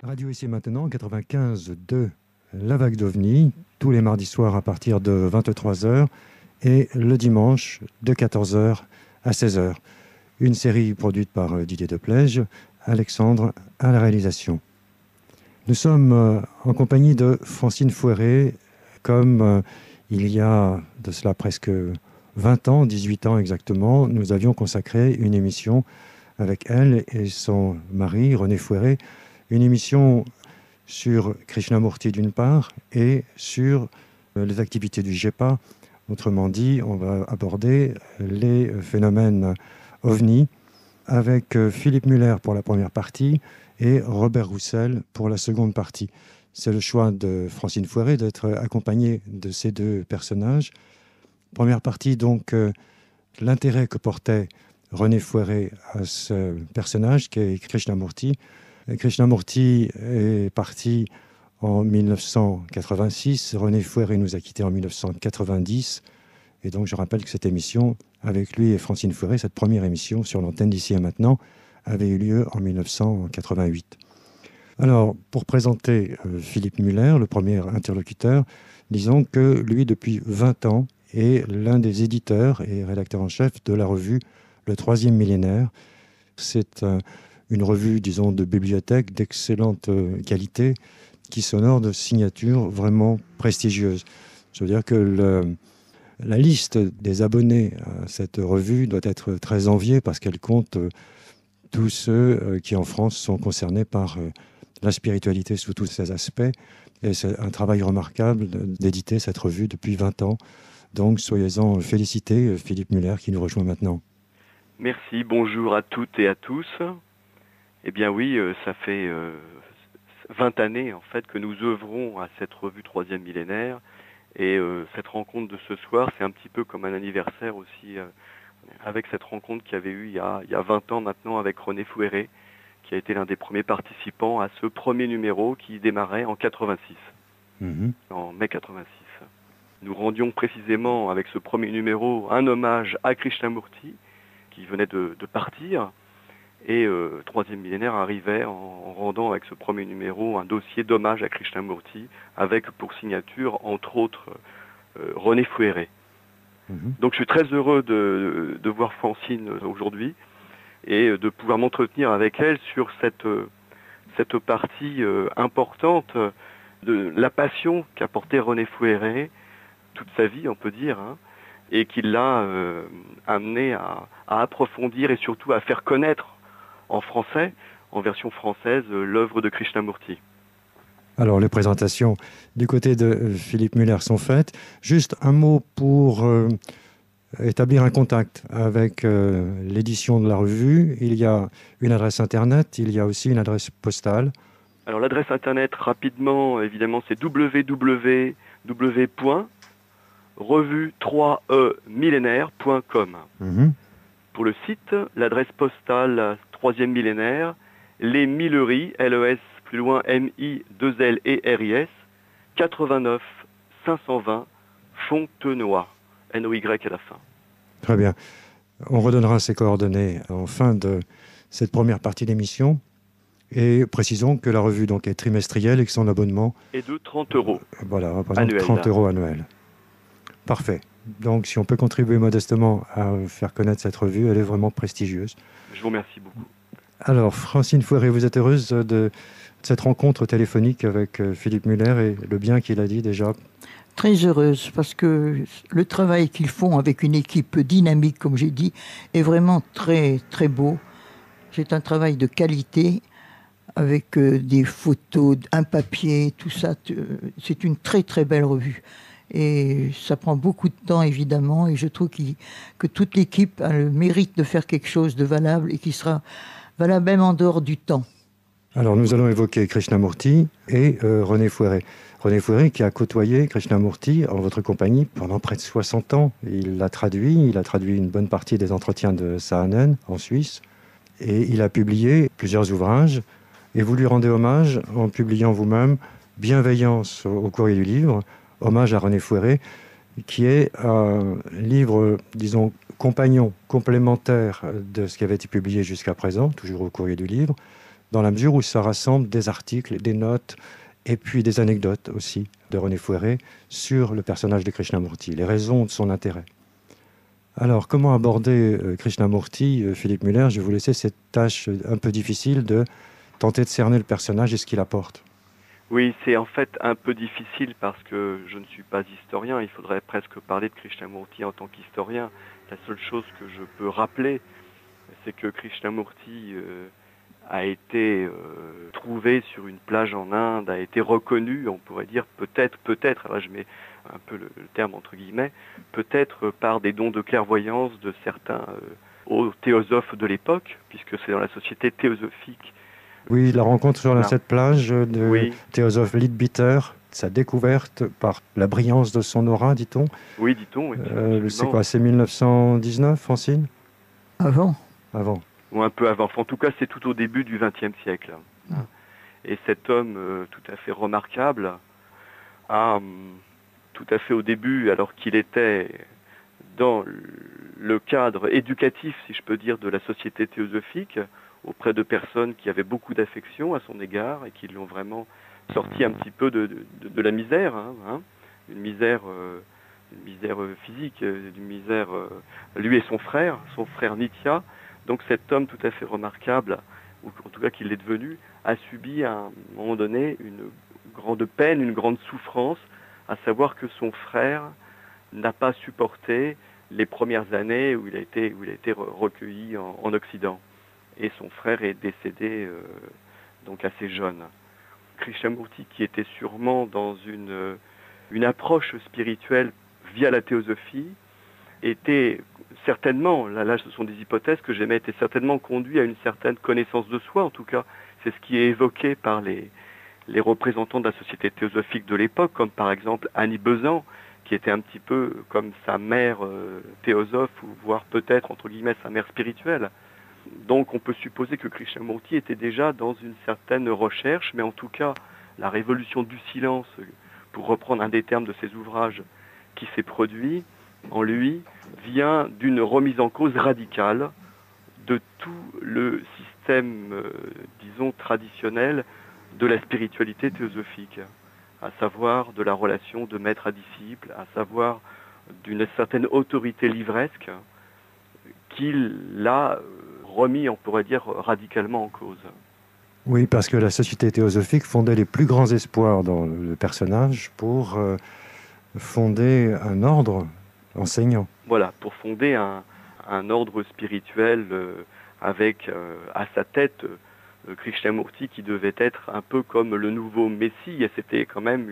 Radio Ici Maintenant, 95.2, La Vague d'OVNI, tous les mardis soirs à partir de 23 heures et le dimanche de 14 heures à 16 heures. Une série produite par Didier Deplège, Alexandre à la réalisation. Nous sommes en compagnie de Francine Fouéré, comme il y a de cela presque 20 ans, 18 ans exactement, nous avions consacré une émission avec elle et son mari, René Fouéré, une émission sur Krishnamurti d'une part et sur les activités du GEPA. Autrement dit, on va aborder les phénomènes OVNI avec Philippe Muller pour la première partie et Robert Roussel pour la seconde partie. C'est le choix de Francine Fouéré d'être accompagnée de ces deux personnages. Première partie, donc, l'intérêt que portait René Fouéré à ce personnage qui est Krishnamurti. Krishnamurti est parti en 1986, René Fouéré nous a quittés en 1990, et donc je rappelle que cette émission, avec lui et Francine Fouéré, cette première émission sur l'antenne d'Ici et Maintenant, avait eu lieu en 1988. Alors, pour présenter Philippe Muller, le premier interlocuteur, disons que lui, depuis 20 ans, est l'un des éditeurs et rédacteurs en chef de la revue Le Troisième Millénaire. C'est une revue, disons, de bibliothèque d'excellente qualité qui s'honore de signatures vraiment prestigieuses. Je veux dire que la liste des abonnés à cette revue doit être très enviée parce qu'elle compte tous ceux qui, en France, sont concernés par la spiritualité sous tous ses aspects. Et c'est un travail remarquable d'éditer cette revue depuis 20 ans. Donc, soyez-en félicités, Philippe Muller, qui nous rejoint maintenant. Merci, bonjour à toutes et à tous. Eh bien oui, ça fait 20 années en fait que nous œuvrons à cette revue Troisième Millénaire. Et cette rencontre de ce soir, c'est un petit peu comme un anniversaire aussi, avec cette rencontre qu'il y avait eu il y a 20 ans maintenant avec René Fouéré, qui a été l'un des premiers participants à ce premier numéro qui démarrait en 86, en mai 86. Nous rendions précisément avec ce premier numéro un hommage à Krishnamurti, qui venait de partir, et Troisième Millénaire arrivait en rendant avec ce premier numéro un dossier d'hommage à Krishnamurti, avec pour signature, entre autres, René Fouéré. Donc je suis très heureux de voir Francine aujourd'hui, et de pouvoir m'entretenir avec elle sur cette partie importante de la passion qu'a portée René Fouéré toute sa vie, on peut dire, et qui l'a amené à approfondir et surtout à faire connaître en français, en version française, l'œuvre de Krishnamurti. Alors, les présentations du côté de Philippe Muller sont faites. Juste un mot pour établir un contact avec l'édition de la revue. Il y a une adresse Internet, il y a aussi une adresse postale. Alors, l'adresse Internet, rapidement, évidemment, c'est www.revue3emillénaire.com. Pour le site, l'adresse postale Troisième Millénaire, Les Milleries, LES, plus loin MI2LERIS, 89 520 Fontenoy, NOY à la fin. Très bien. On redonnera ces coordonnées en fin de cette première partie d'émission. Et précisons que la revue donc, est trimestrielle et que son abonnement est de 30 €. Voilà, représente 30 € annuels. Parfait. Donc, si on peut contribuer modestement à faire connaître cette revue, elle est vraiment prestigieuse. Je vous remercie beaucoup. Alors, Francine Fouéré, vous êtes heureuse de cette rencontre téléphonique avec Philippe Muller et le bien qu'il a dit déjà? Très heureuse, parce que le travail qu'ils font avec une équipe dynamique, comme j'ai dit, est vraiment très, très beau. C'est un travail de qualité, avec des photos, un papier, tout ça. C'est une très, très belle revue. Et ça prend beaucoup de temps, évidemment, et je trouve que toute l'équipe a le mérite de faire quelque chose de valable et qui sera valable même en dehors du temps. Alors, nous allons évoquer Krishnamurti et René Fouéré. René Fouéré qui a côtoyé Krishnamurti en votre compagnie pendant près de 60 ans. Il a traduit une bonne partie des entretiens de Saanen en Suisse, et il a publié plusieurs ouvrages, et vous lui rendez hommage en publiant vous-même Bienveillance au courrier du livre, hommage à René Fouéré, qui est un livre, disons, compagnon, complémentaire de ce qui avait été publié jusqu'à présent, toujours au courrier du livre, dans la mesure où ça rassemble des articles, des notes et puis des anecdotes aussi de René Fouéré sur le personnage de Krishnamurti, les raisons de son intérêt. Alors, comment aborder Krishnamurti, Philippe Muller? Je vais vous laisser cette tâche un peu difficile de tenter de cerner le personnage et ce qu'il apporte. Oui, c'est en fait un peu difficile parce que je ne suis pas historien. Il faudrait presque parler de Krishnamurti en tant qu'historien. La seule chose que je peux rappeler, c'est que Krishnamurti a été trouvé sur une plage en Inde, a été reconnu, on pourrait dire peut-être, là je mets un peu le terme entre guillemets, peut-être par des dons de clairvoyance de certains hauts théosophes de l'époque, puisque c'est dans la société théosophique. Oui, la rencontre sur cette plage de théosophe Leadbeater, sa découverte par la brillance de son aura, dit-on. Oui, dit-on. C'est quoi, c'est 1919, Francine? Avant. Ou un peu avant. En tout cas, c'est tout au début du XXe siècle. Ah. Et cet homme tout à fait remarquable a, tout à fait au début, alors qu'il était dans le cadre éducatif, si je peux dire, de la société théosophique, auprès de personnes qui avaient beaucoup d'affection à son égard et qui l'ont vraiment sorti un petit peu de la misère, une misère physique, une misère, lui et son frère Nitya. Donc cet homme tout à fait remarquable, ou en tout cas qu'il est devenu, a subi à un moment donné une grande peine, une grande souffrance, à savoir que son frère n'a pas supporté les premières années où il a été recueilli en Occident. Et son frère est décédé donc assez jeune. Krishnamurti, qui était sûrement dans une approche spirituelle via la théosophie, était certainement, là ce sont des hypothèses que j'émets, était certainement conduit à une certaine connaissance de soi, en tout cas c'est ce qui est évoqué par les représentants de la société théosophique de l'époque, comme par exemple Annie Besant, qui était un petit peu comme sa mère théosophe, ou voire peut-être entre guillemets sa mère spirituelle. Donc on peut supposer que Krishnamurti était déjà dans une certaine recherche, mais en tout cas la révolution du silence, pour reprendre un des termes de ses ouvrages, qui s'est produit en lui, vient d'une remise en cause radicale de tout le système, disons, traditionnel de la spiritualité théosophique, à savoir de la relation de maître à disciple, à savoir d'une certaine autorité livresque qu'il a remis, on pourrait dire, radicalement en cause. Oui, parce que la société théosophique fondait les plus grands espoirs dans le personnage pour fonder un ordre enseignant. Voilà, pour fonder un ordre spirituel avec à sa tête Krishnamurti, qui devait être un peu comme le nouveau Messie, et c'était quand même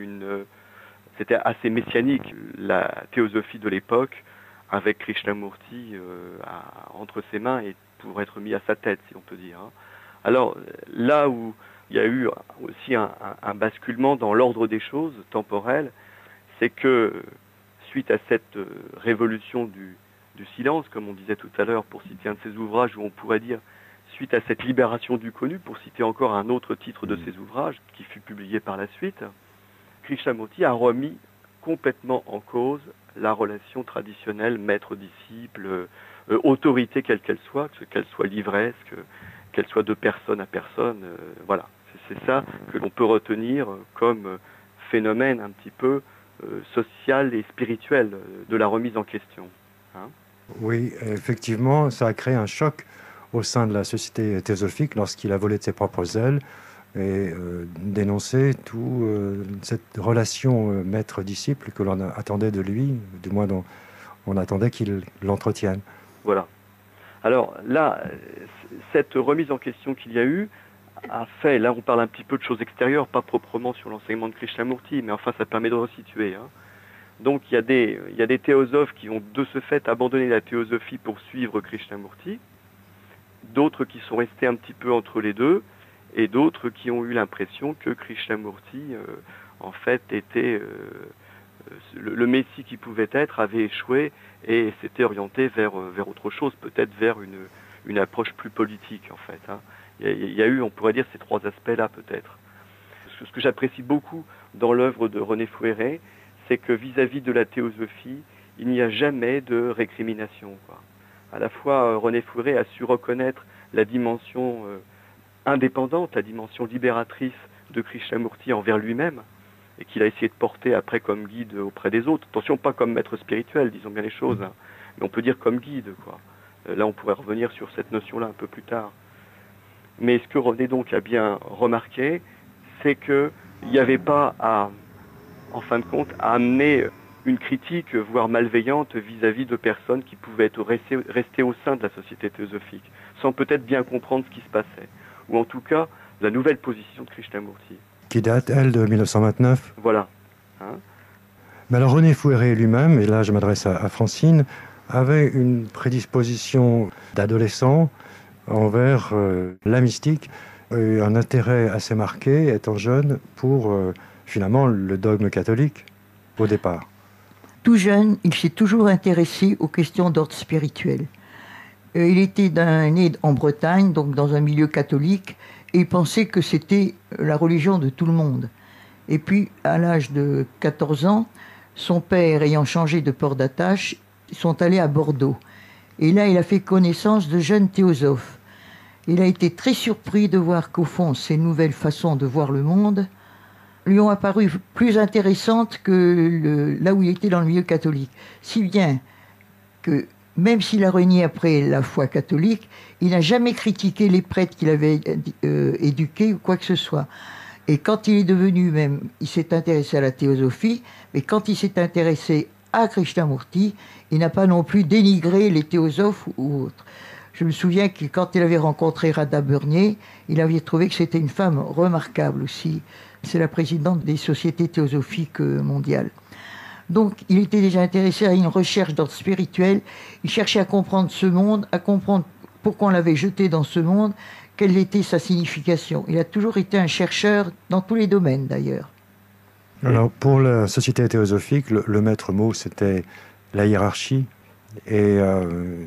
c'était assez messianique, la théosophie de l'époque, avec Krishnamurti entre ses mains et pour être mis à sa tête, si on peut dire. Alors là où il y a eu aussi un basculement dans l'ordre des choses temporelles, c'est que suite à cette révolution du silence, comme on disait tout à l'heure, pour citer un de ses ouvrages, où on pourrait dire suite à cette libération du connu, pour citer encore un autre titre de ses ouvrages, qui fut publié par la suite, Krishnamurti a remis complètement en cause la relation traditionnelle maître-disciple, autorité quelle qu'elle soit livresque, qu'elle soit de personne à personne. Voilà, c'est ça que l'on peut retenir comme phénomène un petit peu social et spirituel de la remise en question. Oui, effectivement, ça a créé un choc au sein de la société théosophique lorsqu'il a volé de ses propres ailes et dénoncé cette relation maître-disciple que l'on attendait de lui, du moins on attendait qu'il l'entretienne. Voilà. Alors là, cette remise en question qu'il y a eu a fait, là on parle un petit peu de choses extérieures, pas proprement sur l'enseignement de Krishnamurti, mais enfin ça permet de resituer. Donc il y a des théosophes qui ont de ce fait abandonné la théosophie pour suivre Krishnamurti, d'autres qui sont restés un petit peu entre les deux, et d'autres qui ont eu l'impression que Krishnamurti, en fait, était le Messie qui pouvait être, avait échoué et s'était orienté vers autre chose, peut-être vers une approche plus politique, en fait. Il y a eu, on pourrait dire, ces trois aspects-là, peut-être. Ce que j'apprécie beaucoup dans l'œuvre de René Fouéré, c'est que vis-à-vis de la théosophie, il n'y a jamais de récrimination, quoi. À la fois, René Fouéré a su reconnaître la dimension indépendante, la dimension libératrice de Krishnamurti envers lui-même, et qu'il a essayé de porter après comme guide auprès des autres. Attention, pas comme maître spirituel, disons bien les choses, hein, mais on peut dire comme guide, quoi. Là, on pourrait revenir sur cette notion-là un peu plus tard. Mais ce que René donc a bien remarqué, c'est qu'il n'y avait pas en fin de compte, à amener une critique, voire malveillante, vis-à-vis de personnes qui pouvaient être restées au sein de la société théosophique, sans peut-être bien comprendre ce qui se passait, ou en tout cas la nouvelle position de Krishnamurti. Qui date, elle, de 1929. Voilà. Hein. Mais alors René Fouéré lui-même, et là je m'adresse à Francine, avait une prédisposition d'adolescent envers la mystique, un intérêt assez marqué, étant jeune, pour finalement le dogme catholique au départ. Tout jeune, il s'est toujours intéressé aux questions d'ordre spirituel. Il était né en Bretagne, donc dans un milieu catholique, et il pensait que c'était la religion de tout le monde. Et puis, à l'âge de 14 ans, son père ayant changé de port d'attache, ils sont allés à Bordeaux. Et là, il a fait connaissance de jeunes théosophes. Il a été très surpris de voir qu'au fond, ces nouvelles façons de voir le monde lui ont apparu plus intéressantes que là où il était dans le milieu catholique. Si bien que, même s'il a renié après la foi catholique, il n'a jamais critiqué les prêtres qu'il avait éduqués ou quoi que ce soit. Et quand il est devenu même, il s'est intéressé à la théosophie, mais quand il s'est intéressé à Krishnamurti, il n'a pas non plus dénigré les théosophes ou autres. Je me souviens que quand il avait rencontré Radha Burnier, il avait trouvé que c'était une femme remarquable aussi. C'est la présidente des sociétés théosophiques mondiales. Donc, il était déjà intéressé à une recherche d'ordre spirituel. Il cherchait à comprendre ce monde, à comprendre pourquoi on l'avait jeté dans ce monde, quelle était sa signification. Il a toujours été un chercheur dans tous les domaines, d'ailleurs. Alors, pour la société théosophique, le maître mot, c'était la hiérarchie. Et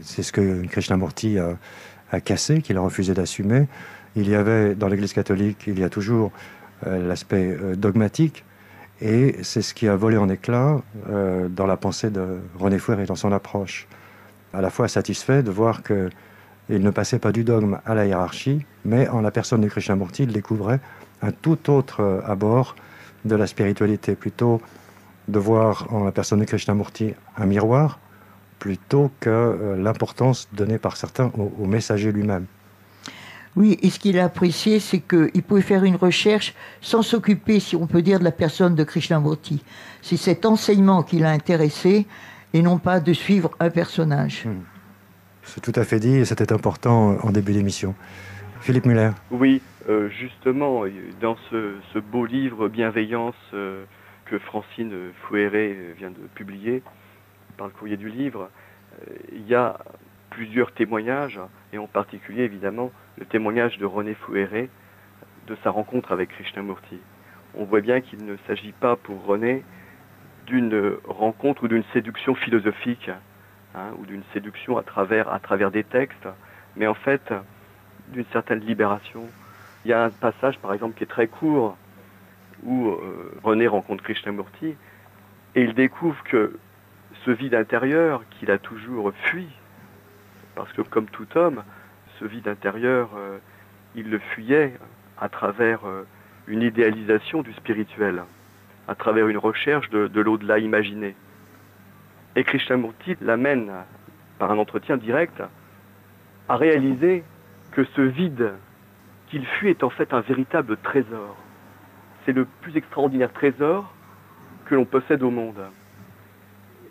c'est ce que Krishnamurti a cassé, qu'il a refusé d'assumer. Il y avait, dans l'Église catholique, il y a toujours l'aspect dogmatique, et c'est ce qui a volé en éclats dans la pensée de René Fouéré, dans son approche. À la fois satisfait de voir qu'il ne passait pas du dogme à la hiérarchie, mais en la personne de Krishnamurti, il découvrait un tout autre abord de la spiritualité, plutôt de voir en la personne de Krishnamurti un miroir, plutôt que l'importance donnée par certains au messager lui-même. Oui, et ce qu'il a apprécié, c'est qu'il pouvait faire une recherche sans s'occuper, si on peut dire, de la personne de Krishnamurti. C'est cet enseignement qui l'a intéressé, et non pas de suivre un personnage. C'est tout à fait dit, et c'était important en début d'émission. Philippe Muller. Oui, justement, dans ce beau livre Bienveillance que Francine Fouéré vient de publier, par le courrier du livre, il y a plusieurs témoignages, et en particulier évidemment le témoignage de René Fouéré de sa rencontre avec Krishnamurti. On voit bien qu'il ne s'agit pas pour René d'une rencontre ou d'une séduction philosophique, ou d'une séduction à travers des textes, mais en fait d'une certaine libération. Il y a un passage par exemple qui est très court où René rencontre Krishnamurti et il découvre que ce vide intérieur qu'il a toujours fui, parce que comme tout homme, ce vide intérieur, il le fuyait à travers une idéalisation du spirituel, à travers une recherche de l'au-delà imaginé. Et Krishnamurti l'amène, par un entretien direct, à réaliser que ce vide qu'il fuit est en fait un véritable trésor. C'est le plus extraordinaire trésor que l'on possède au monde.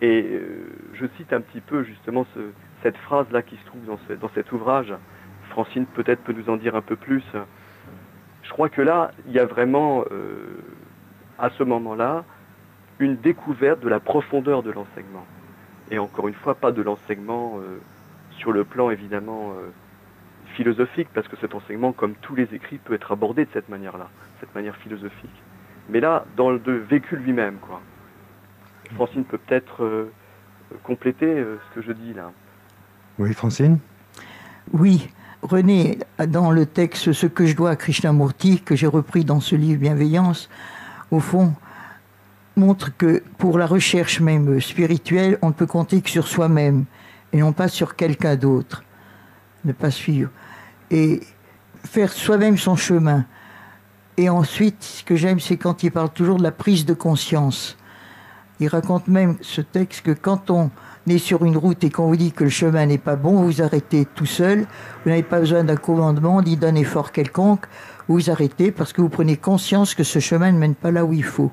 Et je cite un petit peu justement cette phrase-là qui se trouve dans cet ouvrage. Francine peut-être peut nous en dire un peu plus. Je crois que là, il y a vraiment, à ce moment-là, une découverte de la profondeur de l'enseignement. Et encore une fois, pas de l'enseignement sur le plan évidemment philosophique, parce que cet enseignement, comme tous les écrits, peut être abordé de cette manière-là, cette manière philosophique. Mais là, dans le vécu lui-même, quoi. Francine peut peut-être compléter ce que je dis là. Oui, Francine ? Oui, René, dans le texte « Ce que je dois à Krishnamurti », que j'ai repris dans ce livre « Bienveillance », au fond, montre que pour la recherche même spirituelle, on ne peut compter que sur soi-même, et non pas sur quelqu'un d'autre. Ne pas suivre. Et faire soi-même son chemin. Et ensuite, ce que j'aime, c'est quand il parle toujours de la prise de conscience. Il raconte même ce texte que quand on est sur une route et qu'on vous dit que le chemin n'est pas bon, vous arrêtez tout seul. Vous n'avez pas besoin d'un commandement ni d'un effort quelconque. Vous vous arrêtez parce que vous prenez conscience que ce chemin ne mène pas là où il faut.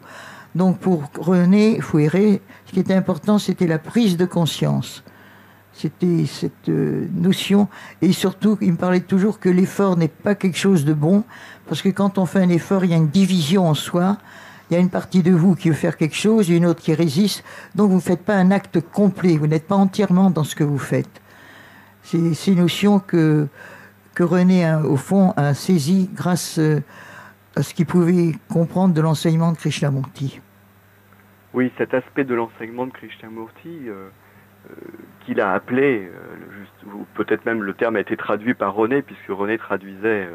Donc pour René Fouéré, ce qui était important, c'était la prise de conscience. C'était cette notion. Et surtout, il me parlait toujours que l'effort n'est pas quelque chose de bon, parce que quand on fait un effort, il y a une division en soi. Il y a une partie de vous qui veut faire quelque chose et une autre qui résiste. Donc vous ne faites pas un acte complet. Vous n'êtes pas entièrement dans ce que vous faites. C'est ces notions que René, au fond, a saisies grâce à ce qu'il pouvait comprendre de l'enseignement de Krishnamurti. Oui, cet aspect de l'enseignement de Krishnamurti, qu'il a appelé, ou peut-être même le terme a été traduit par René, puisque René traduisait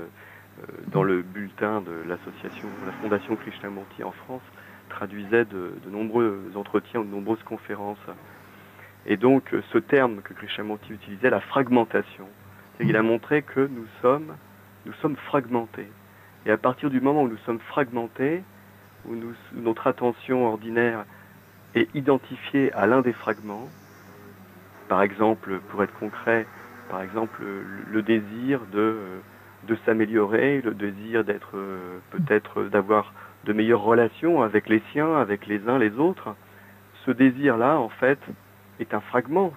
dans le bulletin de l'association, la Fondation Krishnamurti en France, traduisait de nombreux entretiens ou de nombreuses conférences. Et donc ce terme que Krishnamurti utilisait, la fragmentation, c'est qu'il a montré que nous sommes fragmentés. Et à partir du moment où nous sommes fragmentés, où notre attention ordinaire est identifiée à l'un des fragments, par exemple, pour être concret, par exemple le désir de s'améliorer, le désir d'être peut-être d'avoir de meilleures relations avec les siens, avec les uns les autres, ce désir-là, en fait, est un fragment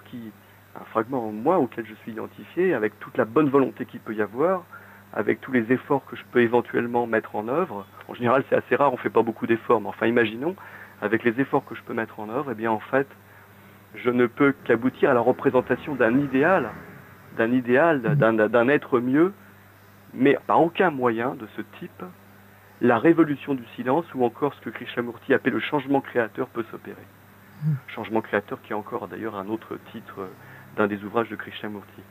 en moi auquel je suis identifié, avec toute la bonne volonté qu'il peut y avoir, avec tous les efforts que je peux éventuellement mettre en œuvre. En général, c'est assez rare, on ne fait pas beaucoup d'efforts, mais enfin, imaginons, avec les efforts que je peux mettre en œuvre, eh bien, en fait, je ne peux qu'aboutir à la représentation d'un idéal, d'un être mieux, mais par aucun moyen de ce type, la révolution du silence ou encore ce que Krishnamurti appelle le changement créateur peut s'opérer. Changement créateur qui est encore d'ailleurs un autre titre d'un des ouvrages de Krishnamurti.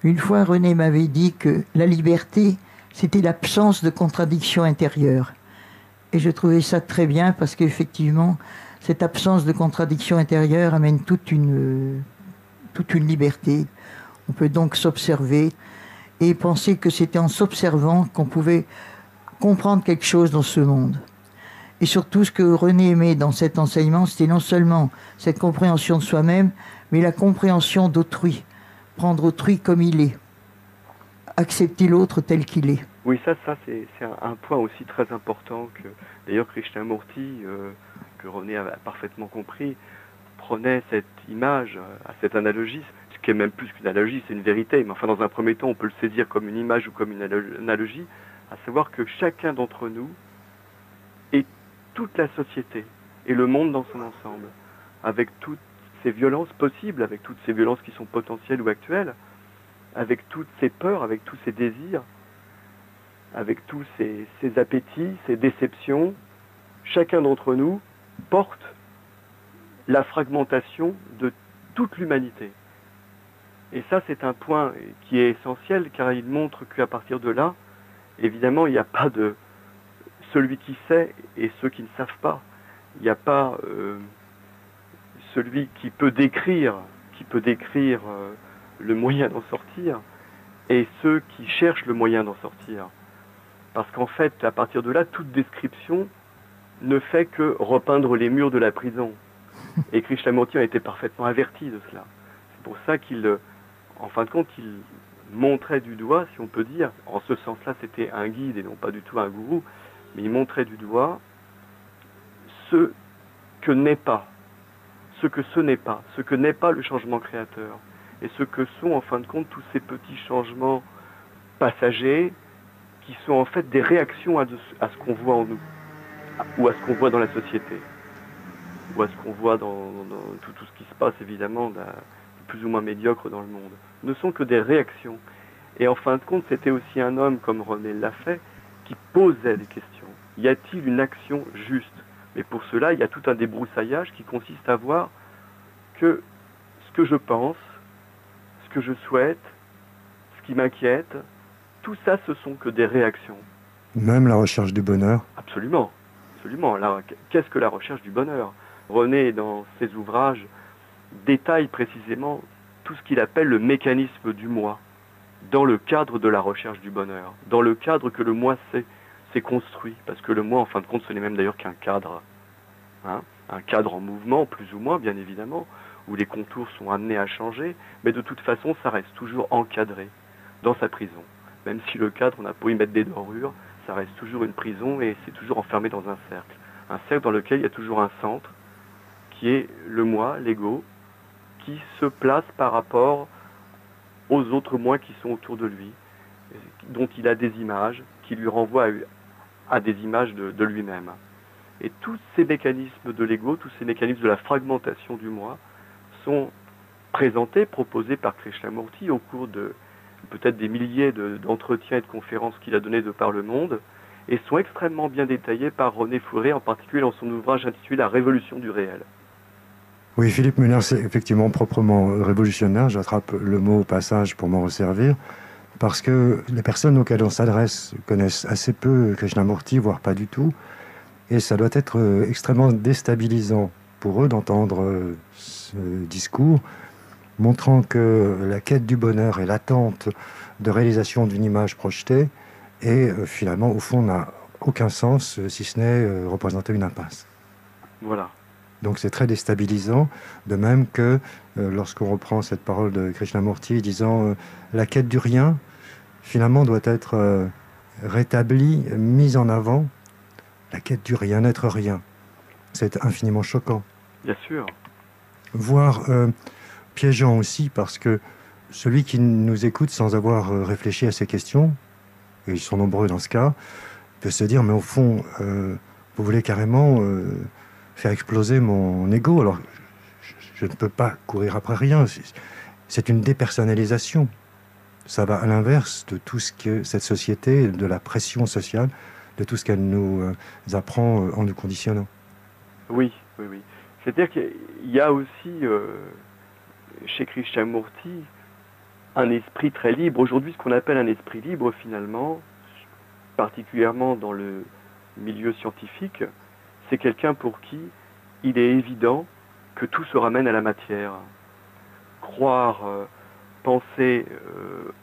Une fois, René m'avait dit que la liberté, c'était l'absence de contradiction intérieure. Et je trouvais ça très bien parce qu'effectivement, cette absence de contradiction intérieure amène toute une liberté. On peut donc s'observer et penser que c'était en s'observant qu'on pouvait comprendre quelque chose dans ce monde. Et surtout, ce que René aimait dans cet enseignement, c'était non seulement cette compréhension de soi-même, mais la compréhension d'autrui. Prendre autrui comme il est. Accepter l'autre tel qu'il est. Oui, ça c'est un point aussi très important que, d'ailleurs, Krishnamurti, que René a parfaitement compris, prenait cette image, cette analogie, ce qui est même plus qu'une analogie, c'est une vérité, mais enfin, dans un premier temps, on peut le saisir comme une image ou comme une analogie, à savoir que chacun d'entre nous est toute la société et le monde dans son ensemble, avec toutes ces violences possibles, avec toutes ces violences qui sont potentielles ou actuelles, avec toutes ces peurs, avec tous ces désirs, avec tous ces appétits, ces déceptions. Chacun d'entre nous porte la fragmentation de toute l'humanité. Et ça, c'est un point qui est essentiel, car il montre qu'à partir de là, évidemment, il n'y a pas de celui qui sait et ceux qui ne savent pas. Il n'y a pas celui qui peut décrire le moyen d'en sortir et ceux qui cherchent le moyen d'en sortir. Parce qu'en fait, à partir de là, toute description ne fait que repeindre les murs de la prison. Et Krishnamurti a été parfaitement averti de cela. C'est pour ça qu'il, en fin de compte, il montrait du doigt, si on peut dire, en ce sens-là, c'était un guide et non pas du tout un gourou, mais il montrait du doigt ce que n'est pas, ce que n'est pas le changement créateur, et ce que sont, en fin de compte, tous ces petits changements passagers qui sont en fait des réactions à ce qu'on voit en nous, ou à ce qu'on voit dans la société, ou à ce qu'on voit dans tout ce qui se passe, évidemment, plus ou moins médiocre dans le monde. Ne sont que des réactions. Et en fin de compte, c'était aussi un homme, comme René l'a fait, qui posait des questions. Y a-t-il une action juste? Mais pour cela, il y a tout un débroussaillage qui consiste à voir que ce que je pense, ce que je souhaite, ce qui m'inquiète, tout ça, ce sont que des réactions. Même la recherche du bonheur. Absolument, absolument. Alors, qu'est-ce que la recherche du bonheur? René, dans ses ouvrages, détaille précisément tout ce qu'il appelle le mécanisme du moi. dans le cadre de la recherche du bonheur, dans le cadre que le moi s'est construit, parce que le moi, en fin de compte, ce n'est même d'ailleurs qu'un cadre, hein, un cadre en mouvement, plus ou moins, bien évidemment, où les contours sont amenés à changer, mais de toute façon, ça reste toujours encadré dans sa prison. Même si le cadre, on a beau y mettre des dorures, ça reste toujours une prison et c'est toujours enfermé dans un cercle. Un cercle dans lequel il y a toujours un centre, qui est le moi, l'ego, qui se place par rapport aux autres moi qui sont autour de lui, dont il a des images, qui lui renvoient à des images de lui-même. Et tous ces mécanismes de l'ego, tous ces mécanismes de la fragmentation du moi, sont présentés, proposés par Krishnamurti au cours de peut-être des milliers d'entretiens et de conférences qu'il a donnés de par le monde, et sont extrêmement bien détaillés par René Fourré, en particulier dans son ouvrage intitulé La révolution du réel. Oui, Philippe Muller, c'est effectivement proprement révolutionnaire. J'attrape le mot au passage pour m'en resservir, parce que les personnes auxquelles on s'adresse connaissent assez peu Krishnamurti, voire pas du tout, et ça doit être extrêmement déstabilisant pour eux d'entendre ce discours, montrant que la quête du bonheur et l'attente de réalisation d'une image projetée, et finalement, au fond, n'a aucun sens, si ce n'est représenter une impasse. Voilà. Donc c'est très déstabilisant, de même que lorsqu'on reprend cette parole de Krishnamurti disant la quête du rien, finalement, doit être rétablie, mise en avant, la quête du rien, n'être rien. C'est infiniment choquant. Bien sûr. Voire piégeant aussi, parce que celui qui nous écoute sans avoir réfléchi à ces questions, et ils sont nombreux dans ce cas, peut se dire, mais au fond, vous voulez carrément faire exploser mon ego, alors je ne peux pas courir après rien, c'est une dépersonnalisation. Ça va à l'inverse de tout ce que cette société, de la pression sociale, de tout ce qu'elle nous apprend en nous conditionnant. Oui, oui, oui. C'est-à-dire qu'il y a aussi chez Krishnamurti un esprit très libre. Aujourd'hui, ce qu'on appelle un esprit libre, finalement, particulièrement dans le milieu scientifique, c'est quelqu'un pour qui il est évident que tout se ramène à la matière. Croire, penser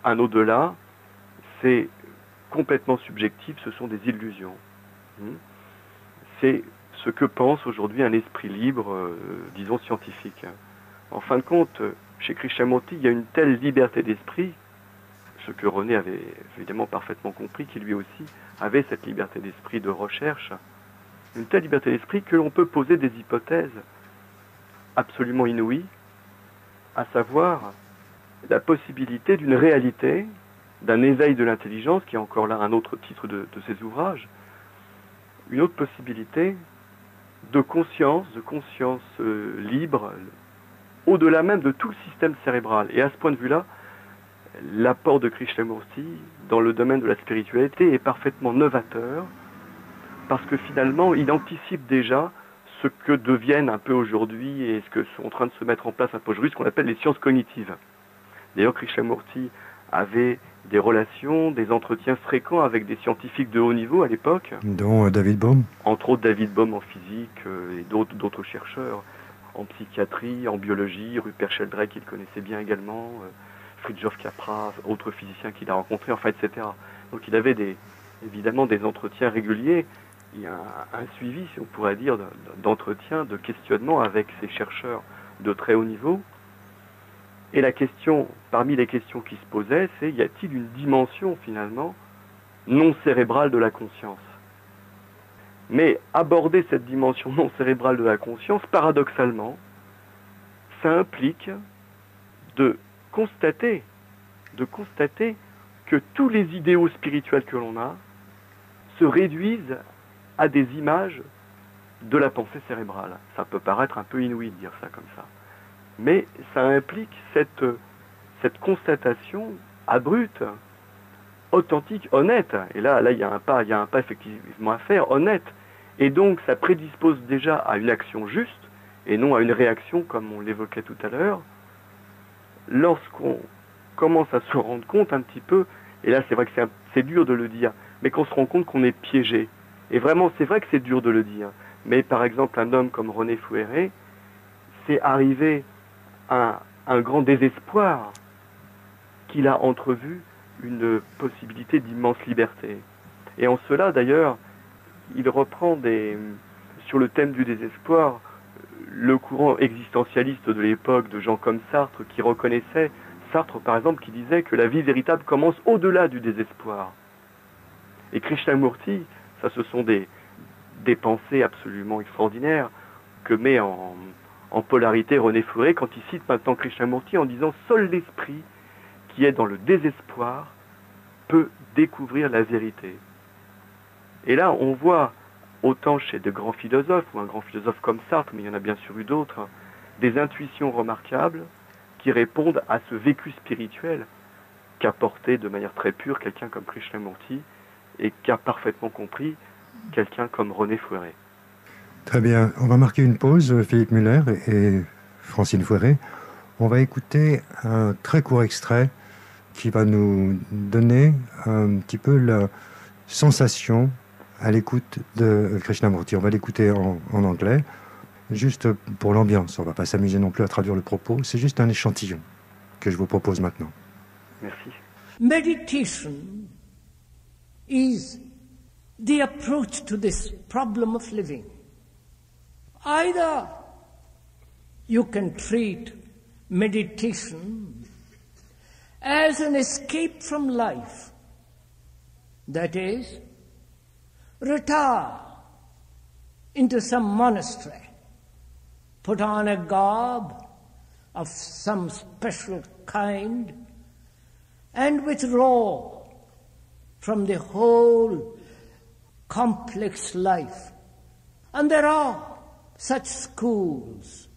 un au-delà, c'est complètement subjectif, ce sont des illusions. C'est ce que pense aujourd'hui un esprit libre, disons scientifique. En fin de compte, chez Krishnamurti, il y a une telle liberté d'esprit, ce que René avait évidemment parfaitement compris, qui lui aussi avait cette liberté d'esprit de recherche, une telle liberté d'esprit que l'on peut poser des hypothèses absolument inouïes, à savoir la possibilité d'une réalité, d'un éveil de l'intelligence, qui est encore là un autre titre de ses ouvrages, une autre possibilité de conscience libre, au-delà même de tout le système cérébral. Et à ce point de vue-là, l'apport de Krishnamurti dans le domaine de la spiritualité est parfaitement novateur, parce que finalement, il anticipe déjà ce que deviennent un peu aujourd'hui et ce que sont en train de se mettre en place un peu aujourd'hui, ce qu'on appelle les sciences cognitives. D'ailleurs, Krishnamurti avait des relations, des entretiens fréquents avec des scientifiques de haut niveau à l'époque. Dont David Bohm. Entre autres David Bohm en physique et d'autres chercheurs en psychiatrie, en biologie, Rupert Sheldrake qu'il connaissait bien également, Fritjof Capra, autres physiciens qu'il a rencontrés, enfin, etc. Donc il avait évidemment des entretiens réguliers. Il y a un suivi, si on pourrait dire, d'entretien, de questionnement avec ces chercheurs de très haut niveau. Et la question, parmi les questions qui se posaient, c'est y a-t-il une dimension finalement non cérébrale de la conscience? Mais aborder cette dimension non cérébrale de la conscience, paradoxalement, ça implique de constater que tous les idéaux spirituels que l'on a se réduisent à des images de la pensée cérébrale. Ça peut paraître un peu inouï de dire ça comme ça. Mais ça implique cette constatation abrupte, authentique, honnête. Et là, il y a un pas effectivement à faire, honnête. Et donc, ça prédispose déjà à une action juste, et non à une réaction, comme on l'évoquait tout à l'heure. Lorsqu'on commence à se rendre compte un petit peu, et là, c'est vrai que c'est dur de le dire, mais qu'on se rend compte qu'on est piégé. Et vraiment, c'est vrai que c'est dur de le dire. Mais par exemple, un homme comme René Fourré, c'est arrivé à un grand désespoir qu'il a entrevu une possibilité d'immense liberté. Et en cela, d'ailleurs, il reprend sur le thème du désespoir, le courant existentialiste de l'époque de gens comme Sartre qui reconnaissait, Sartre par exemple, qui disait que la vie véritable commence au-delà du désespoir. Et Krishnamurti, ça ce sont des pensées absolument extraordinaires que met en polarité René Fouret quand il cite maintenant Krishnamurti en disant « Seul l'esprit qui est dans le désespoir peut découvrir la vérité ». Et là, on voit, autant chez de grands philosophes, ou un grand philosophe comme Sartre, mais il y en a bien sûr eu d'autres, des intuitions remarquables qui répondent à ce vécu spirituel qu'a porté de manière très pure quelqu'un comme Krishnamurti et qu'a parfaitement compris quelqu'un comme René Fouret. Très bien. On va marquer une pause, Philippe Muller et Francine Fouret. On va écouter un très court extrait qui va nous donner un petit peu la sensation à l'écoute de Krishnamurti. On va l'écouter en anglais, juste pour l'ambiance. On ne va pas s'amuser non plus à traduire le propos. C'est juste un échantillon que je vous propose maintenant. Merci. Meditation is the approach to this problem of living. Either you can treat meditation as an escape from life, that is, retire into some monastery, put on a garb of some special kind, and withdraw from the whole complex life. And there are such schools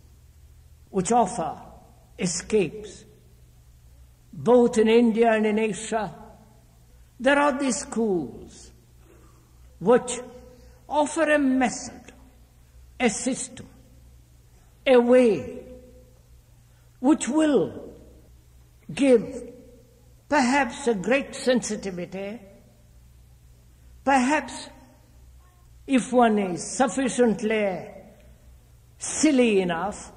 which offer escapes. Both in India and in Asia, there are these schools which offer a method, a system, a way which will give perhaps a great sensitivity, perhaps if one is sufficiently silly enough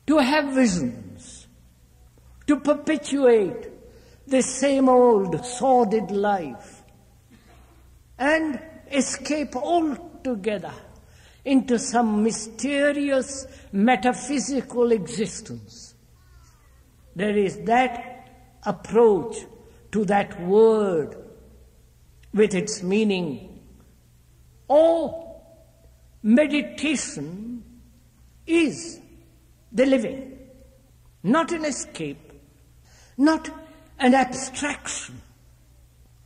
to have visions, to perpetuate the same old sordid life and escape altogether into some mysterious metaphysical existence. There is that approach to that word with its meaning. Or meditation is the living, not an escape, not an abstraction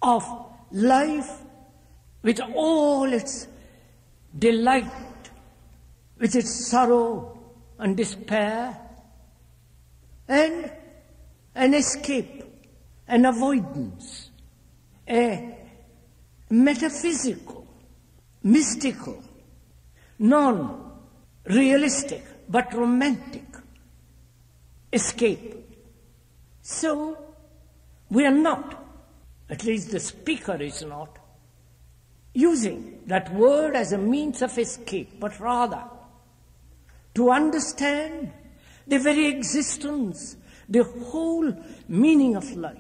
of life with all its delight, with its sorrow and despair, and an escape, an avoidance, a metaphysical, mystical, non-realistic, but romantic escape. So, we are not, at least the speaker is not, using that word as a means of escape, but rather to understand the very existence, the whole meaning of life.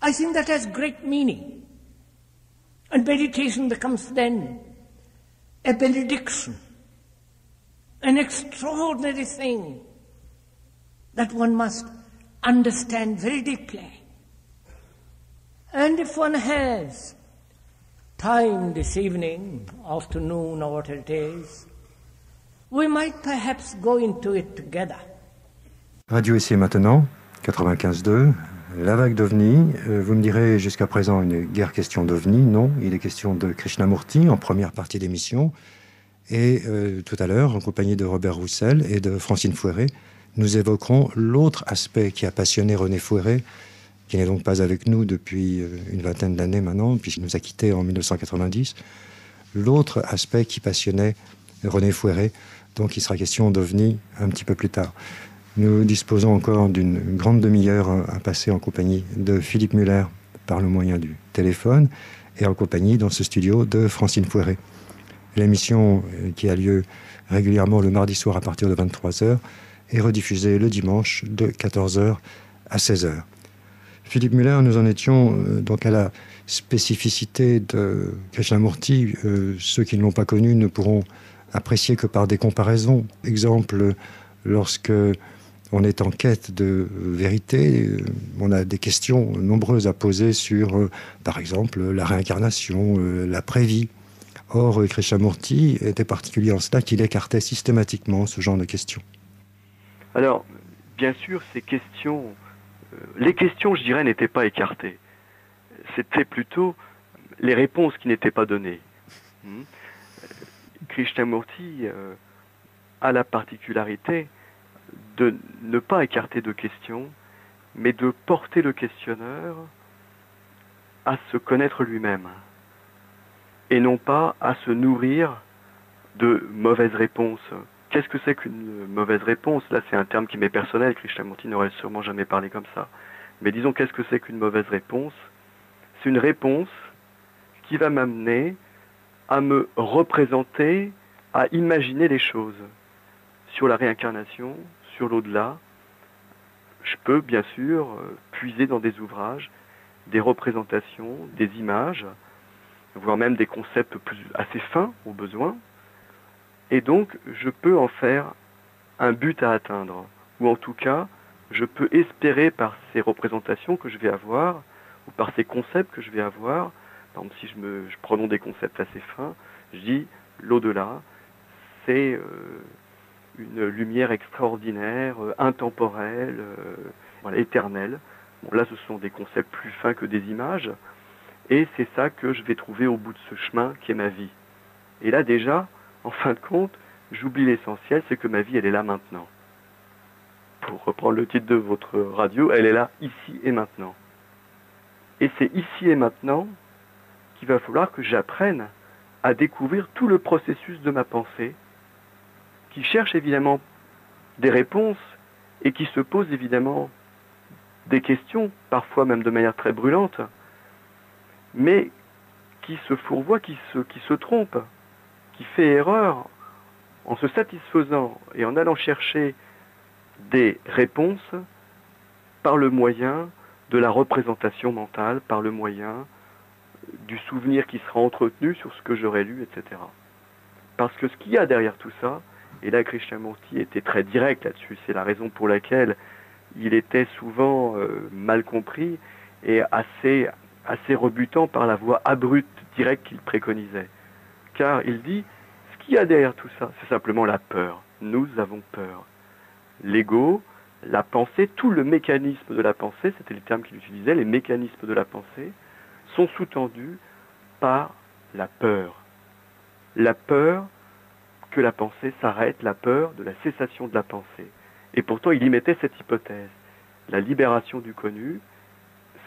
I think that has great meaning. And meditation becomes then a benediction, an extraordinary thing that one must understand very deeply. And if one has time this evening, afternoon, or what it is, we might perhaps go into it together. Radio Essai maintenant, 95.2, la vague d'OVNI. Vous me direz, jusqu'à présent, une guère question d'OVNI. Non, il est question de Krishnamurti en première partie d'émission. Et tout à l'heure, en compagnie de Robert Roussel et de Francine Fouret, nous évoquerons l'autre aspect qui a passionné René Fouret, qui n'est donc pas avec nous depuis une vingtaine d'années maintenant, puisqu'il nous a quittés en 1990. L'autre aspect qui passionnait René Fouret, donc il sera question d'OVNI un petit peu plus tard. Nous disposons encore d'une grande demi-heure à passer en compagnie de Philippe Muller par le moyen du téléphone et en compagnie dans ce studio de Francine Fouret. L'émission qui a lieu régulièrement le mardi soir à partir de 23h est rediffusée le dimanche de 14h à 16h. Philippe Muller, nous en étions donc à la spécificité de Krishnamurti. Ceux qui ne l'ont pas connu ne pourront apprécier que par des comparaisons. Exemple, lorsque on est en quête de vérité, on a des questions nombreuses à poser sur, par exemple, la réincarnation, l'après-vie. Or, Krishnamurti était particulier en cela qu'il écartait systématiquement ce genre de questions. Alors, bien sûr, ces questions, les questions, je dirais, n'étaient pas écartées. C'était plutôt les réponses qui n'étaient pas données. Krishnamurti a la particularité de ne pas écarter de questions, mais de porter le questionneur à se connaître lui-même, et non pas à se nourrir de mauvaises réponses. Qu'est-ce que c'est qu'une mauvaise réponse? Là, c'est un terme qui m'est personnel, Krishnamurti n'aurait sûrement jamais parlé comme ça. Mais disons, qu'est-ce que c'est qu'une mauvaise réponse? C'est une réponse qui va m'amener à me représenter, à imaginer les choses. Sur la réincarnation, sur l'au-delà, je peux bien sûr puiser dans des ouvrages, des représentations, des images, voire même des concepts assez fins au besoin. Et donc, je peux en faire un but à atteindre. Ou en tout cas, je peux espérer par ces représentations que je vais avoir, ou par ces concepts que je vais avoir. Par exemple, si je prenons des concepts assez fins, je dis l'au-delà, c'est une lumière extraordinaire, intemporelle, voilà, éternelle. Bon, là, ce sont des concepts plus fins que des images. Et c'est ça que je vais trouver au bout de ce chemin qui est ma vie. Et là, déjà, en fin de compte, j'oublie l'essentiel, c'est que ma vie, elle est là maintenant. Pour reprendre le titre de votre radio, elle est là, ici et maintenant. Et c'est ici et maintenant qu'il va falloir que j'apprenne à découvrir tout le processus de ma pensée, qui cherche évidemment des réponses et qui se pose évidemment des questions, parfois même de manière très brûlante, mais qui se fourvoie, qui se trompe, qui fait erreur en se satisfaisant et en allant chercher des réponses par le moyen de la représentation mentale, par le moyen du souvenir qui sera entretenu sur ce que j'aurais lu, etc. Parce que ce qu'il y a derrière tout ça, et là Krishnamurti était très direct là-dessus, c'est la raison pour laquelle il était souvent mal compris et assez rebutant par la voix abrupte, directe qu'il préconisait. Car il dit, ce qu'il y a derrière tout ça, c'est simplement la peur. Nous avons peur. L'ego, la pensée, tout le mécanisme de la pensée, c'était le terme qu'il utilisait, les mécanismes de la pensée, sont sous-tendus par la peur. La peur que la pensée s'arrête, la peur de la cessation de la pensée. Et pourtant, il y mettait cette hypothèse. La libération du connu,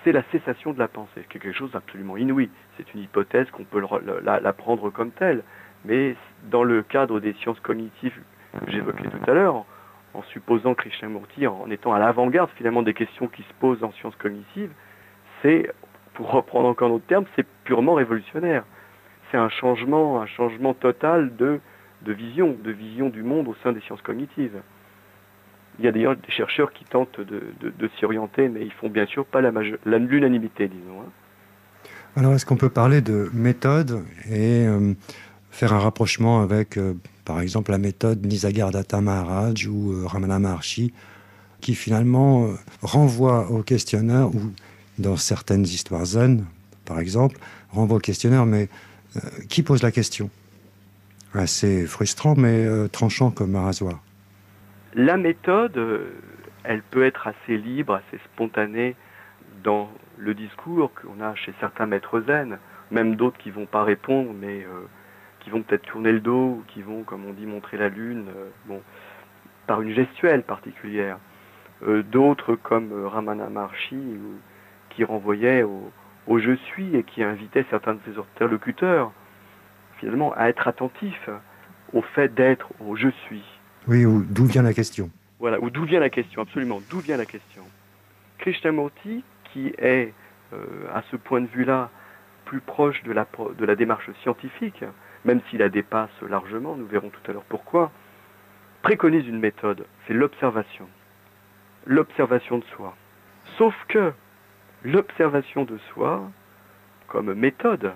c'est la cessation de la pensée. C'est quelque chose d'absolument inouï. C'est une hypothèse qu'on peut la prendre comme telle. Mais dans le cadre des sciences cognitives que j'évoquais tout à l'heure, en supposant Krishnamurti, en étant à l'avant-garde finalement des questions qui se posent en sciences cognitives, c'est, pour reprendre encore notre terme, c'est purement révolutionnaire. C'est un changement total de vision du monde au sein des sciences cognitives. Il y a d'ailleurs des chercheurs qui tentent de s'y orienter, mais ils font bien sûr pas l'unanimité, disons. Alors, est-ce qu'on peut parler de méthode et faire un rapprochement avec, par exemple, la méthode Nisargadatta Maharaj ou Ramana Maharshi, qui finalement renvoie au questionnaire, ou dans certaines histoires zen, par exemple, renvoie au questionnaire, mais qui pose la question? Assez frustrant, mais tranchant comme un rasoir. La méthode, elle peut être assez libre, assez spontanée dans le discours qu'on a chez certains maîtres zen, même d'autres qui ne vont pas répondre, mais qui vont peut-être tourner le dos, ou qui vont, comme on dit, montrer la lune, par une gestuelle particulière. D'autres, comme Ramana Maharshi, qui renvoyaient au « je suis » et qui invitaient certains de ses interlocuteurs, finalement, à être attentifs au fait d'être au « je suis ». Oui, ou d'où vient la question. Voilà, ou d'où vient la question, absolument, d'où vient la question. Krishnamurti, qui est, à ce point de vue-là, plus proche de la démarche scientifique, même s'il la dépasse largement, nous verrons tout à l'heure pourquoi, préconise une méthode, c'est l'observation. L'observation de soi. Sauf que, l'observation de soi, comme méthode,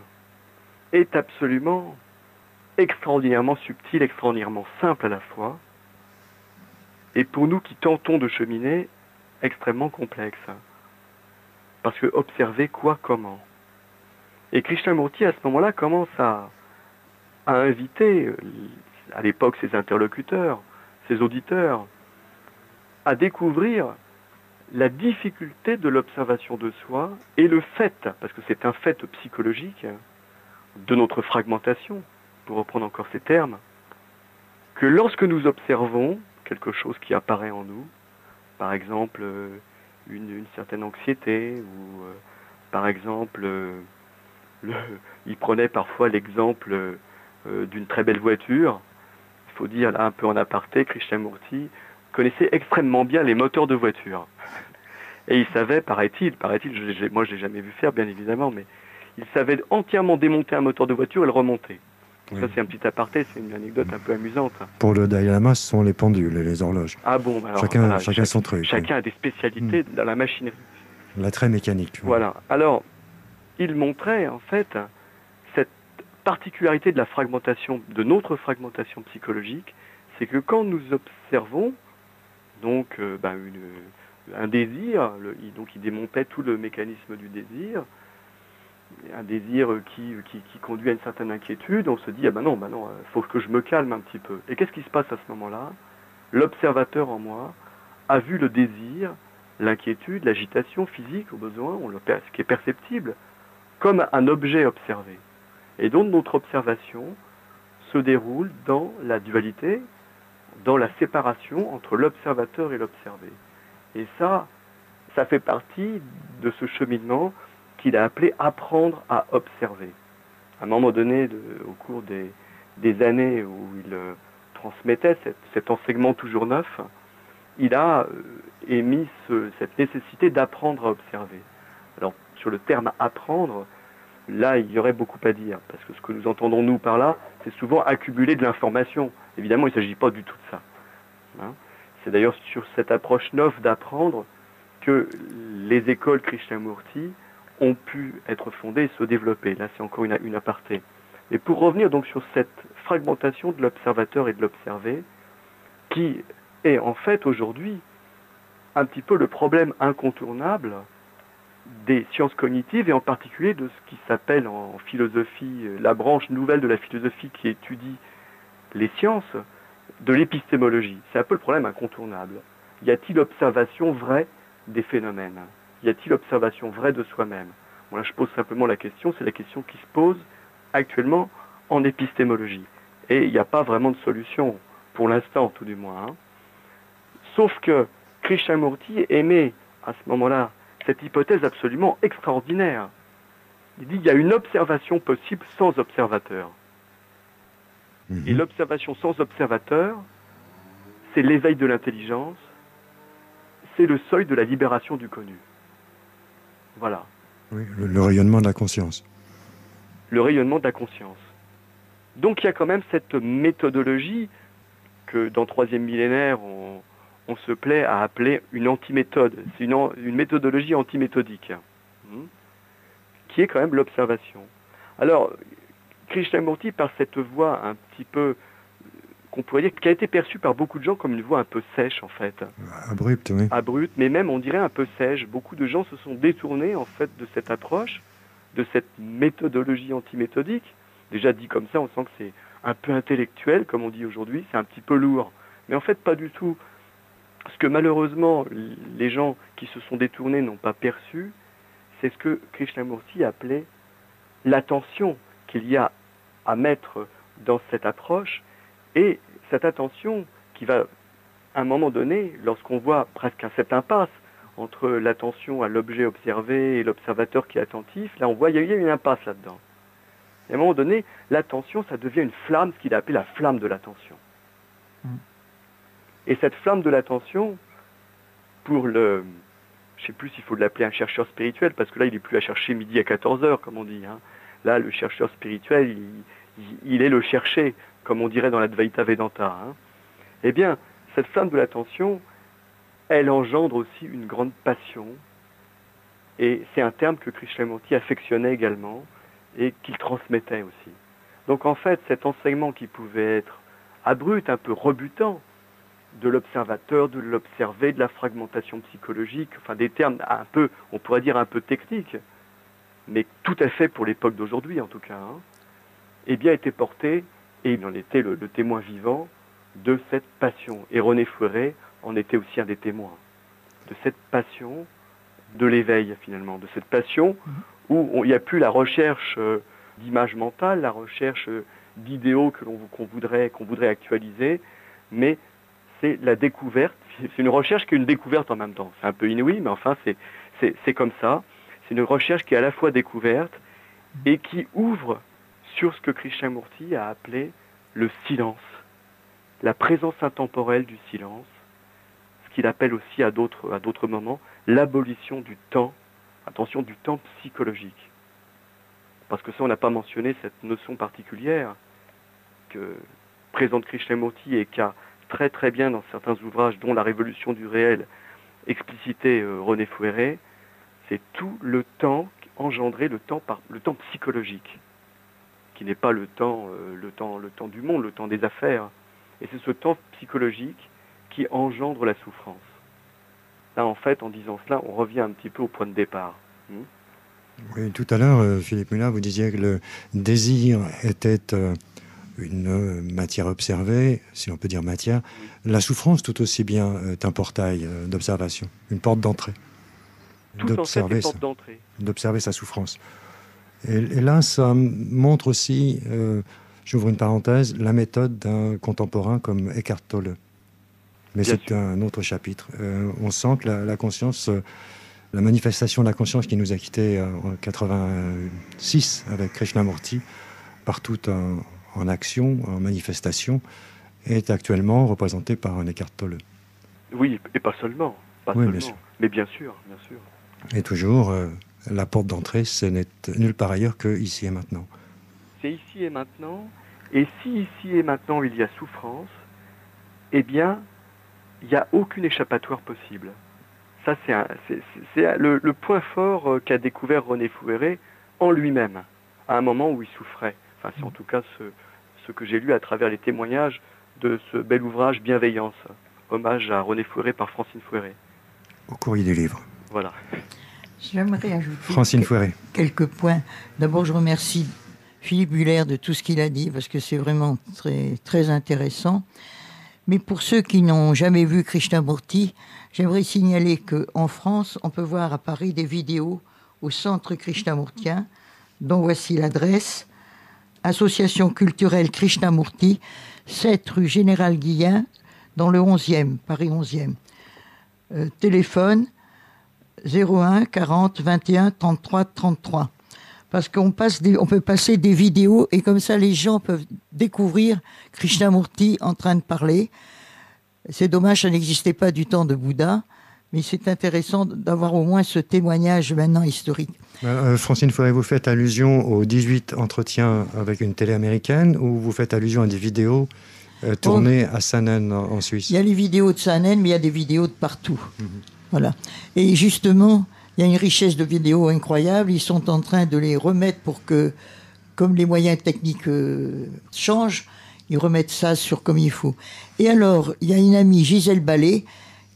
est absolument extraordinairement subtile, extraordinairement simple à la fois, et pour nous qui tentons de cheminer, extrêmement complexe. Parce que observer quoi, comment? Et Krishnamurti, à ce moment-là, commence à inviter, à l'époque, ses interlocuteurs, ses auditeurs, à découvrir la difficulté de l'observation de soi et le fait, parce que c'est un fait psychologique, de notre fragmentation, pour reprendre encore ces termes, que lorsque nous observons quelque chose qui apparaît en nous, par exemple une certaine anxiété, ou par exemple, il prenait parfois l'exemple d'une très belle voiture. Il faut dire, là un peu en aparté, Krishnamurti connaissait extrêmement bien les moteurs de voiture. Et il savait, paraît-il, moi je l'ai jamais vu faire bien évidemment, mais il savait entièrement démonter un moteur de voiture et le remonter. Oui. Ça c'est un petit aparté, c'est une anecdote un peu amusante. Pour le Dalai Lama, ce sont les pendules et les horloges. Ah bon, alors, chacun, voilà, chacun son truc. Chacun a des spécialités dans la machinerie. L'attrait mécanique. Voilà. Alors, il montrait en fait cette particularité de la fragmentation, de notre fragmentation psychologique, c'est que quand nous observons donc un désir, donc il démontait tout le mécanisme du désir, un désir qui conduit à une certaine inquiétude, on se dit ah ben non, faut que je me calme un petit peu. Et qu'est-ce qui se passe à ce moment-là? L'observateur en moi a vu le désir, l'inquiétude, l'agitation physique au besoin, ce qui est perceptible, comme un objet observé. Et donc notre observation se déroule dans la dualité, dans la séparation entre l'observateur et l'observé. Et ça fait partie de ce cheminement qu'il a appelé apprendre à observer. À un moment donné, au cours des années où il transmettait cet enseignement toujours neuf, il a émis cette nécessité d'apprendre à observer. Alors, sur le terme apprendre, là, il y aurait beaucoup à dire, parce que ce que nous entendons, nous, par là, c'est souvent accumuler de l'information. Évidemment, il ne s'agit pas du tout de ça. Hein. C'est d'ailleurs sur cette approche neuve d'apprendre que les écoles Krishnamurti ont pu être fondées et se développer. Là, c'est encore une aparté. Et pour revenir donc sur cette fragmentation de l'observateur et de l'observé, qui est en fait aujourd'hui un petit peu le problème incontournable des sciences cognitives et en particulier de ce qui s'appelle en philosophie, la branche nouvelle de la philosophie qui étudie les sciences, de l'épistémologie. C'est un peu le problème incontournable. Y a-t-il observation vraie des phénomènes? Y a-t-il observation vraie de soi-même? Bon, là, je pose simplement la question, c'est la question qui se pose actuellement en épistémologie. Et il n'y a pas vraiment de solution, pour l'instant tout du moins. Hein. Sauf que Krishnamurti émet à ce moment-là cette hypothèse absolument extraordinaire. Il dit qu'il y a une observation possible sans observateur. Et l'observation sans observateur, c'est l'éveil de l'intelligence, c'est le seuil de la libération du connu. Voilà. Oui, le rayonnement de la conscience. Le rayonnement de la conscience. Donc il y a quand même cette méthodologie que dans le troisième millénaire, on se plaît à appeler une antiméthode. C'est une méthodologie antiméthodique, qui est quand même l'observation. Alors, Krishnamurti, par cette voix un petit peu, qu'on pourrait dire, qui a été perçue par beaucoup de gens comme une voix un peu sèche, en fait. Abrupte, oui. Abrupte, mais même, on dirait, un peu sèche. Beaucoup de gens se sont détournés, en fait, de cette approche, de cette méthodologie antiméthodique. Déjà dit comme ça, on sent que c'est un peu intellectuel, comme on dit aujourd'hui, c'est un petit peu lourd. Mais en fait, pas du tout. Ce que, malheureusement, les gens qui se sont détournés n'ont pas perçu, c'est ce que Krishnamurti appelait l'attention qu'il y a à mettre dans cette approche, et cette attention qui va, à un moment donné, lorsqu'on voit presque cette impasse entre l'attention à l'objet observé et l'observateur qui est attentif, là on voit qu'il y a une impasse là-dedans. Et à un moment donné, l'attention, ça devient une flamme, ce qu'il a appelé la flamme de l'attention. Et cette flamme de l'attention, pour je ne sais plus s'il faut l'appeler un chercheur spirituel, parce que là il n'est plus à chercher midi à 14h, comme on dit, hein. Là, le chercheur spirituel, il est le cherché, comme on dirait dans l'Advaita Vedanta. Hein. Eh bien, cette flamme de l'attention, elle engendre aussi une grande passion Et c'est un terme que Krishnamurti affectionnait également et qu'il transmettait aussi. Donc en fait, cet enseignement qui pouvait être abrupt, un peu rebutant, de l'observateur, de l'observer, de la fragmentation psychologique, enfin des termes un peu, on pourrait dire un peu techniques, mais tout à fait pour l'époque d'aujourd'hui en tout cas, eh bien était porté, et il en était le témoin vivant de cette passion. Et René Fouéré en était aussi un des témoins, de cette passion de l'éveil finalement, de cette passion où il n'y a plus la recherche d'images mentales, la recherche d'idéaux qu'on voudrait actualiser, mais c'est la découverte, c'est une recherche qui est une découverte en même temps. C'est un peu inouï, mais enfin c'est comme ça. C'est une recherche qui est à la fois découverte et qui ouvre sur ce que Krishnamurti a appelé le silence, la présence intemporelle du silence, ce qu'il appelle aussi à d'autres moments l'abolition du temps, attention, du temps psychologique. Parce que ça, on n'a pas mentionné cette notion particulière que présente Krishnamurti et qu'a très très bien dans certains ouvrages, dont La Révolution du réel, explicité René Fouéré, c'est tout le temps engendré, le temps psychologique, qui n'est pas le temps du monde, le temps des affaires. Et c'est ce temps psychologique qui engendre la souffrance. Là, en fait, en disant cela, on revient un petit peu au point de départ. Oui, tout à l'heure, Philippe Mullin, vous disiez que le désir était une matière observée, si l'on peut dire matière. La souffrance, tout aussi bien, est un portail d'observation, une porte d'entrée. D'observer sa souffrance. Et là, ça montre aussi, j'ouvre une parenthèse, la méthode d'un contemporain comme Eckhart Tolle. Mais bien c'est sûr. Un autre chapitre. On sent que la conscience, la manifestation de la conscience qui nous a quittés en 86 avec Krishnamurti, partout en action, en manifestation, est actuellement représentée par un Eckhart Tolle. Oui, et pas seulement. Bien sûr. Mais bien sûr. Et toujours, la porte d'entrée, ce n'est nulle part ailleurs que ici et maintenant. C'est ici et maintenant. Et si ici et maintenant il y a souffrance, eh bien, il n'y a aucune échappatoire possible. Ça, c'est le point fort qu'a découvert René Fouéré en lui-même, à un moment où il souffrait. Enfin, c'est en tout cas ce que j'ai lu à travers les témoignages de ce bel ouvrage Bienveillance, hommage à René Fouéré par Francine Fouéré. Au courrier du livre. Voilà. J'aimerais ajouter Francine Fouéré. Quelques points. D'abord, je remercie Philippe Muller de tout ce qu'il a dit, parce que c'est vraiment très, très intéressant. Mais pour ceux qui n'ont jamais vu Krishnamurti, j'aimerais signaler qu'en France, on peut voir à Paris des vidéos au centre krishnamurtien, dont voici l'adresse: Association culturelle Krishnamurti, 7 rue Général Guillain, dans le 11e, Paris 11e. Téléphone 01 40 21 33 33. Parce qu'on peut passer des vidéos et comme ça les gens peuvent découvrir Krishnamurti en train de parler. C'est dommage, ça n'existait pas du temps de Bouddha, mais c'est intéressant d'avoir au moins ce témoignage maintenant historique. Francine Fouéré, vous faites allusion aux 18 entretiens avec une télé américaine ou vous faites allusion à des vidéos tournées à Saanen en Suisse? Il y a les vidéos de Saanen, mais il y a des vidéos de partout. Voilà. Et justement, il y a une richesse de vidéos incroyable. Ils sont en train de les remettre pour que, comme les moyens techniques changent, ils remettent ça sur comme il faut. Et alors, il y a une amie, Gisèle Ballet,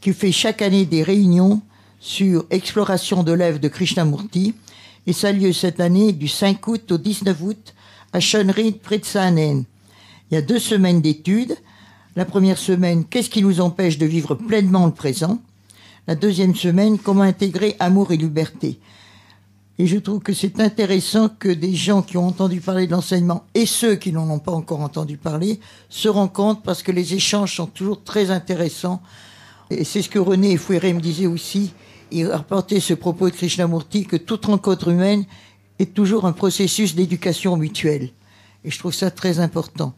qui fait chaque année des réunions sur exploration de l'œuvre de Krishnamurti. Et ça a lieu cette année du 5 août au 19 août à Schönried, près de Saanen. Il y a 2 semaines d'études. La première semaine, qu'est-ce qui nous empêche de vivre pleinement le présent? La deuxième semaine, comment intégrer amour et liberté. Et je trouve que c'est intéressant que des gens qui ont entendu parler de l'enseignement et ceux qui n'en ont pas encore entendu parler se rencontrent, parce que les échanges sont toujours très intéressants. Et c'est ce que René Fouéré me disait aussi. Il rapportait ce propos de Krishnamurti, que toute rencontre humaine est toujours un processus d'éducation mutuelle. Et je trouve ça très important,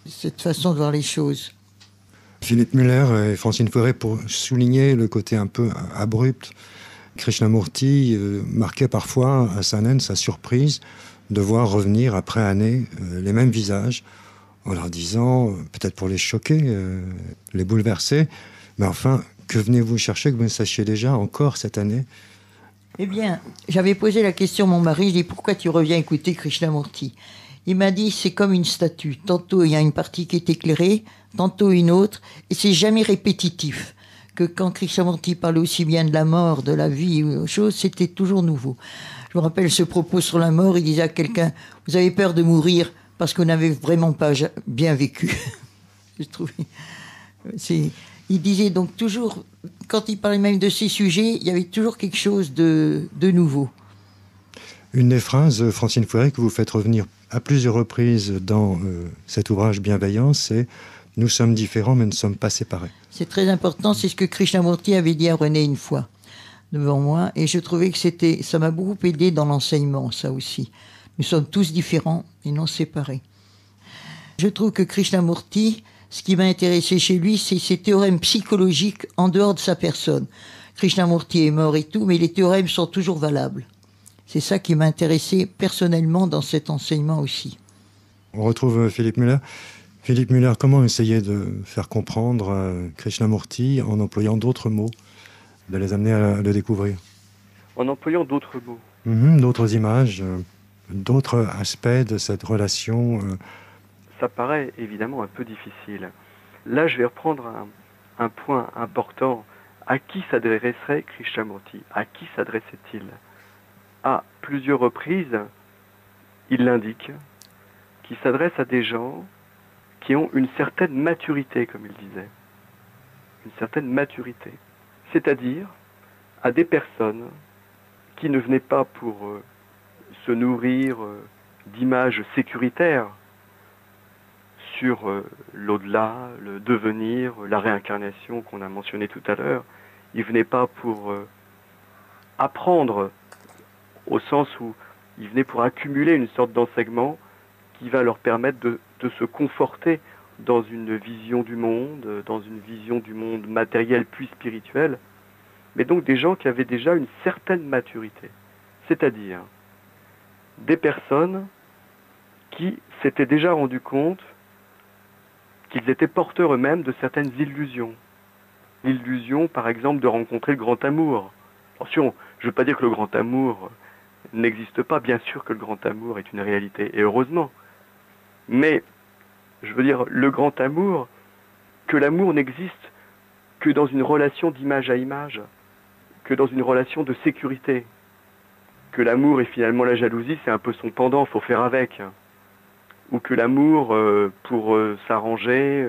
cette façon de voir les choses. Philippe Muller et Francine Fouéré, pour souligner le côté un peu abrupt, Krishnamurti marquait parfois à Saanen sa surprise de voir revenir après années les mêmes visages, en leur disant, peut-être pour les choquer, les bouleverser, mais enfin, que venez-vous chercher que vous ne sachiez déjà encore cette année? Eh bien, j'avais posé la question à mon mari, je dis pourquoi tu reviens écouter Krishnamurti? Il m'a dit c'est comme une statue, tantôt il y a une partie qui est éclairée, tantôt une autre, et c'est jamais répétitif. Que quand Krishnamurti parlait aussi bien de la mort, de la vie ou autre chose, c'était toujours nouveau. Je me rappelle ce propos sur la mort, il disait à quelqu'un, vous avez peur de mourir parce qu'on n'avait vraiment pas bien vécu. Je trouvais... Il disait donc toujours, quand il parlait même de ces sujets, il y avait toujours quelque chose de nouveau. Une des phrases, Francine Fouéré, que vous faites revenir à plusieurs reprises dans cet ouvrage Bienveillance, c'est « Nous sommes différents, mais ne sommes pas séparés ». C'est très important, c'est ce que Krishnamurti avait dit à René une fois, devant moi, et je trouvais que ça m'a beaucoup aidé dans l'enseignement, ça aussi. Nous sommes tous différents et non séparés. Je trouve que Krishnamurti, ce qui m'a intéressé chez lui, c'est ses théorèmes psychologiques en dehors de sa personne. Krishnamurti est mort et tout, mais les théorèmes sont toujours valables. C'est ça qui m'a intéressé personnellement dans cet enseignement aussi. On retrouve Philippe Müller. Philippe Müller, comment essayer de faire comprendre Krishnamurti en employant d'autres mots, de les amener à le découvrir? En employant d'autres mots. D'autres images, d'autres aspects de cette relation. Ça paraît évidemment un peu difficile. Là, je vais reprendre un point important. À qui s'adresserait Krishnamurti? À qui s'adressait-il? À plusieurs reprises, il l'indique, qu'il s'adresse à des gens qui ont une certaine maturité, comme il disait. Une certaine maturité. C'est-à-dire à des personnes qui ne venaient pas pour se nourrir d'images sécuritaires sur l'au-delà, le devenir, la réincarnation qu'on a mentionné tout à l'heure. Ils ne venaient pas pour apprendre, au sens où ils venaient pour accumuler une sorte d'enseignement qui va leur permettre de se conforter dans une vision du monde matériel puis spirituel, mais donc des gens qui avaient déjà une certaine maturité, c'est-à-dire des personnes qui s'étaient déjà rendues compte qu'ils étaient porteurs eux-mêmes de certaines illusions. L'illusion, par exemple, de rencontrer le grand amour. Attention, je ne veux pas dire que le grand amour n'existe pas, bien sûr que le grand amour est une réalité, et heureusement. Mais, je veux dire, le grand amour, que l'amour n'existe que dans une relation d'image à image, que dans une relation de sécurité. Que l'amour et finalement la jalousie, c'est un peu son pendant, il faut faire avec. Ou que l'amour, pour s'arranger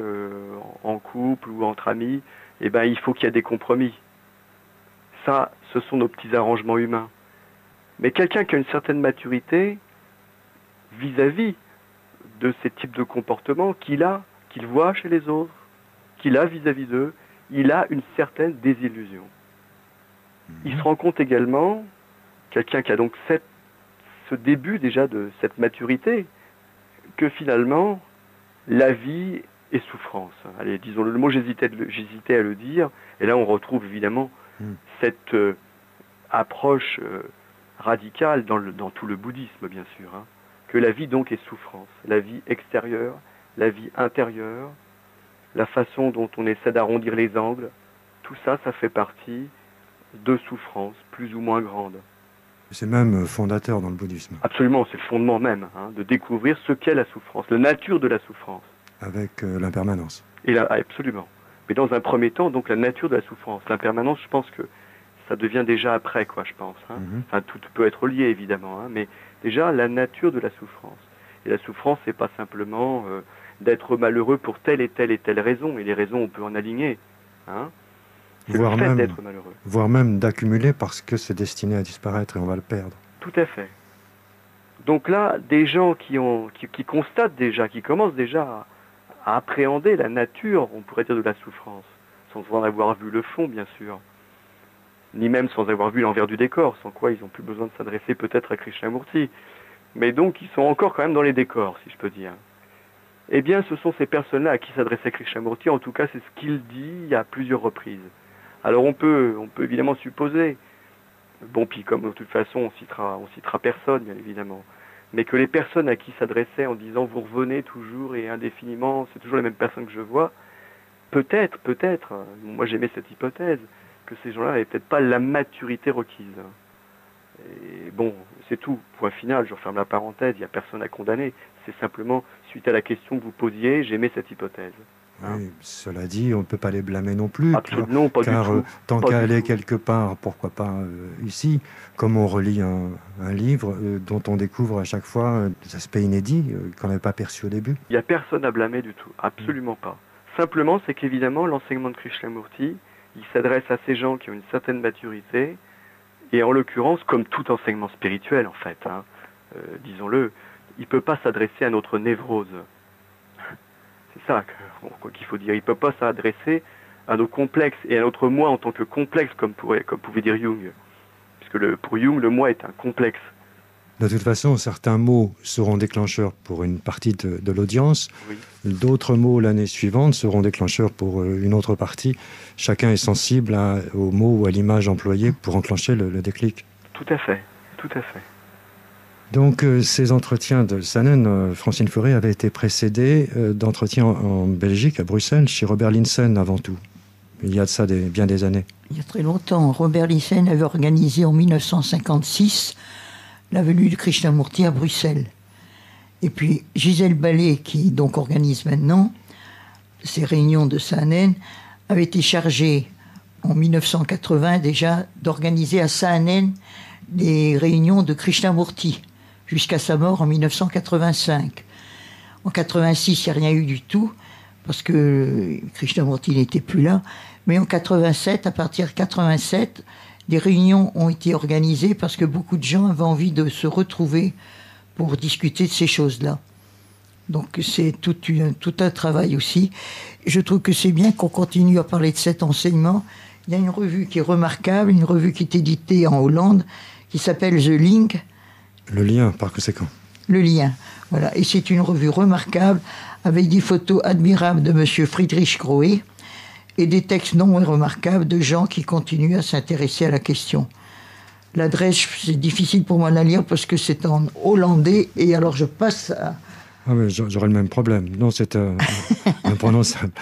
en couple ou entre amis, eh ben, il faut qu'il y ait des compromis. Ça, ce sont nos petits arrangements humains. Mais quelqu'un qui a une certaine maturité vis-à-vis de ces types de comportements qu'il voit chez les autres, qu'il a vis-à-vis d'eux, il a une certaine désillusion. Il se rend compte également, quelqu'un qui a donc ce début déjà de cette maturité, que finalement, la vie est souffrance. Allez, disons le mot, j'hésitais à le dire, et là on retrouve évidemment cette approche radicale dans tout le bouddhisme, bien sûr, hein, que la vie donc est souffrance, la vie extérieure, la vie intérieure, la façon dont on essaie d'arrondir les angles, tout ça, ça fait partie de souffrances plus ou moins grandes. C'est même fondateur dans le bouddhisme. Absolument, c'est le fondement même, hein, de découvrir ce qu'est la souffrance, la nature de la souffrance. Avec l'impermanence. Et là, absolument. Mais dans un premier temps, donc la nature de la souffrance. L'impermanence, je pense que ça devient déjà après, quoi, je pense. Hein. Enfin, tout peut être lié, évidemment, hein, mais déjà la nature de la souffrance. Et la souffrance, c'est pas simplement d'être malheureux pour telle et telle raison. Et les raisons, on peut en aligner. Hein. C'est le fait d'être malheureux. Voire même d'accumuler parce que c'est destiné à disparaître et on va le perdre. Tout à fait. Donc là, des gens qui constatent déjà, qui commencent déjà à appréhender la nature, on pourrait dire, de la souffrance, sans en avoir vu le fond, bien sûr, ni même sans avoir vu l'envers du décor, sans quoi ils n'ont plus besoin de s'adresser peut-être à Krishnamurti. Mais donc, ils sont encore quand même dans les décors, si je peux dire. Eh bien, ce sont ces personnes-là à qui s'adressait Krishnamurti, en tout cas, c'est ce qu'il dit à plusieurs reprises. Alors, on peut évidemment supposer, bon, puis comme de toute façon, on citera personne, bien évidemment, mais que les personnes à qui s'adressait en disant « vous revenez toujours et indéfiniment, c'est toujours les mêmes personnes que je vois », peut-être, moi j'aimais cette hypothèse, que ces gens-là n'avaient peut-être pas la maturité requise. Et bon, c'est tout. Point final, je referme la parenthèse, il n'y a personne à condamner. C'est simplement, suite à la question que vous posiez, j'aimais cette hypothèse. Oui, cela dit, on ne peut pas les blâmer non plus, Absolument, pas car du tout. Tant Pas qu'à du aller tout. quelque part, pourquoi pas ici, comme on relit un livre dont on découvre à chaque fois des aspects inédits qu'on n'avait pas perçus au début. Il n'y a personne à blâmer du tout, absolument pas. Simplement, c'est qu'évidemment, l'enseignement de Krishnamurti, il s'adresse à ces gens qui ont une certaine maturité, et en l'occurrence, comme tout enseignement spirituel en fait, disons-le, il ne peut pas s'adresser à notre névrose. C'est ça qu'il faut dire. Il ne peut pas s'adresser à nos complexes et à notre moi en tant que complexe, comme pouvait dire Jung. Puisque pour Jung, le moi est un complexe. De toute façon, certains mots seront déclencheurs pour une partie de l'audience. Oui. D'autres mots l'année suivante seront déclencheurs pour une autre partie. Chacun est sensible aux mots ou à l'image employée pour enclencher le déclic. Tout à fait, tout à fait. Donc ces entretiens de Saanen, Francine Fauré, avaient été précédés d'entretiens en Belgique, à Bruxelles, chez Robert Linssen avant tout. Il y a de ça bien des années. Il y a très longtemps, Robert Linssen avait organisé en 1956 la venue de Krishnamurti à Bruxelles. Et puis Gisèle Ballet, qui donc organise maintenant ces réunions de Saanen, avait été chargée en 1980 déjà d'organiser à Saanen des réunions de Krishnamurti jusqu'à sa mort en 1985. En 86, il n'y a rien eu du tout parce que Krishnamurti n'était plus là. Mais en 87, à partir de 87, des réunions ont été organisées parce que beaucoup de gens avaient envie de se retrouver pour discuter de ces choses-là. Donc c'est tout un travail aussi. Je trouve que c'est bien qu'on continue à parler de cet enseignement. Il y a une revue qui est remarquable, une revue qui est éditée en Hollande, qui s'appelle The Link. Le lien, par conséquent. Le lien, voilà. Et c'est une revue remarquable, avec des photos admirables de M. Friedrich Grohe, et des textes non moins remarquables de gens qui continuent à s'intéresser à la question. L'adresse, c'est difficile pour moi de la lire parce que c'est en hollandais, et alors je passe à... Ah mais j'aurais le même problème. Non, c'est imprononçable.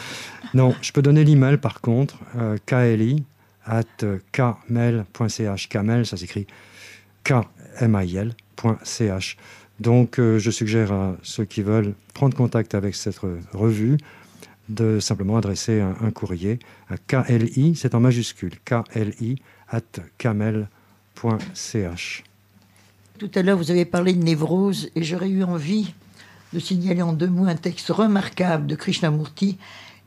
Non, je peux donner l'email par contre, kli@kmail.ch. Kmail, ça s'écrit kmail.ch. Donc je suggère à ceux qui veulent prendre contact avec cette revue de simplement adresser un courrier à KLI, c'est en majuscule, kli@kmail.ch. Tout à l'heure, vous avez parlé de névrose, et j'aurais eu envie de signaler en 2 mots un texte remarquable de Krishnamurti.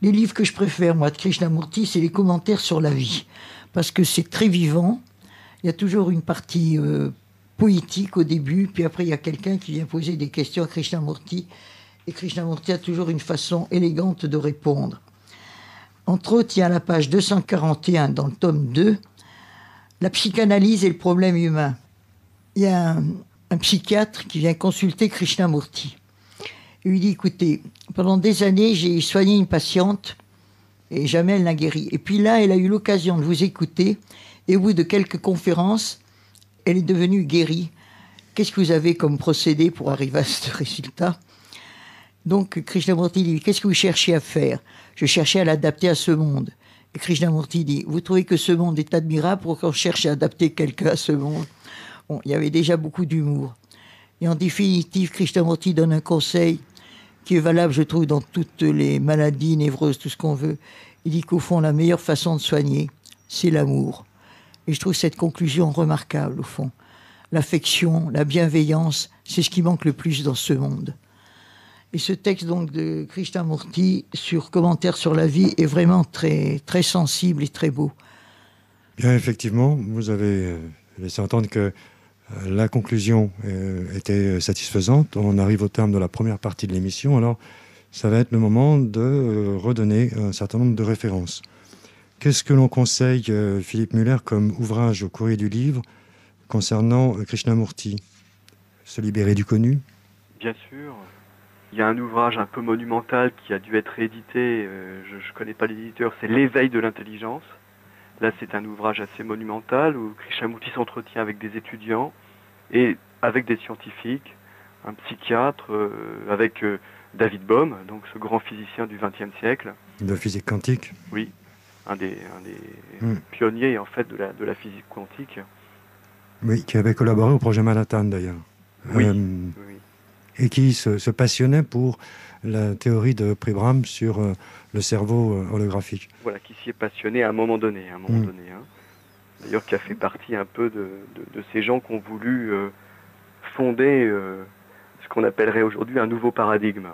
Les livres que je préfère, moi, de Krishnamurti, c'est les commentaires sur la vie, parce que c'est très vivant. Il y a toujours une partie poétique au début, puis après, il y a quelqu'un qui vient poser des questions à Krishnamurti, et Krishnamurti a toujours une façon élégante de répondre. Entre autres, il y a la page 241 dans le tome 2, la psychanalyse et le problème humain. Il y a un psychiatre qui vient consulter Krishnamurti. Il lui dit, écoutez, pendant des années, j'ai soigné une patiente et jamais elle n'a guéri. Et puis là, elle a eu l'occasion de vous écouter et au bout de quelques conférences, elle est devenue guérie. Qu'est-ce que vous avez comme procédé pour arriver à ce résultat ? Donc Krishnamurti dit, qu'est-ce que vous cherchez à faire ? Je cherchais à l'adapter à ce monde. Et Krishnamurti dit, vous trouvez que ce monde est admirable pour qu'on cherche à adapter quelqu'un à ce monde ? Bon, il y avait déjà beaucoup d'humour. Et en définitive, Krishnamurti donne un conseil qui est valable, je trouve, dans toutes les maladies, névroses, tout ce qu'on veut. Il dit qu'au fond, la meilleure façon de soigner, c'est l'amour. Et je trouve cette conclusion remarquable, au fond. L'affection, la bienveillance, c'est ce qui manque le plus dans ce monde. Et ce texte donc de Krishnamurti sur commentaires sur la vie est vraiment très, très sensible et très beau. Bien, effectivement, vous avez laissé entendre que la conclusion était satisfaisante. On arrive au terme de la première partie de l'émission. Alors, ça va être le moment de redonner un certain nombre de références. Qu'est-ce que l'on conseille, Philippe Muller, comme ouvrage au courrier du livre concernant Krishnamurti ? Se libérer du connu ? Bien sûr. Il y a un ouvrage un peu monumental qui a dû être réédité, je ne connais pas l'éditeur, c'est L'éveil de l'intelligence. Là, c'est un ouvrage assez monumental où Krishnamurti s'entretient avec des étudiants et avec des scientifiques, un psychiatre, avec David Bohm, donc ce grand physicien du XXe siècle. De physique quantique ? Oui, un des pionniers en fait de la physique quantique. Oui, qui avait collaboré au projet Manhattan d'ailleurs. Oui. Et qui se passionnait pour la théorie de Pribram sur le cerveau holographique. Voilà, qui s'y est passionné à un moment donné. Hein. D'ailleurs, qui a fait partie un peu de ces gens qui ont voulu fonder ce qu'on appellerait aujourd'hui un nouveau paradigme.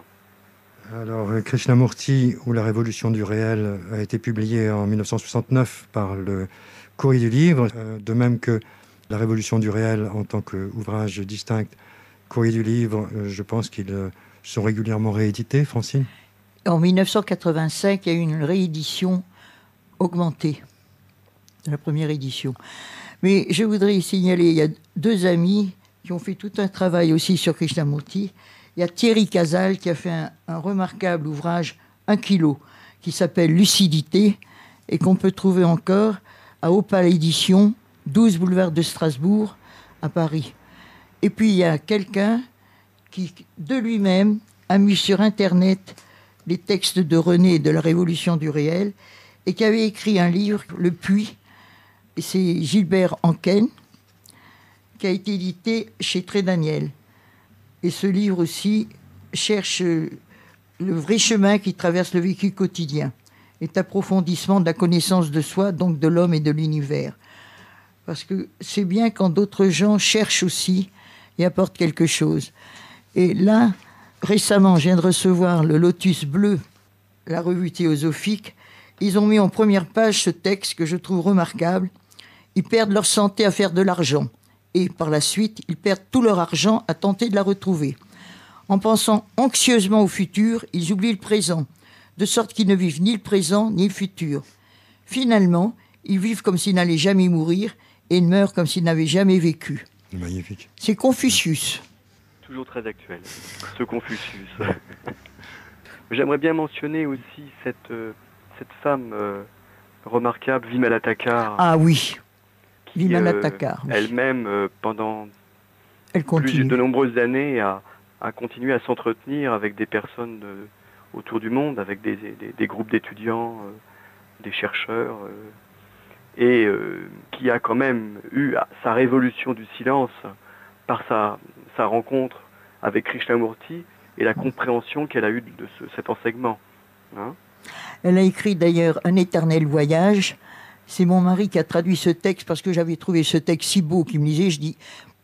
Alors, Krishnamurti, ou la révolution du réel, a été publié en 1969 par le Courrier du Livre, de même que la révolution du réel en tant qu'ouvrage distinct. Courrier du Livre, je pense qu'ils sont régulièrement réédités, Francine. En 1985, il y a eu une réédition augmentée de la première édition. Mais je voudrais signaler, il y a deux amis qui ont fait tout un travail aussi sur Krishnamurti. Il y a Thierry Casal qui a fait un remarquable ouvrage, 1 kilo, qui s'appelle Lucidité et qu'on peut trouver encore à Opal Édition, 12 boulevard de Strasbourg, à Paris. Et puis il y a quelqu'un qui, de lui-même, a mis sur Internet les textes de René et de la Révolution du réel et qui avait écrit un livre, Le Puits, et c'est Gilbert Anken, qui a été édité chez Trédaniel. Et ce livre aussi cherche le vrai chemin qui traverse le vécu quotidien, cet approfondissement de la connaissance de soi, donc de l'homme et de l'univers. Parce que c'est bien quand d'autres gens cherchent aussi et apportent quelque chose. Et là, récemment, je viens de recevoir le Lotus Bleu, la revue théosophique. Ils ont mis en première page ce texte que je trouve remarquable. Ils perdent leur santé à faire de l'argent. Et par la suite, ils perdent tout leur argent à tenter de la retrouver. En pensant anxieusement au futur, ils oublient le présent, de sorte qu'ils ne vivent ni le présent ni le futur. Finalement, ils vivent comme s'ils n'allaient jamais mourir et meurent comme s'ils n'avaient jamais vécu. Magnifique. C'est Confucius. Toujours très actuel, ce Confucius. J'aimerais bien mentionner aussi cette femme remarquable, Vimala Thakar. Ah oui, qui, Vimala Thakar. Oui. Elle-même, pendant continue. de nombreuses années, a continué à s'entretenir avec des personnes autour du monde, avec des groupes d'étudiants, des chercheurs, et qui a quand même eu sa révolution du silence par sa rencontre avec Krishnamurti et la compréhension qu'elle a eue de cet enseignement. Hein? Elle a écrit d'ailleurs Un éternel voyage. C'est mon mari qui a traduit ce texte parce que j'avais trouvé ce texte si beau qu'il me disait, je dis,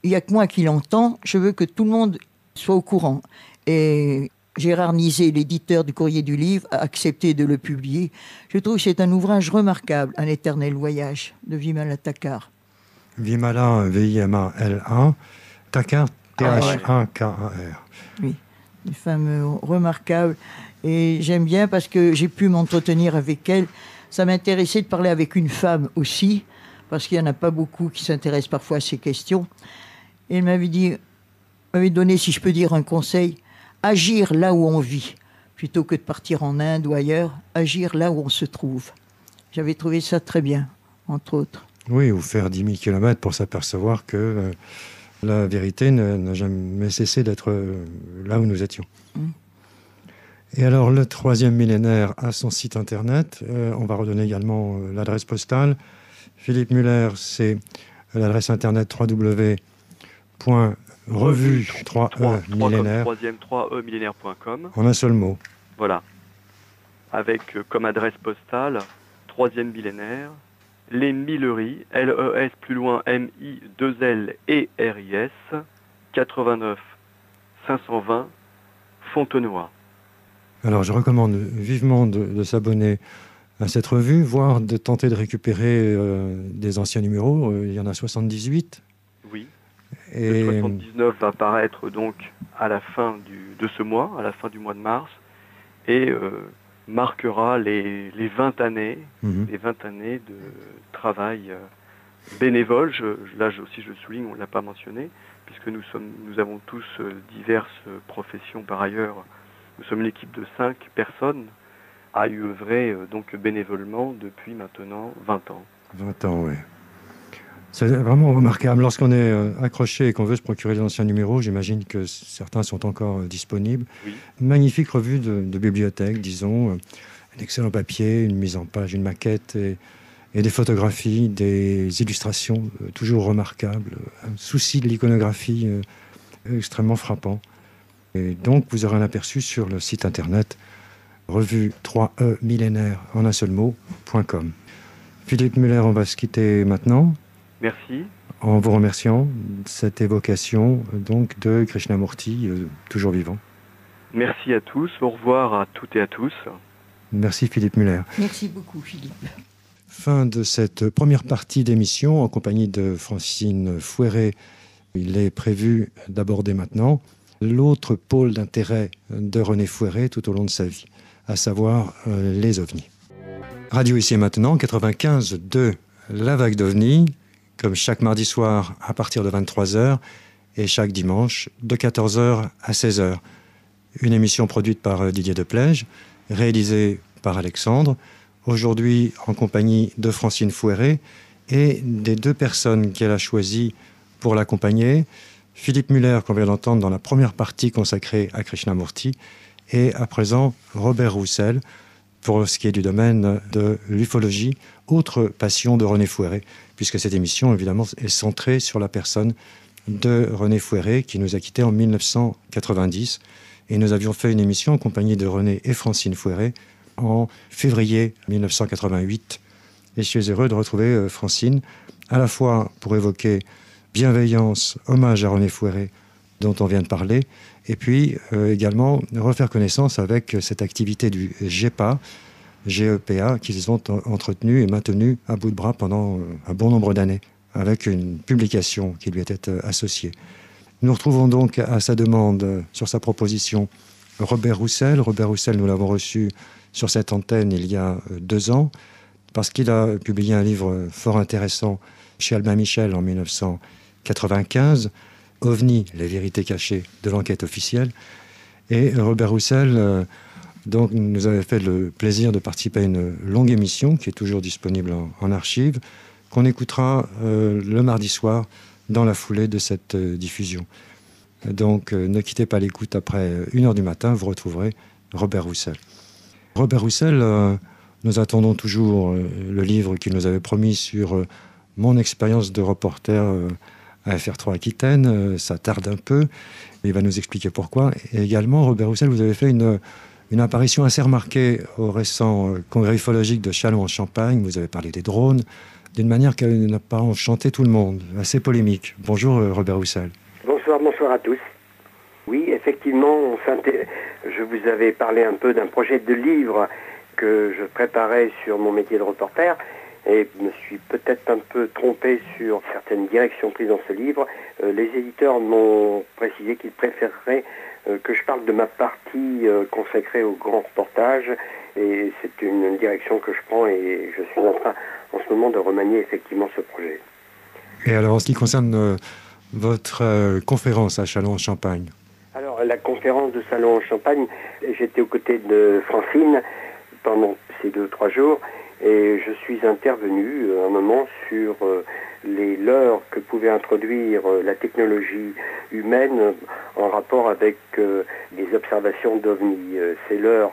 il n'y a que moi qui l'entends, je veux que tout le monde soit au courant. Et Gérard Nizet, l'éditeur du Courrier du Livre, a accepté de le publier. Je trouve que c'est un ouvrage remarquable, Un éternel voyage, de Vimala Thakar. Vimala, V-I-M-A-L-A, Thakar, T-H-A-K-A-R. Oui, une femme remarquable. Et j'aime bien parce que j'ai pu m'entretenir avec elle. Ça m'intéressait de parler avec une femme aussi, parce qu'il n'y en a pas beaucoup qui s'intéressent parfois à ces questions. Et elle m'avait donné, si je peux dire, un conseil, agir là où on vit, plutôt que de partir en Inde ou ailleurs, agir là où on se trouve. J'avais trouvé ça très bien, entre autres. Oui, ou faire 10 000 km pour s'apercevoir que la vérité n'a jamais cessé d'être là où nous étions. Et alors, le troisième millénaire a son site internet. On va redonner également l'adresse postale. Philippe Muller, c'est l'adresse internet www.revue3e-millénaire.com. En un seul mot. Voilà. Avec comme adresse postale, troisième millénaire, les Milleries, L-E-S plus loin M-I-2-L-E-R-I-S, 89 520 Fontenoy. Alors, je recommande vivement de s'abonner à cette revue, voire de tenter de récupérer des anciens numéros. Il y en a 78. Oui. Et... Le 79 va paraître donc à la fin de ce mois, à la fin du mois de mars, et marquera les 20 années, les 20 années de travail bénévole. Là aussi, je le souligne, on ne l'a pas mentionné, puisque nous avons tous diverses professions par ailleurs. Nous sommes une équipe de 5 personnes à y œuvrer donc bénévolement depuis maintenant 20 ans. 20 ans, oui. C'est vraiment remarquable. Lorsqu'on est accroché et qu'on veut se procurer les anciens numéros, j'imagine que certains sont encore disponibles. Oui. Magnifique revue de bibliothèque, disons. Un excellent papier, une mise en page, une maquette et et des photographies, des illustrations toujours remarquables, un souci de l'iconographie extrêmement frappant. Et donc, vous aurez un aperçu sur le site internet revue 3E millénaire en un seul mot.com. Philippe Muller, on va se quitter maintenant. Merci. En vous remerciant de cette évocation donc de Krishnamurti, toujours vivant. Merci à tous. Au revoir à toutes et à tous. Merci Philippe Muller. Merci beaucoup Philippe. Fin de cette première partie d'émission en compagnie de Francine Fouéré. Il est prévu d'aborder maintenant l'autre pôle d'intérêt de René Fouéré tout au long de sa vie, à savoir les ovnis. Radio Ici et Maintenant, 95.2, La Vague d'OVNI, comme chaque mardi soir à partir de 23h et chaque dimanche de 14h à 16h. Une émission produite par Didier Deplège, réalisée par Alexandre, aujourd'hui en compagnie de Francine Fouéré et des deux personnes qu'elle a choisies pour l'accompagner, Philippe Muller, qu'on vient d'entendre dans la première partie consacrée à Krishnamurti, et à présent Robert Roussel, pour ce qui est du domaine de l'ufologie, autre passion de René Fouéré, puisque cette émission, évidemment, est centrée sur la personne de René Fouéré, qui nous a quittés en 1990. Et nous avions fait une émission en compagnie de René et Francine Fouéré en février 1988. Et je suis heureux de retrouver Francine, à la fois pour évoquer bienveillance, hommage à René Fouéré, dont on vient de parler, et puis également refaire connaissance avec cette activité du GEPA, qu'ils ont entretenu et maintenu à bout de bras pendant un bon nombre d'années, avec une publication qui lui était associée. Nous retrouvons donc à sa demande, sur sa proposition, Robert Roussel. Robert Roussel, nous l'avons reçu sur cette antenne il y a 2 ans, parce qu'il a publié un livre fort intéressant chez Albin Michel en 1995, OVNI, les vérités cachées de l'enquête officielle. Et Robert Roussel donc, nous avait fait le plaisir de participer à une longue émission qui est toujours disponible en archive, qu'on écoutera le mardi soir dans la foulée de cette diffusion. Donc ne quittez pas l'écoute, après 1h du matin, vous retrouverez Robert Roussel. Robert Roussel, nous attendons toujours le livre qu'il nous avait promis sur mon expérience de reporter à FR3 Aquitaine. Ça tarde un peu, il va nous expliquer pourquoi. Et également, Robert Roussel, vous avez fait une apparition assez remarquée au récent congrès ufologique de Châlons en Champagne. Vous avez parlé des drones, d'une manière qui n'a pas enchanté tout le monde, assez polémique. Bonjour Robert Roussel. Bonsoir à tous. Oui, effectivement, je vous avais parlé un peu d'un projet de livre que je préparais sur mon métier de reporter, et je me suis peut-être un peu trompé sur certaines directions prises dans ce livre. Les éditeurs m'ont précisé qu'ils préféreraient que je parle de ma partie consacrée au grand reportage, et c'est une direction que je prends, et je suis en train en ce moment de remanier effectivement ce projet. Et alors, en ce qui concerne votre conférence à Châlons-en-Champagne? Alors, la conférence de Châlons-en-Champagne, j'étais aux côtés de Francine pendant ces 2-3 jours, et je suis intervenu un moment sur les leurres que pouvait introduire la technologie humaine en rapport avec les observations d'OVNI. Ces leurres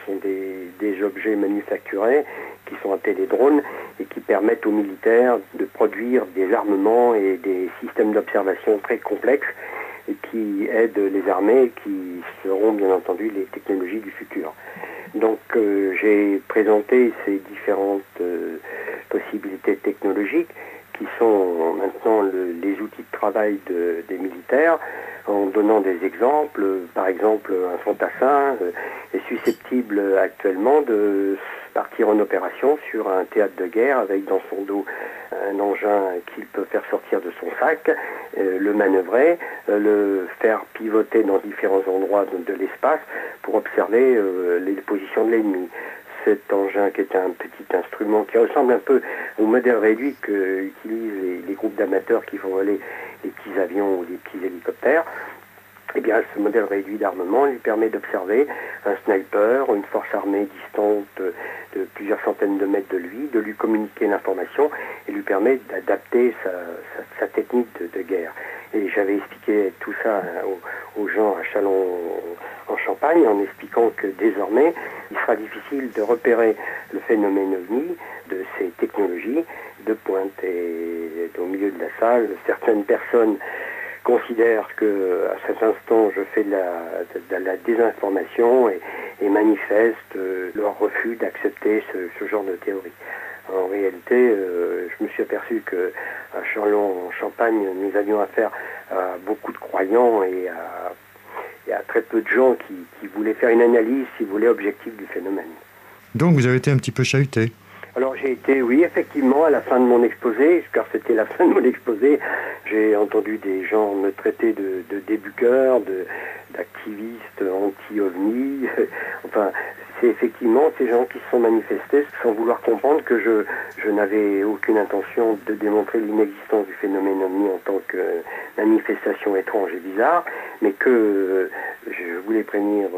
sont des objets manufacturés qui sont appelés des drones et qui permettent aux militaires de produire des armements et des systèmes d'observation très complexes et qui aident les armées et qui seront bien entendu les technologies du futur. Donc j'ai présenté ces différentes possibilités technologiques qui sont maintenant les outils de travail des militaires, en donnant des exemples. Par exemple, un fantassin est susceptible actuellement de partir en opération sur un théâtre de guerre avec dans son dos un engin qu'il peut faire sortir de son sac, le manœuvrer, le faire pivoter dans différents endroits de l'espace pour observer les positions de l'ennemi. Cet engin, qui est un petit instrument qui ressemble un peu au modèle réduit qu'utilisent les groupes d'amateurs qui font voler les petits avions ou les petits hélicoptères, Eh bien, ce modèle réduit d'armement lui permet d'observer un sniper, une force armée distante de plusieurs centaines de mètres de lui communiquer l'information et lui permet d'adapter sa technique de guerre. Et j'avais expliqué tout ça aux gens à Châlons en Champagne en expliquant que désormais, il sera difficile de repérer le phénomène OVNI de ces technologies de pointe. Et au milieu de la salle, certaines personnes considèrent que à cet instant je fais de la désinformation et manifestent leur refus d'accepter ce genre de théorie. En réalité, je me suis aperçu que à Châlons en Champagne, nous avions affaire à beaucoup de croyants et à très peu de gens qui voulaient faire une analyse, si vous voulez, objective du phénomène. Donc vous avez été un petit peu chahuté. Alors j'ai été, oui, effectivement, à la fin de mon exposé, car c'était la fin de mon exposé, j'ai entendu des gens me traiter de débuqueur, d'activiste anti-OVNI. Enfin, c'est effectivement ces gens qui se sont manifestés sans vouloir comprendre que je n'avais aucune intention de démontrer l'inexistence du phénomène OVNI en tant que manifestation étrange et bizarre, mais que je voulais prévenir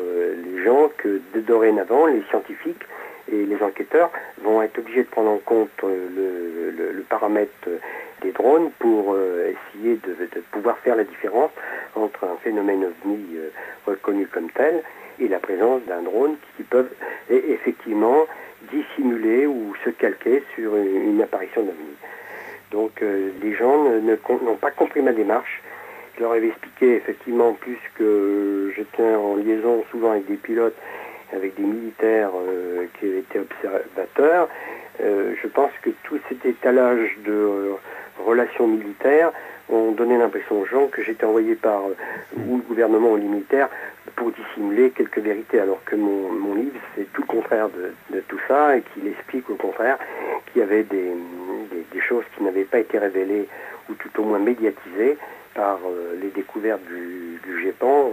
les gens que dorénavant, les scientifiques et les enquêteurs vont être obligés de prendre en compte le paramètre des drones pour essayer de pouvoir faire la différence entre un phénomène OVNI reconnu comme tel et la présence d'un drone qui peuvent effectivement dissimuler ou se calquer sur une apparition d'OVNI. Donc les gens n'ont pas compris ma démarche. Je leur avais expliqué effectivement, plus que j'étais en liaison souvent avec des pilotes, avec des militaires qui étaient observateurs, je pense que tout cet étalage de relations militaires ont donné l'impression aux gens que j'étais envoyé par ou le gouvernement ou les militaires pour dissimuler quelques vérités, alors que mon livre, c'est tout le contraire de tout ça, et qu'il explique au contraire qu'il y avait des choses qui n'avaient pas été révélées, ou tout au moins médiatisées, par les découvertes du GEPAN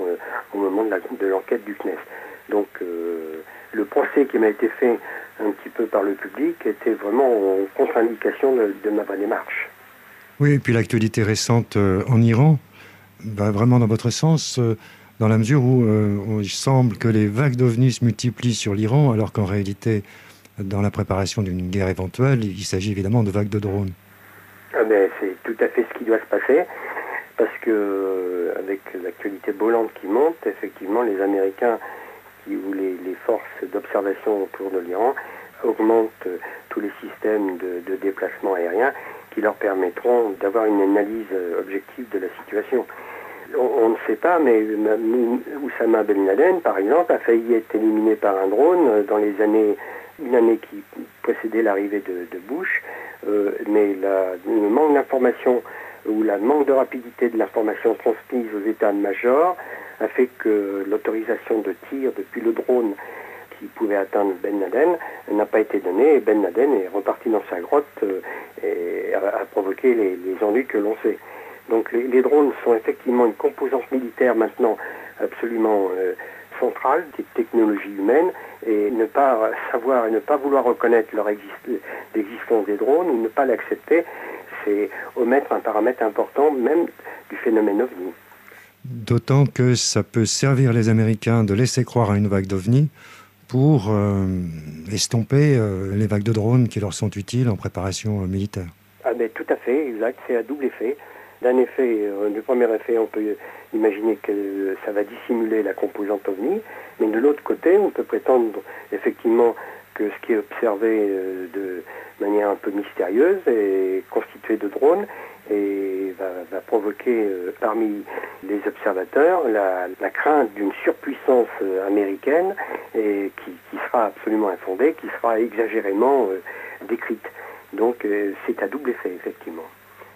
au moment de l'enquête du CNES. Donc le procès qui m'a été fait un petit peu par le public était vraiment en contre-indication de ma vraie démarche. Oui, et puis l'actualité récente en Iran va vraiment dans votre sens, dans la mesure où il semble que les vagues d'OVNI se multiplient sur l'Iran, alors qu'en réalité, dans la préparation d'une guerre éventuelle, il s'agit évidemment de vagues de drones. Ah ben, c'est tout à fait ce qui doit se passer, parce que avec l'actualité brûlante qui monte, effectivement, les Américains ou les forces d'observation autour de l'Iran augmentent tous les systèmes de déplacement aérien qui leur permettront d'avoir une analyse objective de la situation. On ne sait pas, mais Oussama Ben Laden, par exemple, a failli être éliminé par un drone dans une année qui précédait l'arrivée de Bush, mais le manque d'information ou le manque de rapidité de l'information transmise aux états-majors a fait que l'autorisation de tir depuis le drone qui pouvait atteindre Ben Laden n'a pas été donnée, et Ben Laden est reparti dans sa grotte et a provoqué les ennuis que l'on sait. Donc les drones sont effectivement une composante militaire maintenant absolument centrale des technologies humaines, et ne pas savoir et ne pas vouloir reconnaître l'existence des drones ou ne pas l'accepter, c'est omettre un paramètre important même du phénomène OVNI. D'autant que ça peut servir les Américains de laisser croire à une vague d'OVNI pour estomper les vagues de drones qui leur sont utiles en préparation militaire. Ah ben tout à fait, exact, c'est à double effet. D'un effet, le premier effet, on peut imaginer que ça va dissimuler la composante OVNI, mais de l'autre côté, on peut prétendre effectivement que ce qui est observé de manière un peu mystérieuse est constitué de drones et va provoquer parmi les observateurs la crainte d'une surpuissance américaine et qui sera absolument infondée, qui sera exagérément décrite. Donc c'est à double effet, effectivement.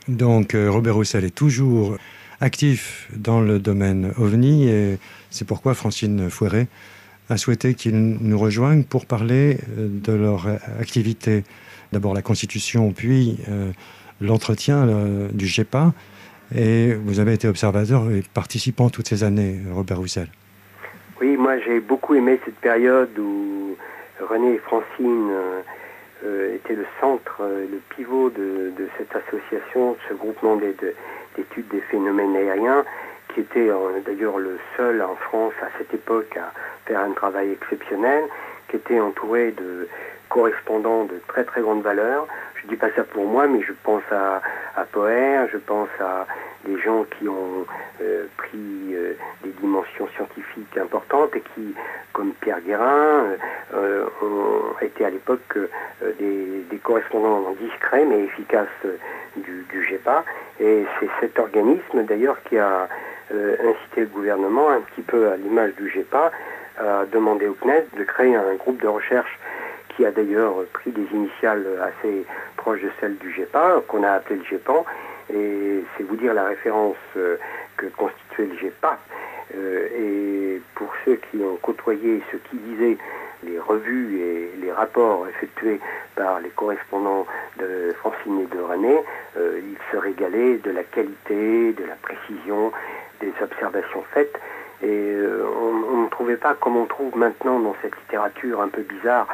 Donc Robert Roussel est toujours actif dans le domaine OVNI, et c'est pourquoi Francine Fouéré a souhaité qu'il nous rejoigne pour parler de leur activité. D'abord la constitution, puis l'entretien du GEPA. Et vous avez été observateur et participant toutes ces années, Robert Roussel. Oui, moi j'ai beaucoup aimé cette période où René et Francine étaient le centre, le pivot de cette association, ce groupement d'études des phénomènes aériens, qui qui était d'ailleurs le seul en France à cette époque à faire un travail exceptionnel, qui était entouré de correspondants de très très grande valeur. Je dis pas ça pour moi, mais je pense à Poher, je pense à des gens qui ont pris des dimensions scientifiques importantes et qui, comme Pierre Guérin, ont été à l'époque des correspondants discrets mais efficaces du GEPA. Et c'est cet organisme d'ailleurs qui a incité le gouvernement, un petit peu à l'image du GEPA, à demander au CNES de créer un groupe de recherche qui a d'ailleurs pris des initiales assez proches de celles du GEPA, qu'on a appelé le GEPAN, et c'est vous dire la référence que constituait le GEPA. Et pour ceux qui ont côtoyé, ceux qui lisaient les revues et les rapports effectués par les correspondants de Francine et de René, ils se régalaient de la qualité, de la précision des observations faites. Et on ne trouvait pas, comme on trouve maintenant dans cette littérature un peu bizarre,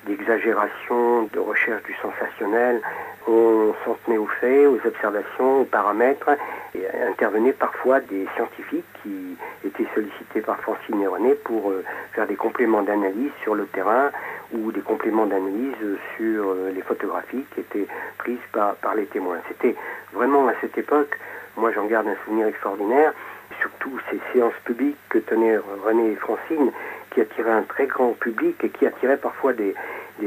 d'exagération, de recherche du sensationnel. On s'en tenait aux faits, aux observations, aux paramètres, et intervenaient parfois des scientifiques qui étaient sollicités par Francine et René pour faire des compléments d'analyse sur le terrain ou des compléments d'analyse sur les photographies qui étaient prises par les témoins. C'était vraiment à cette époque, moi j'en garde un souvenir extraordinaire, surtout ces séances publiques que tenaient René et Francine, qui attiraient un très grand public et qui attiraient parfois des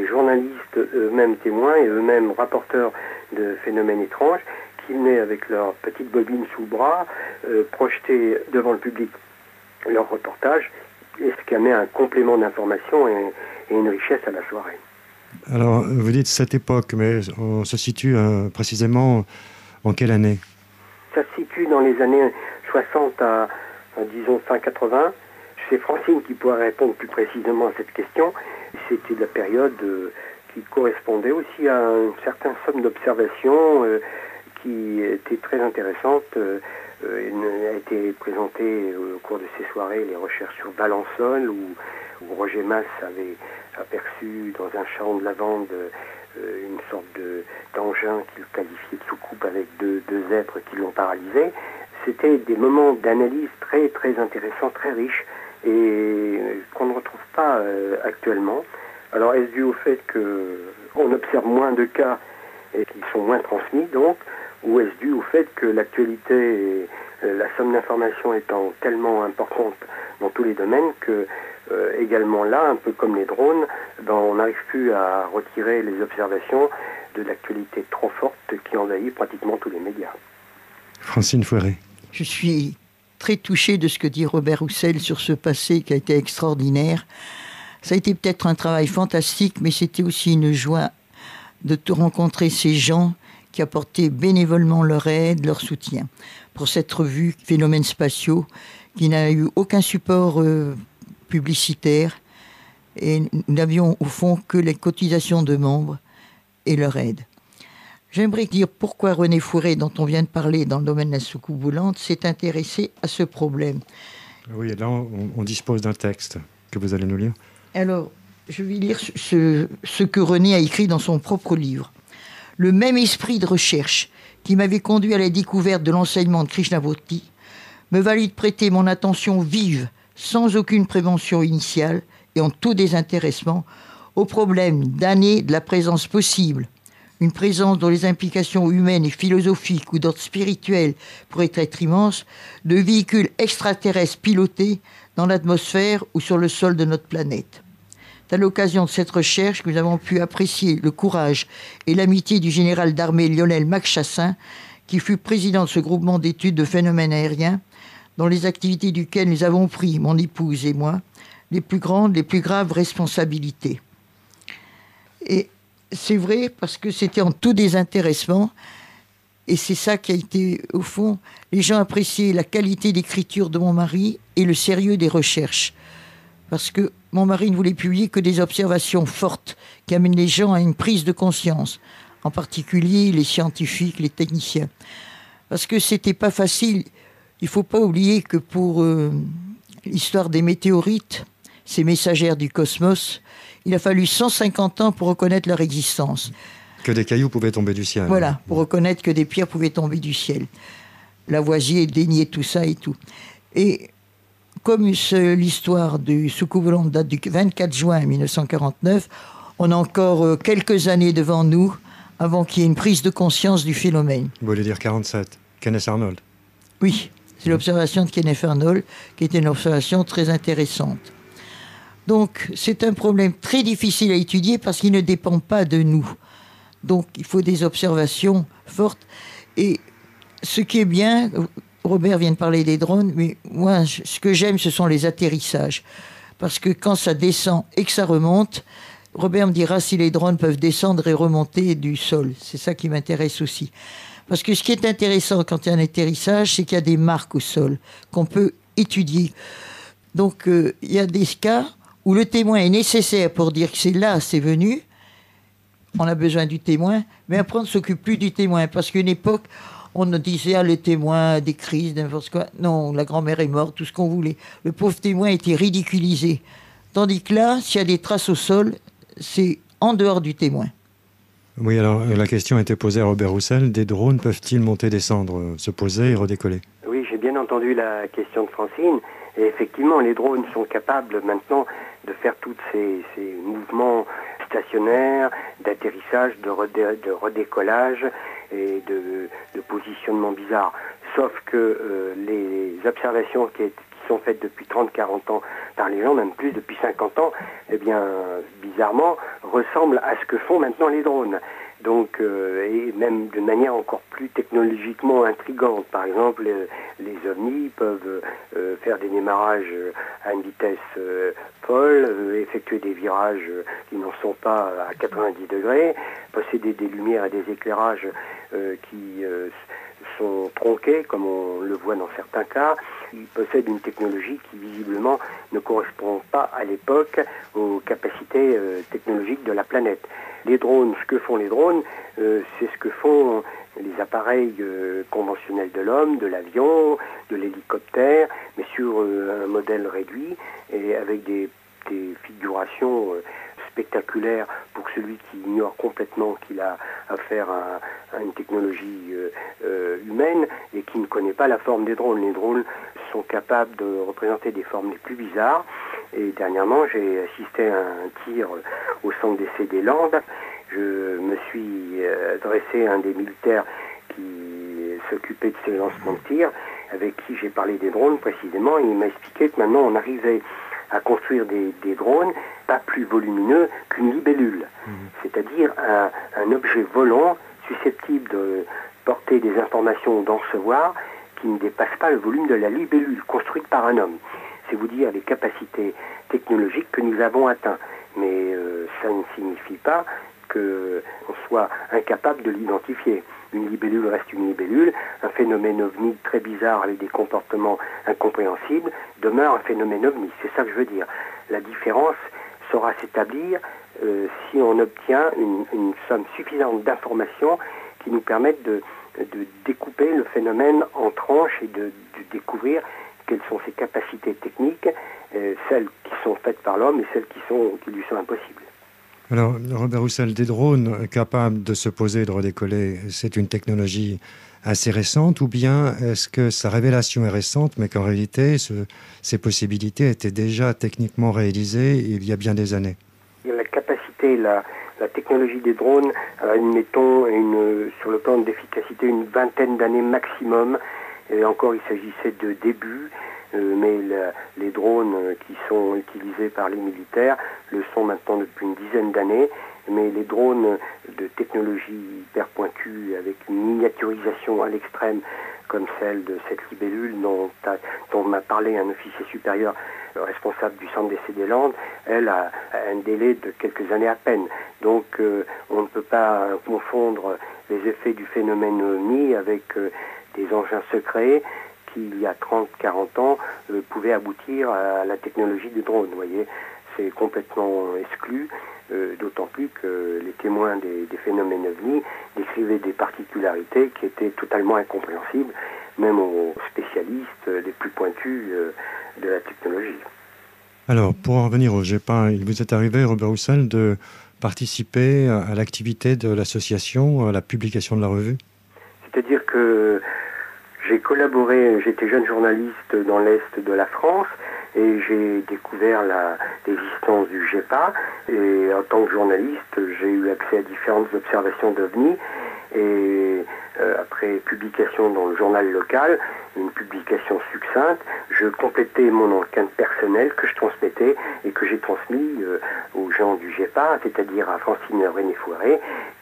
journalistes eux-mêmes témoins et eux-mêmes rapporteurs de phénomènes étranges, qui venaient avec leur petite bobine sous le bras, projeter devant le public leur reportage, et ce qui amenait un complément d'information et une richesse à la soirée. Alors, vous dites cette époque, mais on se situe précisément en quelle année ? Ça se situe dans les années 60 à disons, fin 80. C'est Francine qui pourrait répondre plus précisément à cette question. C'était de la période qui correspondait aussi à une certaine somme d'observations qui était très intéressante. Il a été présenté au cours de ces soirées les recherches sur Balançol, où Roger Masse avait aperçu dans un champ de lavande une sorte d'engin qu'il qualifiait de soucoupe avec deux êtres qui l'ont paralysé. C'était des moments d'analyse très très intéressants, très riches, et qu'on ne retrouve pas actuellement. Alors est-ce dû au fait qu'on observe moins de cas et qu'ils sont moins transmis donc, ou est-ce dû au fait que l'actualité et la somme d'informations étant tellement importante dans tous les domaines que également là, un peu comme les drones, on n'arrive plus à retirer les observations de l'actualité trop forte qui envahit pratiquement tous les médias. Francine Fouéré. Je suis très touchée de ce que dit Robert Roussel sur ce passé qui a été extraordinaire. Ça a été peut-être un travail fantastique, mais c'était aussi une joie de te rencontrer ces gens qui apportaient bénévolement leur aide, leur soutien pour cette revue Phénomènes spatiaux, qui n'a eu aucun support publicitaire, et nous n'avions au fond que les cotisations de membres et leur aide. J'aimerais dire pourquoi René Fouéré, dont on vient de parler dans le domaine de la soucoupe volante, s'est intéressé à ce problème. Oui, là on dispose d'un texte que vous allez nous lire. Alors, je vais lire ce que René a écrit dans son propre livre. Le même esprit de recherche qui m'avait conduit à la découverte de l'enseignement de Krishnamurti me valut de prêter mon attention vive, sans aucune prévention initiale et en tout désintéressement, au problème d'année de la présence possible, une présence dont les implications humaines et philosophiques ou d'ordre spirituel pourraient être immenses, de véhicules extraterrestres pilotés dans l'atmosphère ou sur le sol de notre planète. C'est à l'occasion de cette recherche que nous avons pu apprécier le courage et l'amitié du général d'armée Lionel Macchassin, qui fut président de ce groupement d'études de phénomènes aériens, dans les activités duquel nous avons pris, mon épouse et moi, les plus grandes, les plus graves responsabilités. Et c'est vrai parce que c'était en tout désintéressement, et c'est ça qui a été, au fond, les gens appréciaient la qualité d'écriture de mon mari et le sérieux des recherches. Parce que mon mari ne voulait publier que des observations fortes qui amènent les gens à une prise de conscience, en particulier les scientifiques, les techniciens. Parce que c'était pas facile. Il ne faut pas oublier que pour l'histoire des météorites, ces messagères du cosmos, il a fallu 150 ans pour reconnaître leur existence. Que des cailloux pouvaient tomber du ciel. Voilà, pour reconnaître que des pierres pouvaient tomber du ciel. Lavoisier déniait tout ça et tout. Et comme l'histoire du Soucoupe volante date du 24 juin 1949, on a encore quelques années devant nous avant qu'il y ait une prise de conscience du phénomène. Vous voulez dire 47, Kenneth Arnold? Oui, c'est l'observation de Kenneth Arnold qui était une observation très intéressante. Donc c'est un problème très difficile à étudier parce qu'il ne dépend pas de nous. Donc il faut des observations fortes. Et ce qui est bien, Robert vient de parler des drones, mais moi ce que j'aime ce sont les atterrissages. Parce que quand ça descend et que ça remonte, Robert me dira si les drones peuvent descendre et remonter du sol. C'est ça qui m'intéresse aussi. Parce que ce qui est intéressant quand il y a un atterrissage, c'est qu'il y a des marques au sol qu'on peut étudier. Donc il y a des cas où le témoin est nécessaire pour dire que c'est là, c'est venu. On a besoin du témoin, mais après on ne s'occupe plus du témoin. Parce qu'à une époque, on disait, le témoin, des crises, n'importe quoi. Non, la grand-mère est morte, tout ce qu'on voulait. Le pauvre témoin était ridiculisé. Tandis que là, s'il y a des traces au sol, c'est en dehors du témoin. Oui, alors la question a été posée à Robert Roussel. Des drones peuvent-ils monter, descendre, se poser et redécoller? Oui, j'ai bien entendu la question de Francine. Et effectivement, les drones sont capables maintenant de faire tous ces mouvements stationnaires, d'atterrissage, de redécollage et de positionnement bizarre. Sauf que les observations qui sont faites depuis 30-40 ans par les gens, même plus depuis 50 ans, eh bien, bizarrement, ressemblent à ce que font maintenant les drones. Donc, et même de manière encore plus technologiquement intrigante. Par exemple, les ovnis peuvent faire des démarrages à une vitesse folle, effectuer des virages qui n'en sont pas à 90 degrés, posséder des lumières et des éclairages qui sont tronqués, comme on le voit dans certains cas. Ils possèdent une technologie qui visiblement ne correspond pas à l'époque aux capacités technologiques de la planète. Les drones, ce que font les drones, c'est ce que font les appareils conventionnels de l'homme, de l'avion, de l'hélicoptère, mais sur un modèle réduit et avec des figurations spectaculaires pour celui qui ignore complètement qu'il a affaire à une technologie humaine et qui ne connaît pas la forme des drones. Les drones sont capables de représenter des formes les plus bizarres. Et dernièrement, j'ai assisté à un tir au centre d'essai des Landes. Je me suis adressé à un des militaires qui s'occupait de ces lancements de tir, avec qui j'ai parlé des drones précisément, et il m'a expliqué que maintenant on arrivait à construire des drones pas plus volumineux qu'une libellule, c'est-à-dire un objet volant susceptible de porter des informations ou d'en recevoir qui ne dépasse pas le volume de la libellule construite par un homme. C'est vous dire les capacités technologiques que nous avons atteintes. Mais ça ne signifie pas qu'on soit incapable de l'identifier. Une libellule reste une libellule, un phénomène ovni très bizarre avec des comportements incompréhensibles demeure un phénomène ovni. C'est ça que je veux dire. La différence saura s'établir si on obtient une somme suffisante d'informations qui nous permettent de découper le phénomène en tranches et de découvrir quelles sont ses capacités techniques, celles qui sont faites par l'homme et celles qui lui sont impossibles. Alors, Robert Roussel, des drones capables de se poser et de redécoller, c'est une technologie assez récente, ou bien est-ce que sa révélation est récente, mais qu'en réalité, ces possibilités étaient déjà techniquement réalisées il y a bien des années? La capacité, la technologie des drones, admettons, sur le plan d'efficacité, une vingtaine d'années maximum. Et encore, il s'agissait de début, mais les drones qui sont utilisés par les militaires le sont maintenant depuis une dizaine d'années. Mais les drones de technologie hyper pointue, avec une miniaturisation à l'extrême, comme celle de cette libellule dont m'a parlé un officier supérieur responsable du centre d'essai des Landes, elle a un délai de quelques années à peine. Donc on ne peut pas confondre les effets du phénomène OVNI avec des engins secrets qui, il y a 30-40 ans, pouvaient aboutir à la technologie du drone. Vous voyez, c'est complètement exclu, d'autant plus que les témoins des phénomènes OVNI décrivaient des particularités qui étaient totalement incompréhensibles, même aux spécialistes les plus pointus de la technologie. Alors, pour en revenir au GEPA, il vous est arrivé, Robert Roussel, de participer à l'activité de l'association, à la publication de la revue? C'est-à-dire que J'ai collaboré, j'étais jeune journaliste dans l'Est de la France et j'ai découvert l'existence du GEPA. Et en tant que journaliste, j'ai eu accès à différentes observations d'OVNI. Et après publication dans le journal local, une publication succincte, je complétais mon enquête personnelle que je transmettais et que j'ai transmis aux gens du GEPA, c'est-à-dire à Francine Renée-Fouéré,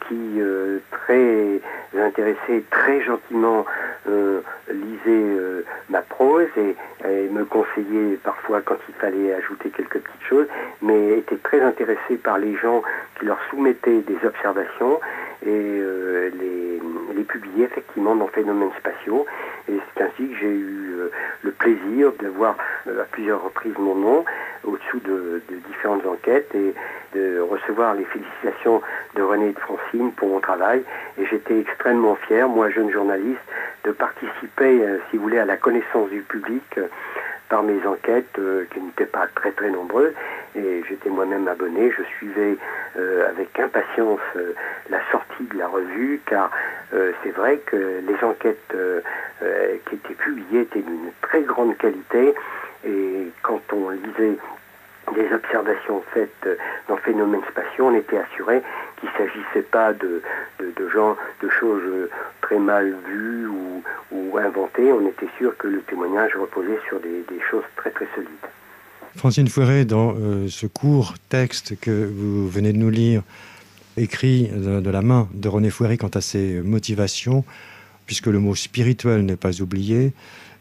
qui, très intéressée, très gentiment lisait ma prose et me conseillait parfois quand il fallait ajouter quelques petites choses, mais était très intéressée par les gens qui leur soumettaient des observations et les publier effectivement dans Phénomènes spatiaux. Et c'est ainsi que j'ai eu le plaisir de voir à plusieurs reprises mon nom au-dessous de différentes enquêtes et de recevoir les félicitations de René et de Francine pour mon travail. Et j'étais extrêmement fier, moi jeune journaliste, de participer, si vous voulez, à la connaissance du public par mes enquêtes qui n'étaient pas très très nombreuses. Et j'étais moi-même abonné, je suivais avec impatience la sortie de la revue, car c'est vrai que les enquêtes qui étaient publiées étaient d'une très grande qualité, et quand on lisait des observations faites dans Phénomènes spatiaux, on était assuré qu'il ne s'agissait pas de choses très mal vues ou inventées. On était sûr que le témoignage reposait sur des choses très très solides. Francine Fouéré, dans ce court texte que vous venez de nous lire, écrit de la main de René Fouéré quant à ses motivations, puisque le mot spirituel n'est pas oublié,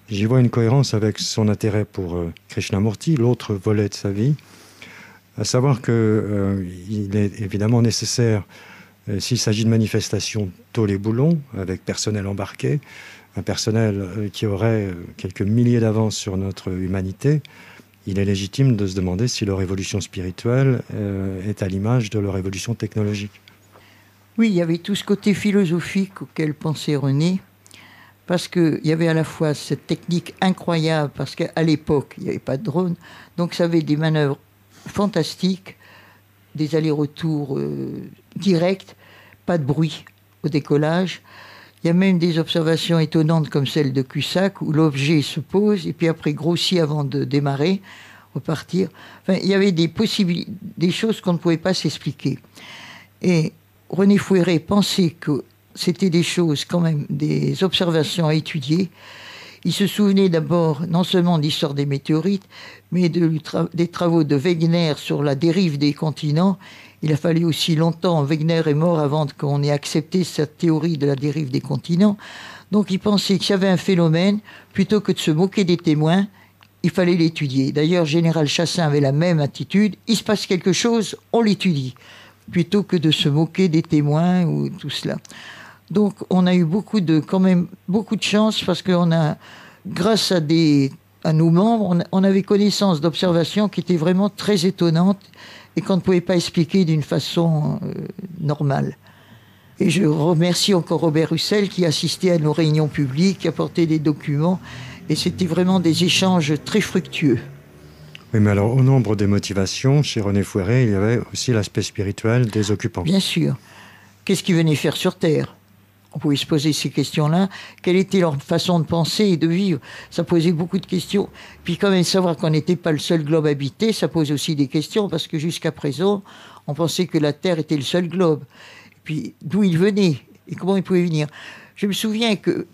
j'y vois une cohérence avec son intérêt pour Krishnamurti, l'autre volet de sa vie, à savoir qu'il est évidemment nécessaire, s'il s'agit de manifestations tôle et boulon, avec personnel embarqué, un personnel qui aurait quelques milliers d'avance sur notre humanité, il est légitime de se demander si leur évolution spirituelle est à l'image de leur évolution technologique. Oui, il y avait tout ce côté philosophique auquel pensait René, parce qu'il y avait à la fois cette technique incroyable, parce qu'à l'époque, il n'y avait pas de drone, donc ça avait des manœuvres fantastiques, des allers-retours directs, pas de bruit au décollage. Il y a même des observations étonnantes comme celle de Cusack, où l'objet se pose et puis après grossit avant de démarrer, repartir. Enfin, il y avait des possibilités, des choses qu'on ne pouvait pas s'expliquer. Et René Fouéré pensait que c'était des choses, quand même, des observations à étudier. Il se souvenait d'abord non seulement de l'histoire des météorites, mais des travaux de Wegener sur la dérive des continents. Il a fallu aussi longtemps, Wegener est mort avant qu'on ait accepté cette théorie de la dérive des continents. Donc il pensait qu'il y avait un phénomène, plutôt que de se moquer des témoins, il fallait l'étudier. D'ailleurs, Général Chassin avait la même attitude, il se passe quelque chose, on l'étudie, plutôt que de se moquer des témoins ou tout cela. Donc on a eu quand même beaucoup de chance, parce qu'on a, grâce à nos membres, on avait connaissance d'observations qui étaient vraiment très étonnantes et qu'on ne pouvait pas expliquer d'une façon normale. Et je remercie encore Robert Russell qui assistait à nos réunions publiques, qui apportait des documents, et c'était vraiment des échanges très fructueux. Oui, mais alors, au nombre des motivations, chez René Fouéré, il y avait aussi l'aspect spirituel des occupants. Bien sûr. Qu'est-ce qu'ils venaient faire sur Terre ? On pouvait se poser ces questions-là. Quelle était leur façon de penser et de vivre ? Ça posait beaucoup de questions. Puis quand même, savoir qu'on n'était pas le seul globe habité, ça pose aussi des questions, parce que jusqu'à présent, on pensait que la Terre était le seul globe. Et puis, d'où ils venaient et comment ils pouvaient venir. Je me souviens qu'il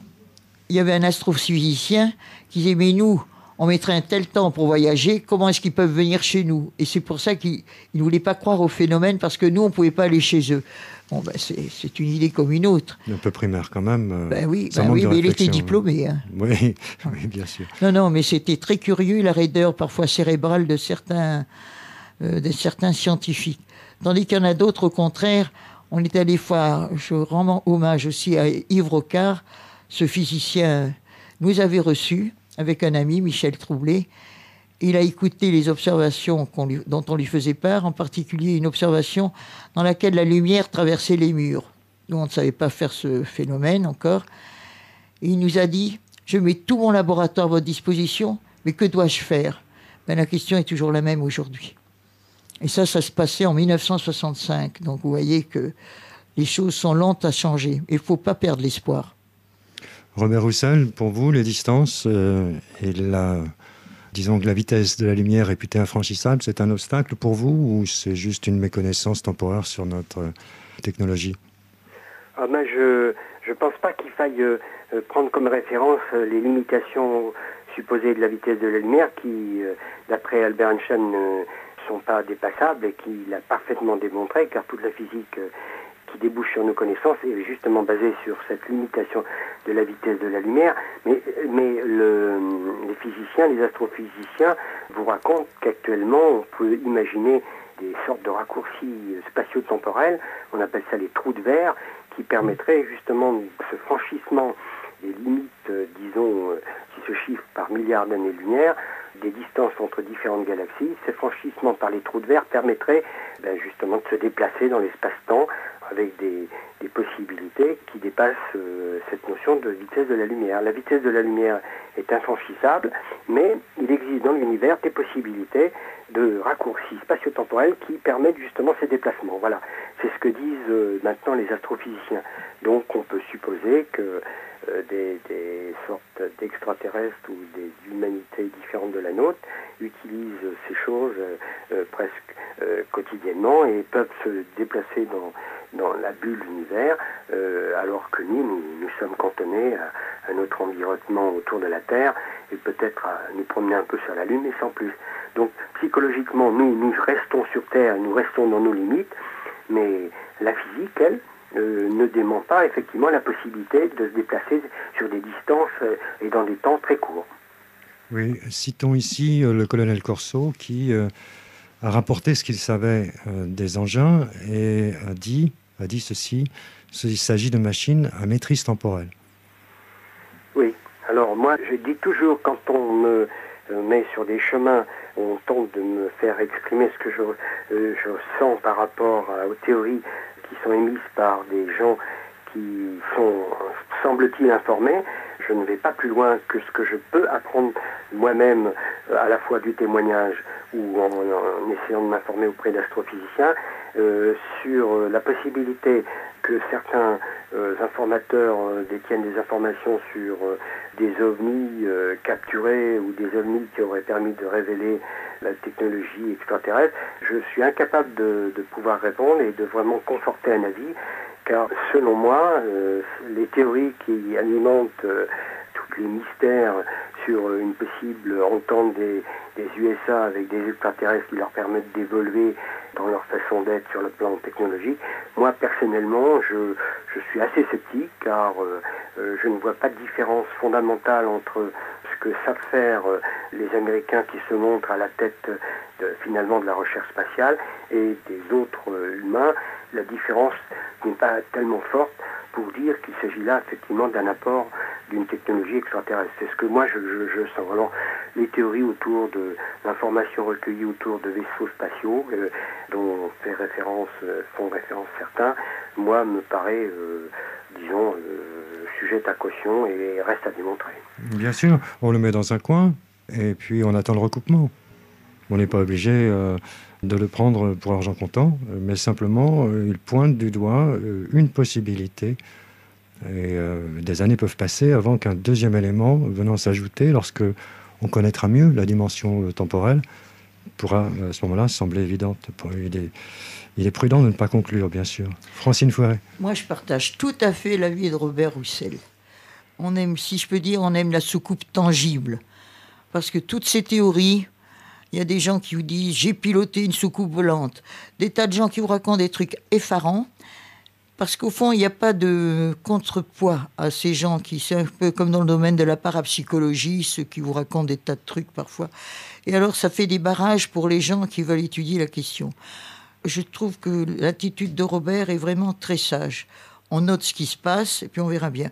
y avait un astrophysicien qui disait « Mais nous, on mettrait un tel temps pour voyager, comment est-ce qu'ils peuvent venir chez nous ?» Et c'est pour ça qu'il ne voulait pas croire au phénomène, parce que nous, on ne pouvait pas aller chez eux. Bon, ben c'est une idée comme une autre. Un peu primaire quand même. Oui, mais il était diplômé. Hein. Oui, oui, bien sûr. Non, mais c'était très curieux, la raideur parfois cérébrale de certains scientifiques. Tandis qu'il y en a d'autres, au contraire, on est allé voir, je rends hommage aussi à Yves Rocard, ce physicien nous avait reçus avec un ami, Michel Troublé. Il a écouté les observations dont on lui faisait part, en particulier une observation dans laquelle la lumière traversait les murs. Nous, on ne savait pas faire ce phénomène encore. Et il nous a dit « Je mets tout mon laboratoire à votre disposition, mais que dois-je faire ?» La question est toujours la même aujourd'hui. Et ça se passait en 1965. Donc vous voyez que les choses sont lentes à changer. Il ne faut pas perdre l'espoir. Robert Roussel, pour vous, les distances et disons que la vitesse de la lumière réputée infranchissable, c'est un obstacle pour vous ou c'est juste une méconnaissance temporaire sur notre technologie? Je ne pense pas qu'il faille prendre comme référence les limitations supposées de la vitesse de la lumière qui, d'après Albert Einstein, ne sont pas dépassables et qu'il a parfaitement démontré, car toute la physique qui débouche sur nos connaissances est justement basée sur cette limitation de la vitesse de la lumière. Mais les physiciens, les astrophysiciens vous racontent qu'actuellement on peut imaginer des sortes de raccourcis spatio-temporels, on appelle ça les trous de verre, qui permettraient justement ce franchissement des limites, disons, qui se chiffrent par milliards d'années-lumière, des distances entre différentes galaxies. Ces franchissements par les trous de verre permettraient justement de se déplacer dans l'espace-temps avec des possibilités qui dépassent cette notion de vitesse de la lumière. La vitesse de la lumière est infranchissable, mais il existe dans l'univers des possibilités de raccourcis spatio-temporels qui permettent justement ces déplacements. Voilà, c'est ce que disent maintenant les astrophysiciens. Donc on peut supposer que des sortes d'extraterrestres ou des humanités différentes de la nôtre utilisent ces choses presque quotidiennement et peuvent se déplacer dans la bulle univers, alors que nous sommes cantonnés à notre environnement autour de la Terre et peut-être à nous promener un peu sur la Lune, mais sans plus. Donc psychologiquement, nous restons sur Terre, nous restons dans nos limites, mais la physique, elle, ne dément pas effectivement la possibilité de se déplacer sur des distances et dans des temps très courts. Oui, citons ici le colonel Corso qui a rapporté ce qu'il savait des engins et a dit ceci, il s'agit de machines à maîtrise temporelle. Oui, alors moi je dis toujours, quand on me met sur des chemins, on tente de me faire exprimer ce que je sens par rapport aux théories qui sont émises par des gens qui sont, semble-t-il, informés. Je ne vais pas plus loin que ce que je peux apprendre moi-même, à la fois du témoignage ou en essayant de m'informer auprès d'astrophysiciens, sur la possibilité que certains informateurs détiennent des informations sur des ovnis capturés ou des ovnis qui auraient permis de révéler la technologie extraterrestre. Je suis incapable de pouvoir répondre et de vraiment conforter un avis, car selon moi, les théories qui alimentent tous les mystères sur une possible entente des USA avec des extraterrestres qui leur permettent d'évoluer dans leur façon d'être sur le plan technologique, moi personnellement je suis assez sceptique, car je ne vois pas de différence fondamentale entre ce que savent faire les Américains qui se montrent à la tête finalement de la recherche spatiale et des autres humains. La différence n'est pas tellement forte pour dire qu'il s'agit là effectivement d'un apport d'une technologie extraterrestre. C'est ce que moi je sens. Alors les théories autour de l'information recueillie autour de vaisseaux spatiaux dont font référence certains, moi me paraît disons sujette à caution et reste à démontrer. Bien sûr, on le met dans un coin et puis on attend le recoupement. On n'est pas obligé de le prendre pour argent comptant, mais simplement il pointe du doigt une possibilité. Et des années peuvent passer avant qu'un deuxième élément venant s'ajouter, lorsque on connaîtra mieux la dimension temporelle, pourra à ce moment-là sembler évidente. Il est prudent de ne pas conclure, bien sûr. Francine Fouéré. Moi, je partage tout à fait l'avis de Robert Roussel. On aime, si je peux dire, on aime la soucoupe tangible. Parce que toutes ces théories, il y a des gens qui vous disent « j'ai piloté une soucoupe volante », des tas de gens qui vous racontent des trucs effarants, parce qu'au fond, il n'y a pas de contrepoids à ces gens qui, c'est un peu comme dans le domaine de la parapsychologie, ceux qui vous racontent des tas de trucs parfois. Et alors, ça fait des barrages pour les gens qui veulent étudier la question. Je trouve que l'attitude de Robert est vraiment très sage. On note ce qui se passe et puis on verra bien.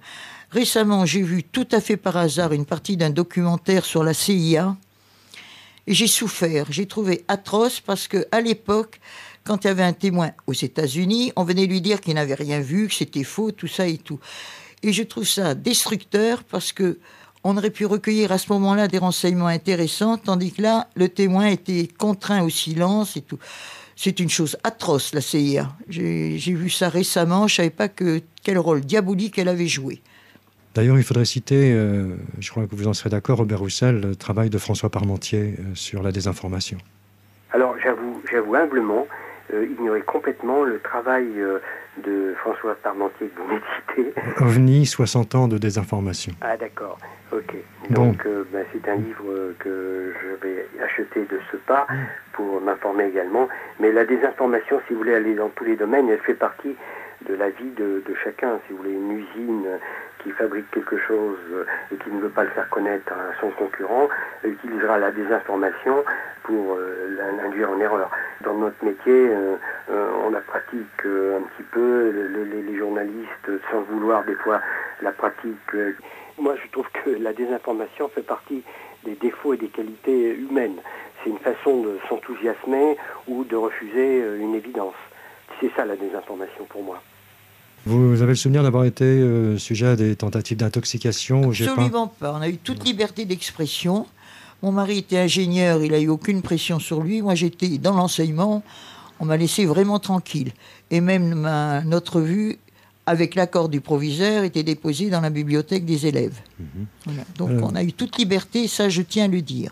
Récemment, j'ai vu tout à fait par hasard une partie d'un documentaire sur la CIA et j'ai souffert. J'ai trouvé atroce parce qu'à l'époque, quand il y avait un témoin aux États-Unis, on venait lui dire qu'il n'avait rien vu, que c'était faux, tout ça et tout. Et je trouve ça destructeur parce que on aurait pu recueillir à ce moment-là des renseignements intéressants, tandis que là, le témoin était contraint au silence et tout. C'est une chose atroce, la CIA. J'ai vu ça récemment, je ne savais pas quel rôle diabolique elle avait joué. D'ailleurs, il faudrait citer, je crois que vous en serez d'accord, Robert Roussel, le travail de François Parmentier sur la désinformation. Alors j'avoue humblement ignorer complètement le travail de François Parmentier que vous venez de citer. OVNI, 60 ans de désinformation. Ah d'accord, ok. Donc c'est un livre que je vais acheter de ce pas pour m'informer également. Mais la désinformation, si vous voulez aller dans tous les domaines, elle fait partie de la vie de chacun. Si vous voulez, une usine qui fabrique quelque chose et qui ne veut pas le faire connaître à son concurrent utilisera la désinformation pour l'induire en erreur. Dans notre métier, on la pratique un petit peu, les journalistes, sans le vouloir, des fois la pratiquent. Moi, je trouve que la désinformation fait partie des défauts et des qualités humaines. C'est une façon de s'enthousiasmer ou de refuser une évidence. C'est ça la désinformation pour moi. Vous avez le souvenir d'avoir été sujet à des tentatives d'intoxication au GEPA ? Absolument pas. On a eu toute liberté d'expression. Mon mari était ingénieur, il n'a eu aucune pression sur lui. Moi, j'étais dans l'enseignement. On m'a laissé vraiment tranquille. Et même notre revue, avec l'accord du proviseur, était déposée dans la bibliothèque des élèves. Voilà. Donc, on a eu toute liberté, ça, je tiens à le dire.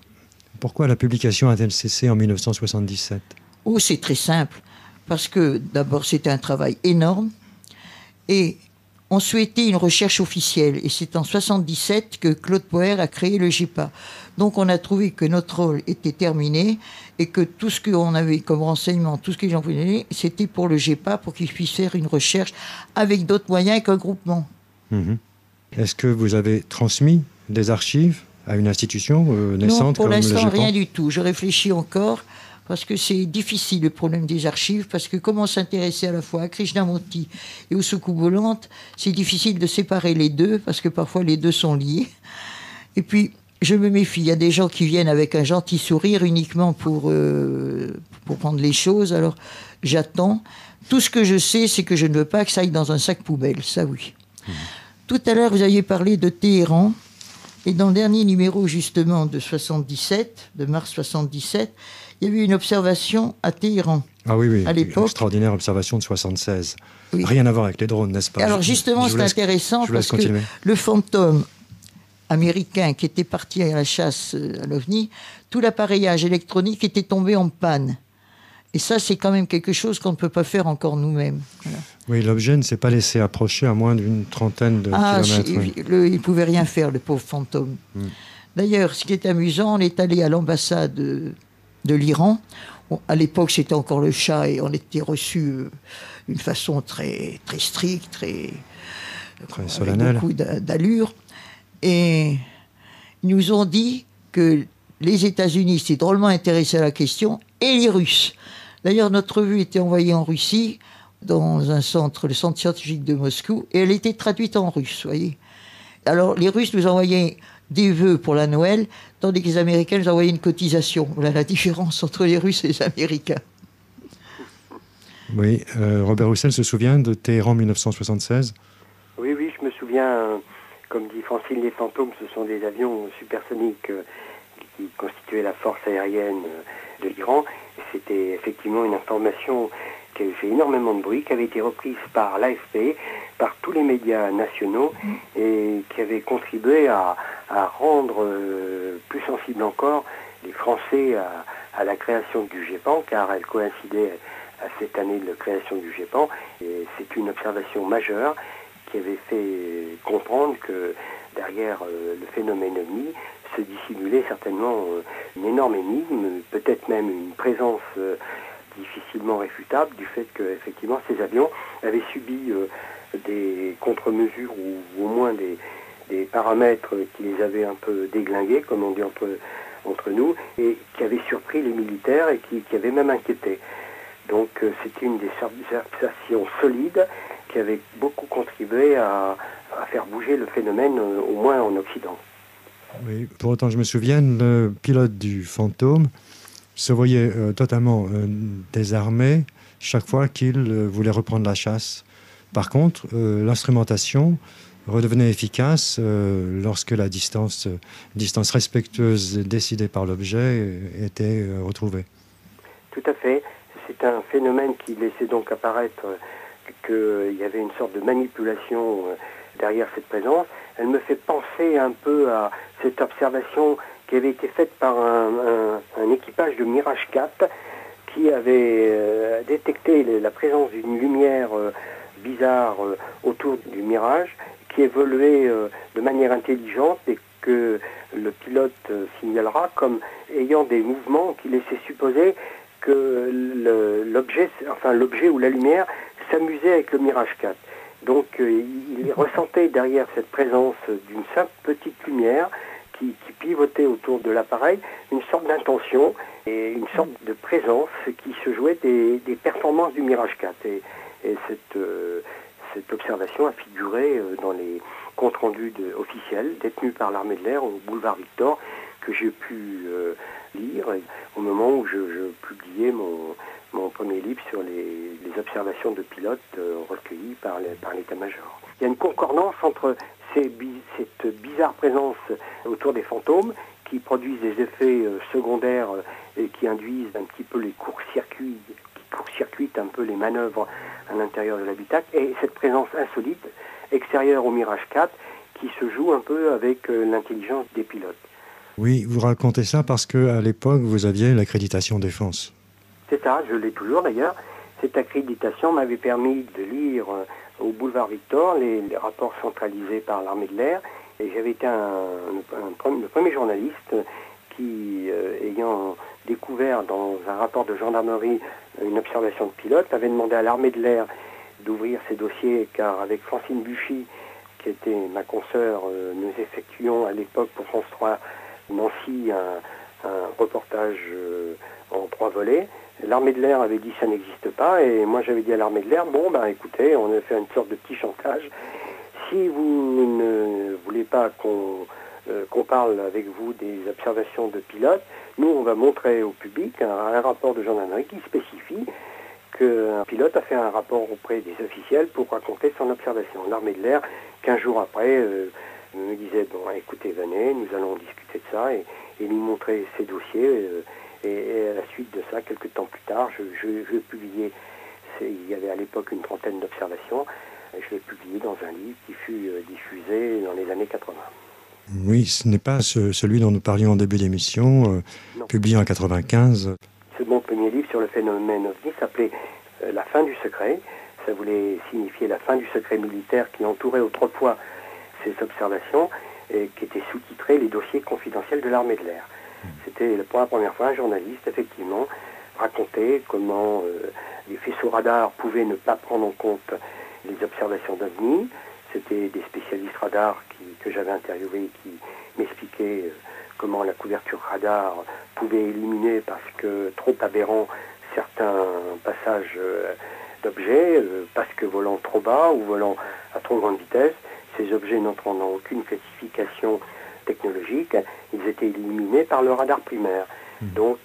Pourquoi la publication a-t-elle cessé en 1977 ? Oh, c'est très simple. Parce que, d'abord, c'était un travail énorme. Et on souhaitait une recherche officielle. Et c'est en 1977 que Claude Poher a créé le GEPA. Donc on a trouvé que notre rôle était terminé et que tout ce qu'on avait comme renseignement, tout ce que les gens pouvaient donner, c'était pour le GEPA, pour qu'il puisse faire une recherche avec d'autres moyens qu'un groupement. Est-ce que vous avez transmis des archives à une institution naissante comme le GEPA ? Non, pour l'instant, rien du tout. Je réfléchis encore. Parce que c'est difficile le problème des archives, parce que comme on s'intéressait à la fois à Krishnamurti et aux soucoupes volantes, c'est difficile de séparer les deux, parce que parfois les deux sont liés. Et puis, je me méfie, il y a des gens qui viennent avec un gentil sourire uniquement pour prendre les choses, alors j'attends. Tout ce que je sais, c'est que je ne veux pas que ça aille dans un sac poubelle, ça oui. Tout à l'heure, vous aviez parlé de Téhéran, et dans le dernier numéro justement de 77, de mars 77, il y a eu une observation à Téhéran. Ah oui, à l'époque. Extraordinaire observation de 76. Oui. Rien à voir avec les drones, n'est-ce pas ? Alors justement, c'est intéressant parce que le fantôme américain qui était parti à la chasse à l'OVNI, tout l'appareillage électronique était tombé en panne. Et ça, c'est quand même quelque chose qu'on ne peut pas faire encore nous-mêmes. Voilà. Oui, l'objet ne s'est pas laissé approcher à moins d'une trentaine de kilomètres. Il ne pouvait rien faire, le pauvre fantôme. D'ailleurs, ce qui est amusant, on est allé à l'ambassade de l'Iran. À l'époque, c'était encore le Shah et on était reçus d'une façon très, très stricte, très solennelle, avec beaucoup d'allure. Et ils nous ont dit que les États-Unis s'étaient drôlement intéressés à la question, et les Russes. D'ailleurs, notre revue était envoyée en Russie, dans un centre, le centre scientifique de Moscou, et elle était traduite en russe, voyez. Alors, les Russes nous envoyaient des vœux pour la Noël, tandis que les Américains nous envoyaient une cotisation. Voilà la différence entre les Russes et les Américains. Oui, Robert Roussel se souvient de Téhéran 1976 ? Oui, je me souviens, comme dit Francine, les fantômes, ce sont des avions supersoniques qui constituaient la force aérienne de l'Iran. C'était effectivement une information qui avait fait énormément de bruit, qui avait été reprise par l'AFP, par tous les médias nationaux, et qui avait contribué à rendre plus sensible encore les Français à la création du GEPAN, car elle coïncidait à cette année de la création du GEPAN. Et c'est une observation majeure qui avait fait comprendre que derrière le phénomène OVNI se dissimulait certainement une énorme énigme, peut-être même une présence difficilement réfutable du fait que effectivement ces avions avaient subi des contre-mesures ou au moins des paramètres qui les avaient un peu déglingués, comme on dit entre nous, et qui avaient surpris les militaires et qui avaient même inquiété. Donc c'était une des observations solides qui avait beaucoup contribué à faire bouger le phénomène, au moins en Occident. Oui, pour autant je me souviens, le pilote du Fantôme se voyait totalement désarmé chaque fois qu'il voulait reprendre la chasse. Par contre, l'instrumentation redevenait efficace lorsque la distance respectueuse décidée par l'objet était retrouvée. Tout à fait. C'est un phénomène qui laissait donc apparaître qu'il y avait une sorte de manipulation derrière cette présence, elle me fait penser un peu à cette observation qui avait été faite par un équipage de Mirage 4 qui avait détecté la présence d'une lumière bizarre autour du Mirage, qui évoluait de manière intelligente et que le pilote signalera comme ayant des mouvements qui laissaient supposer que l'objet ou la lumière s'amusait avec le Mirage 4. Donc il ressentait derrière cette présence d'une simple petite lumière qui pivotait autour de l'appareil une sorte d'intention et une sorte de présence qui se jouait des performances du Mirage 4. Et cette observation a figuré dans les comptes rendus officiels détenus par l'armée de l'air au boulevard Victor, que j'ai pu lire au moment où je publiais mon premier livre sur les observations de pilotes recueillies par l'état-major. Il y a une concordance entre cette bizarre présence autour des fantômes qui produisent des effets secondaires et qui induisent un petit peu les courts-circuits, qui court-circuitent un peu les manœuvres à l'intérieur de l'habitacle, et cette présence insolite extérieure au Mirage 4 qui se joue un peu avec l'intelligence des pilotes. Oui, vous racontez ça parce qu'à l'époque, vous aviez l'accréditation défense. C'est ça, je l'ai toujours d'ailleurs. Cette accréditation m'avait permis de lire au boulevard Victor les rapports centralisés par l'armée de l'air, et j'avais été le premier journaliste qui, ayant découvert dans un rapport de gendarmerie une observation de pilote, avait demandé à l'armée de l'air d'ouvrir ses dossiers, car avec Francine Buchy, qui était ma consoeur, nous effectuions à l'époque pour France 3 Nancy un reportage en 3 volets. L'armée de l'air avait dit ça n'existe pas, et moi j'avais dit à l'armée de l'air, écoutez, on a fait une sorte de petit chantage. Si vous ne voulez pas qu'on parle avec vous des observations de pilotes, nous on va montrer au public un rapport de gendarmerie qui spécifie qu'un pilote a fait un rapport auprès des officiels pour raconter son observation. L'armée de l'air, 15 jours après, me disait, écoutez, venez, nous allons discuter de ça, et lui montrer ses dossiers. Et à la suite de ça, quelques temps plus tard, je publiais, il y avait à l'époque une trentaine d'observations, je l'ai publié dans un livre qui fut diffusé dans les années 80. Oui, ce n'est pas celui dont nous parlions en début d'émission, publié en 95. Ce mon premier livre sur le phénomène OVNI s'appelait La fin du secret. Ça voulait signifier la fin du secret militaire qui entourait autrefois ces observations et qui était sous-titré Les dossiers confidentiels de l'armée de l'air. C'était pour la première fois un journaliste, effectivement, racontait comment les faisceaux radars pouvaient ne pas prendre en compte les observations d'OVNI. C'était des spécialistes radars que j'avais interviewés qui m'expliquaient comment la couverture radar pouvait éliminer, parce que trop aberrant, certains passages d'objets, parce que volant trop bas ou volant à trop grande vitesse, ces objets n'entrant dans aucune classification technologique, ils étaient éliminés par le radar primaire. Donc,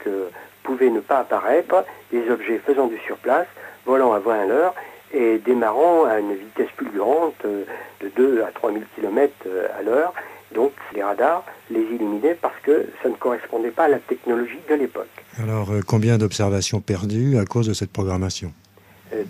pouvaient ne pas apparaître des objets faisant du surplace, volant à 20 à l'heure et démarrant à une vitesse fulgurante de 2 à 3000 km à l'heure. Donc, les radars les éliminaient parce que ça ne correspondait pas à la technologie de l'époque. Alors, combien d'observations perdues à cause de cette programmation ?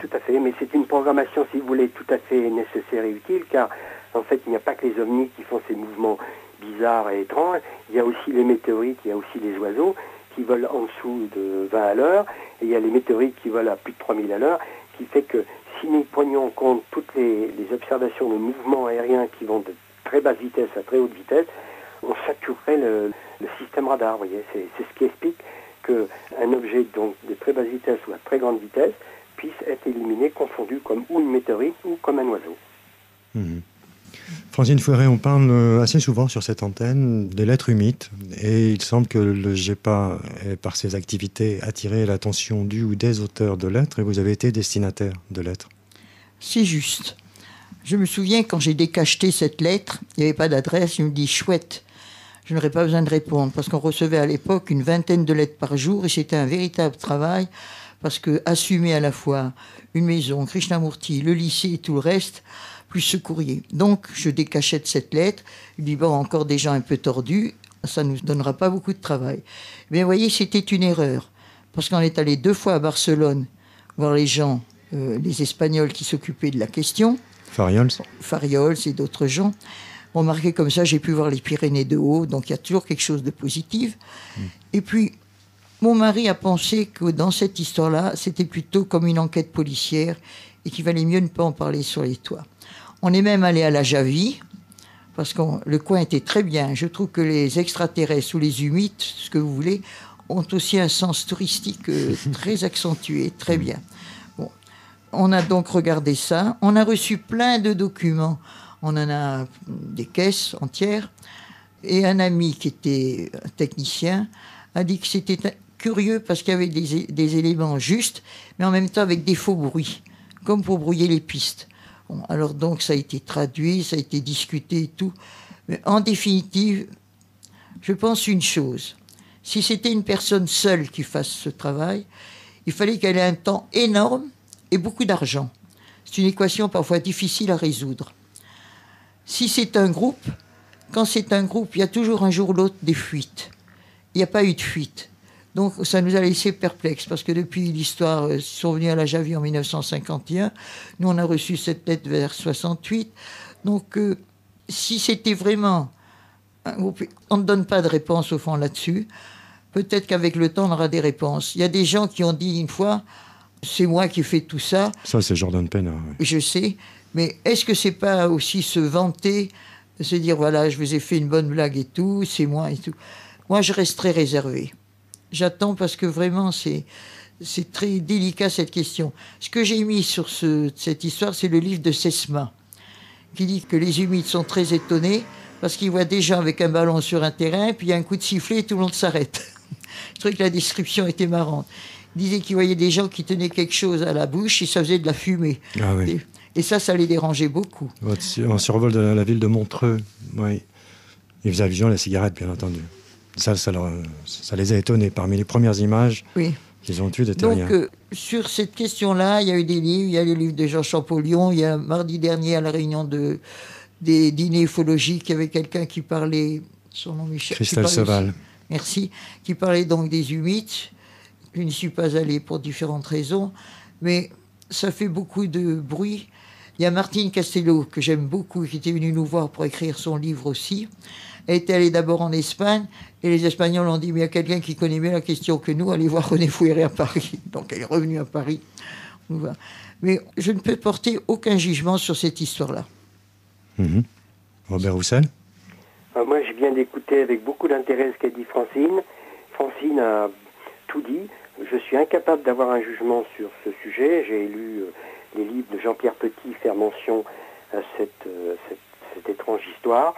Tout à fait, mais c'est une programmation, si vous voulez, tout à fait nécessaire et utile, car en fait, il n'y a pas que les ovnis qui font ces mouvements bizarres et étranges, il y a aussi les météorites, il y a aussi les oiseaux qui volent en dessous de 20 à l'heure, et il y a les météorites qui volent à plus de 3000 à l'heure, qui fait que si nous prenions en compte toutes les observations de mouvements aériens qui vont de très basse vitesse à très haute vitesse, on saturerait le système radar, vous voyez. C'est ce qui explique qu'un objet donc, de très basse vitesse ou à très grande vitesse puisse être éliminé, confondu comme ou une météorite ou comme un oiseau. Francine Fouéré, on parle assez souvent sur cette antenne des lettres humides, et il semble que le GEPA ait, par ses activités, attiré l'attention du ou des auteurs de lettres, et vous avez été destinataire de lettres. C'est juste. Je me souviens quand j'ai décacheté cette lettre, il n'y avait pas d'adresse, il me dit chouette, je n'aurais pas besoin de répondre, parce qu'on recevait à l'époque une vingtaine de lettres par jour, et c'était un véritable travail, parce que assumer à la fois une maison, Krishnamurti, le lycée et tout le reste, plus ce courrier. Donc, je décachette cette lettre. Je dis, encore des gens un peu tordus, ça ne nous donnera pas beaucoup de travail. Mais vous voyez, c'était une erreur. Parce qu'on est allé 2 fois à Barcelone voir les gens, les Espagnols qui s'occupaient de la question. Fariols et d'autres gens ont marqué comme ça. J'ai pu voir les Pyrénées de haut, donc il y a toujours quelque chose de positif. Et puis, mon mari a pensé que dans cette histoire-là, c'était plutôt comme une enquête policière et qu'il valait mieux ne pas en parler sur les toits. On est même allé à la Javie, parce que le coin était très bien. Je trouve que les extraterrestres ou les humites, ce que vous voulez, ont aussi un sens touristique très accentué, très bien. Bon. On a donc regardé ça. On a reçu plein de documents. On en a des caisses entières. Et un ami qui était un technicien a dit que c'était curieux parce qu'il y avait des éléments justes, mais en même temps avec des faux bruits, comme pour brouiller les pistes. Bon, alors donc ça a été traduit, ça a été discuté et tout. Mais en définitive, je pense une chose. Si c'était une personne seule qui fasse ce travail, il fallait qu'elle ait un temps énorme et beaucoup d'argent. C'est une équation parfois difficile à résoudre. Si c'est un groupe, quand c'est un groupe, il y a toujours un jour ou l'autre des fuites. Il n'y a pas eu de fuite. Donc ça nous a laissé perplexes, parce que depuis l'histoire, ils sont venus à la Javie en 1951, nous on a reçu cette lettre vers 68. Donc si c'était vraiment un groupe, on ne donne pas de réponse au fond là-dessus. Peut-être qu'avec le temps on aura des réponses. Il y a des gens qui ont dit une fois, c'est moi qui ai fait tout ça. Ça c'est Jordan Pena. Oui. Je sais, mais est-ce que c'est pas aussi se vanter, se dire voilà, je vous ai fait une bonne blague et tout, c'est moi et tout. Moi je reste très réservé. J'attends parce que vraiment, c'est très délicat cette question. Ce que j'ai mis sur cette histoire, c'est le livre de Sesma, qui dit que les humides sont très étonnés parce qu'ils voient des gens avec un ballon sur un terrain, puis il y a un coup de sifflet et tout le monde s'arrête. Je trouvais que la description était marrante. Il disait qu'ils voyaient des gens qui tenaient quelque chose à la bouche et ça faisait de la fumée. Ah oui. Et ça les dérangeait beaucoup. En survol de la ville de Montreux, oui. Ils faisaient allusion à la cigarette, bien entendu. Ça les a étonnés. Parmi les premières images qu'ils ont eues de terriens. Donc, sur cette question-là, il y a eu des livres. Il y a le livre de Jean Champollion. Il y a mardi dernier, à la réunion des dîners ufologiques, il y avait quelqu'un qui parlait, son nom Michel. Christelle Seval. Merci. Qui parlait donc des humides. Je n'y suis pas allé pour différentes raisons. Mais ça fait beaucoup de bruit. Il y a Martine Castello, que j'aime beaucoup, qui était venue nous voir pour écrire son livre aussi. Elle était allée d'abord en Espagne, et les Espagnols ont dit, mais il y a quelqu'un qui connaît mieux la question que nous, allez voir René Fouéré à Paris. Donc elle est revenue à Paris. Mais je ne peux porter aucun jugement sur cette histoire-là. Robert Roussel. Moi, je viens d'écouter avec beaucoup d'intérêt ce qu'a dit Francine. Francine a tout dit. Je suis incapable d'avoir un jugement sur ce sujet. J'ai lu les livres de Jean-Pierre Petit faire mention à cette étrange histoire.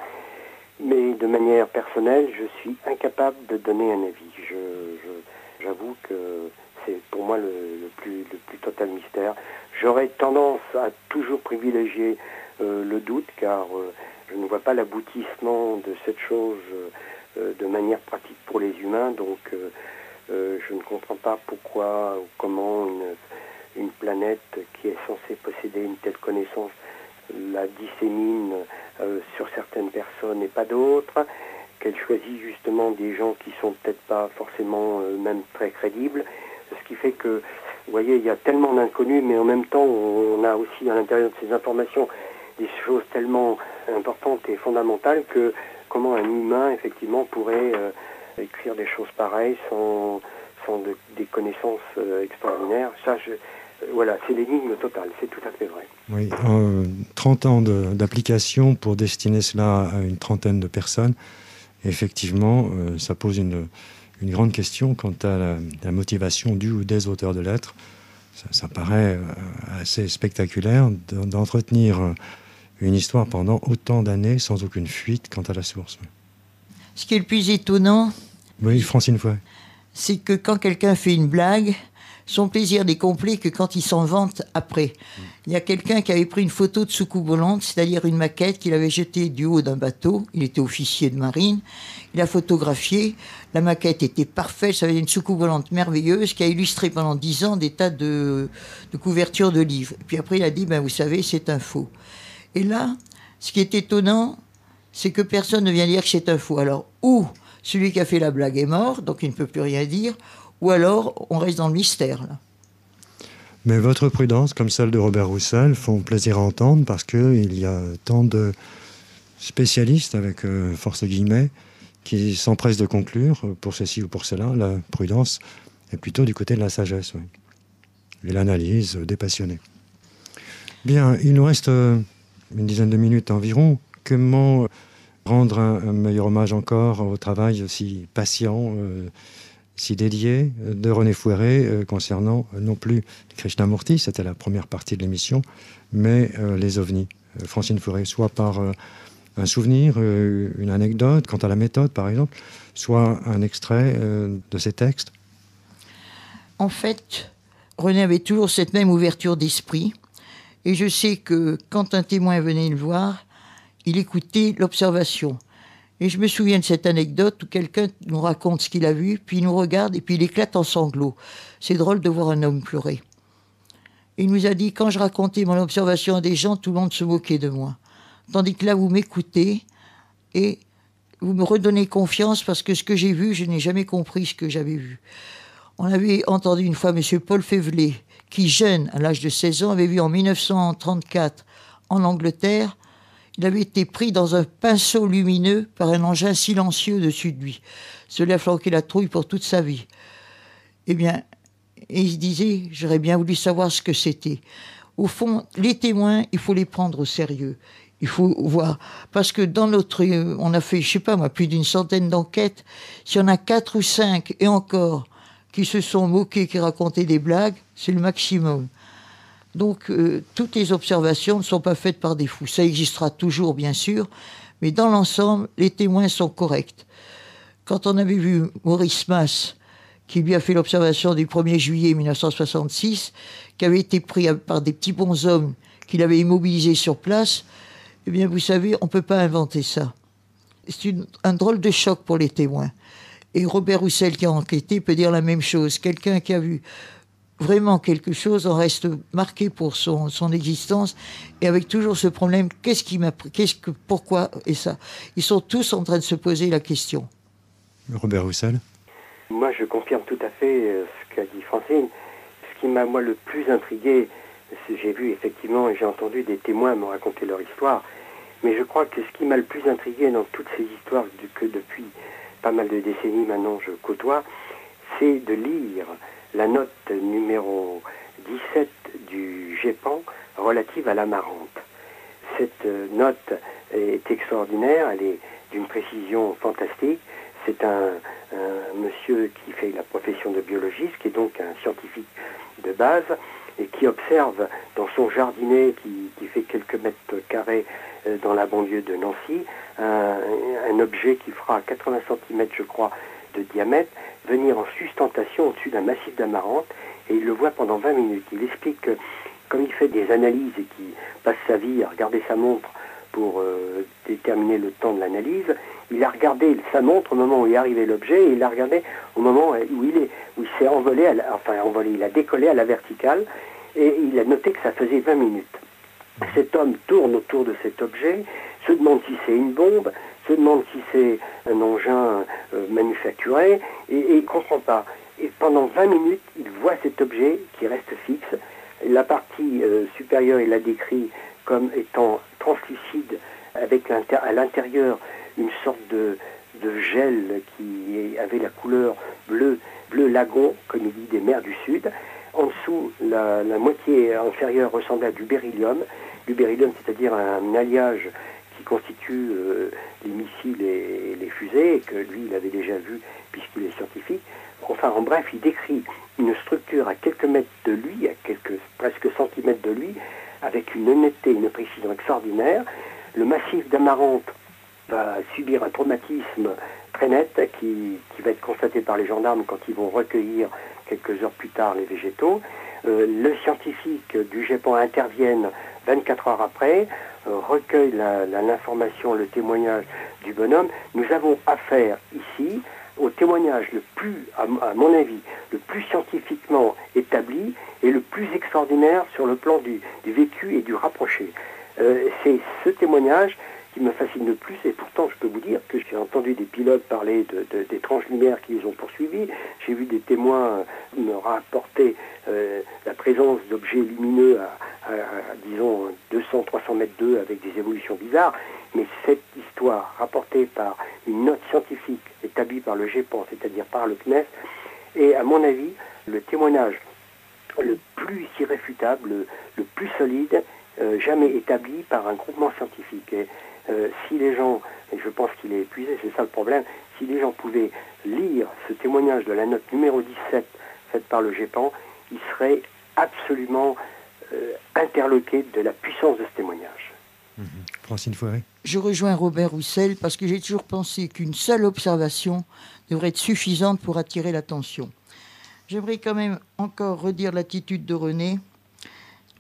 Mais de manière personnelle, je suis incapable de donner un avis. J'avoue que c'est pour moi le plus total mystère. J'aurais tendance à toujours privilégier le doute, car je ne vois pas l'aboutissement de cette chose de manière pratique pour les humains. Donc je ne comprends pas pourquoi ou comment une planète qui est censée posséder une telle connaissance la dissémine sur certaines personnes et pas d'autres, qu'elle choisit justement des gens qui sont peut-être pas forcément même très crédibles, ce qui fait que, vous voyez, il y a tellement d'inconnus, mais en même temps, on a aussi à l'intérieur de ces informations des choses tellement importantes et fondamentales que comment un humain, effectivement, pourrait écrire des choses pareilles sans des connaissances extraordinaires. Ça, voilà, c'est l'énigme totale, c'est tout à fait vrai. Oui, 30 ans d'application pour destiner cela à une trentaine de personnes. Effectivement, ça pose une grande question quant à la motivation du ou des auteurs de lettres. Ça paraît assez spectaculaire d'entretenir une histoire pendant autant d'années sans aucune fuite quant à la source. Ce qui est le plus étonnant, oui, Francine Fouet, c'est que quand quelqu'un fait une blague, son plaisir n'est complet que quand il s'en vante après. Il y a quelqu'un qui avait pris une photo de soucoupe volante, c'est-à-dire une maquette qu'il avait jetée du haut d'un bateau. Il était officier de marine. Il a photographié. La maquette était parfaite. Ça avait une soucoupe volante merveilleuse qui a illustré pendant 10 ans des tas de couvertures de livres. Et puis après, il a dit, vous savez, c'est un faux. Et là, ce qui est étonnant, c'est que personne ne vient dire que c'est un faux. Alors, ou celui qui a fait la blague est mort, donc il ne peut plus rien dire, ou alors on reste dans le mystère, là. Mais votre prudence, comme celle de Robert Roussel, font plaisir à entendre parce qu'il y a tant de spécialistes, avec force guillemets, qui s'empressent de conclure, pour ceci ou pour cela, la prudence est plutôt du côté de la sagesse, oui. Et l'analyse des passionnés. Bien, il nous reste une dizaine de minutes environ. Comment rendre un meilleur hommage encore au travail si patient, si dédié de René Fouéré concernant non plus Krishnamurti, c'était la première partie de l'émission, mais les ovnis. Francine Fouéré, soit par un souvenir, une anecdote quant à la méthode par exemple, soit un extrait de ses textes. En fait, René avait toujours cette même ouverture d'esprit. Et je sais que quand un témoin venait le voir, il écoutait l'observation. Et je me souviens de cette anecdote où quelqu'un nous raconte ce qu'il a vu, puis il nous regarde et puis il éclate en sanglots. C'est drôle de voir un homme pleurer. Et il nous a dit, quand je racontais mon observation à des gens, tout le monde se moquait de moi. Tandis que là, vous m'écoutez et vous me redonnez confiance parce que ce que j'ai vu, je n'ai jamais compris ce que j'avais vu. On avait entendu une fois M. Paul Févelet, qui, jeune, à l'âge de 16 ans, avait vu en 1934, en Angleterre, il avait été pris dans un pinceau lumineux par un engin silencieux au-dessus de lui. Cela a flanqué la trouille pour toute sa vie. Eh bien, et il se disait, j'aurais bien voulu savoir ce que c'était. Au fond, les témoins, il faut les prendre au sérieux. Il faut voir, parce que dans notre... On a fait, je sais pas moi, plus d'une centaine d'enquêtes. S'il y en a 4 ou 5, et encore, qui se sont moqués, qui racontaient des blagues, c'est le maximum. Donc, toutes les observations ne sont pas faites par des fous. Ça existera toujours, bien sûr, mais dans l'ensemble, les témoins sont corrects. Quand on avait vu Maurice Mas, qui lui a fait l'observation du 1er juillet 1966, qui avait été pris par des petits bonshommes qu'il avait immobilisés sur place, eh bien, vous savez, on ne peut pas inventer ça. C'est un drôle de choc pour les témoins. Et Robert Roussel, qui a enquêté, peut dire la même chose. Quelqu'un qui a vu vraiment quelque chose en reste marqué pour son existence, et avec toujours ce problème, pourquoi, et ça. Ils sont tous en train de se poser la question. Robert Roussel. Moi, je confirme tout à fait ce qu'a dit Francine. Ce qui m'a, moi, le plus intrigué, j'ai vu effectivement, et j'ai entendu des témoins me raconter leur histoire, mais je crois que ce qui m'a le plus intrigué dans toutes ces histoires que depuis pas mal de décennies maintenant je côtoie, c'est de lire la note numéro 17 du GEPAN relative à l'amarante. Cette note est extraordinaire, elle est d'une précision fantastique. C'est un monsieur qui fait la profession de biologiste, qui est donc un scientifique de base, et qui observe dans son jardinet, qui fait quelques mètres carrés dans la banlieue de Nancy, un objet qui fera 80 cm, je crois, de diamètre, venir en sustentation au-dessus d'un massif d'amarante, et il le voit pendant 20 minutes. Il explique que, comme il fait des analyses et qu'il passe sa vie à regarder sa montre pour déterminer le temps de l'analyse, il a regardé sa montre au moment où est arrivé l'objet, et il l'a regardé au moment où il s'est envolé, il a décollé à la verticale, et il a noté que ça faisait 20 minutes. Cet homme tourne autour de cet objet, se demande si c'est une bombe, se demande si c'est un engin manufacturé, et il ne comprend pas. Et pendant 20 minutes, il voit cet objet qui reste fixe. La partie supérieure, il la décrit comme étant translucide, avec à l'intérieur une sorte de gel qui avait la couleur bleu lagon, comme il dit, des mers du Sud. En dessous, la moitié inférieure ressemblait à du beryllium. Du beryllium, c'est-à-dire un alliage qui constitue les missiles et les fusées, et que lui, il avait déjà vu puisqu'il est scientifique. Enfin, en bref, il décrit une structure à quelques mètres de lui, à presque centimètres de lui, avec une honnêteté, une précision extraordinaire. Le massif d'Amarante va subir un traumatisme très net qui va être constaté par les gendarmes quand ils vont recueillir quelques heures plus tard les végétaux. Le scientifique du GEPAN intervienne 24 heures après, recueille l'information, le témoignage du bonhomme. Nous avons affaire ici au témoignage le plus, à mon avis, le plus scientifiquement établi et le plus extraordinaire sur le plan du vécu et du rapproché. C'est ce témoignage qui me fascine le plus, et pourtant je peux vous dire que j'ai entendu des pilotes parler d'étranges lumières qui les ont poursuivis, j'ai vu des témoins me rapporter la présence d'objets lumineux à disons 200-300 mètres d'eux avec des évolutions bizarres, mais cette histoire rapportée par une note scientifique établie par le GEPAN, c'est-à-dire par le CNES, est à mon avis le témoignage le plus irréfutable, le plus solide jamais établi par un groupement scientifique. Et si les gens, et je pense qu'il est épuisé, c'est ça le problème, si les gens pouvaient lire ce témoignage de la note numéro 17 faite par le GEPAN, ils seraient absolument interloqués de la puissance de ce témoignage. Francine Fouéré. Je rejoins Robert Roussel parce que j'ai toujours pensé qu'une seule observation devrait être suffisante pour attirer l'attention. J'aimerais quand même encore redire l'attitude de René,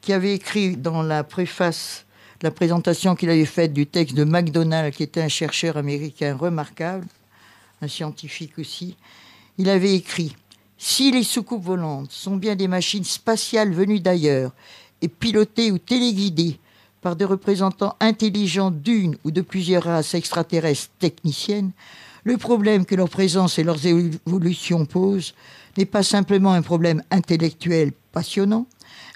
qui avait écrit dans la préface, la présentation qu'il avait faite du texte de MacDonald, qui était un chercheur américain remarquable, un scientifique aussi. Il avait écrit « Si les soucoupes volantes sont bien des machines spatiales venues d'ailleurs et pilotées ou téléguidées par des représentants intelligents d'une ou de plusieurs races extraterrestres techniciennes, le problème que leur présence et leurs évolutions posent n'est pas simplement un problème intellectuel passionnant,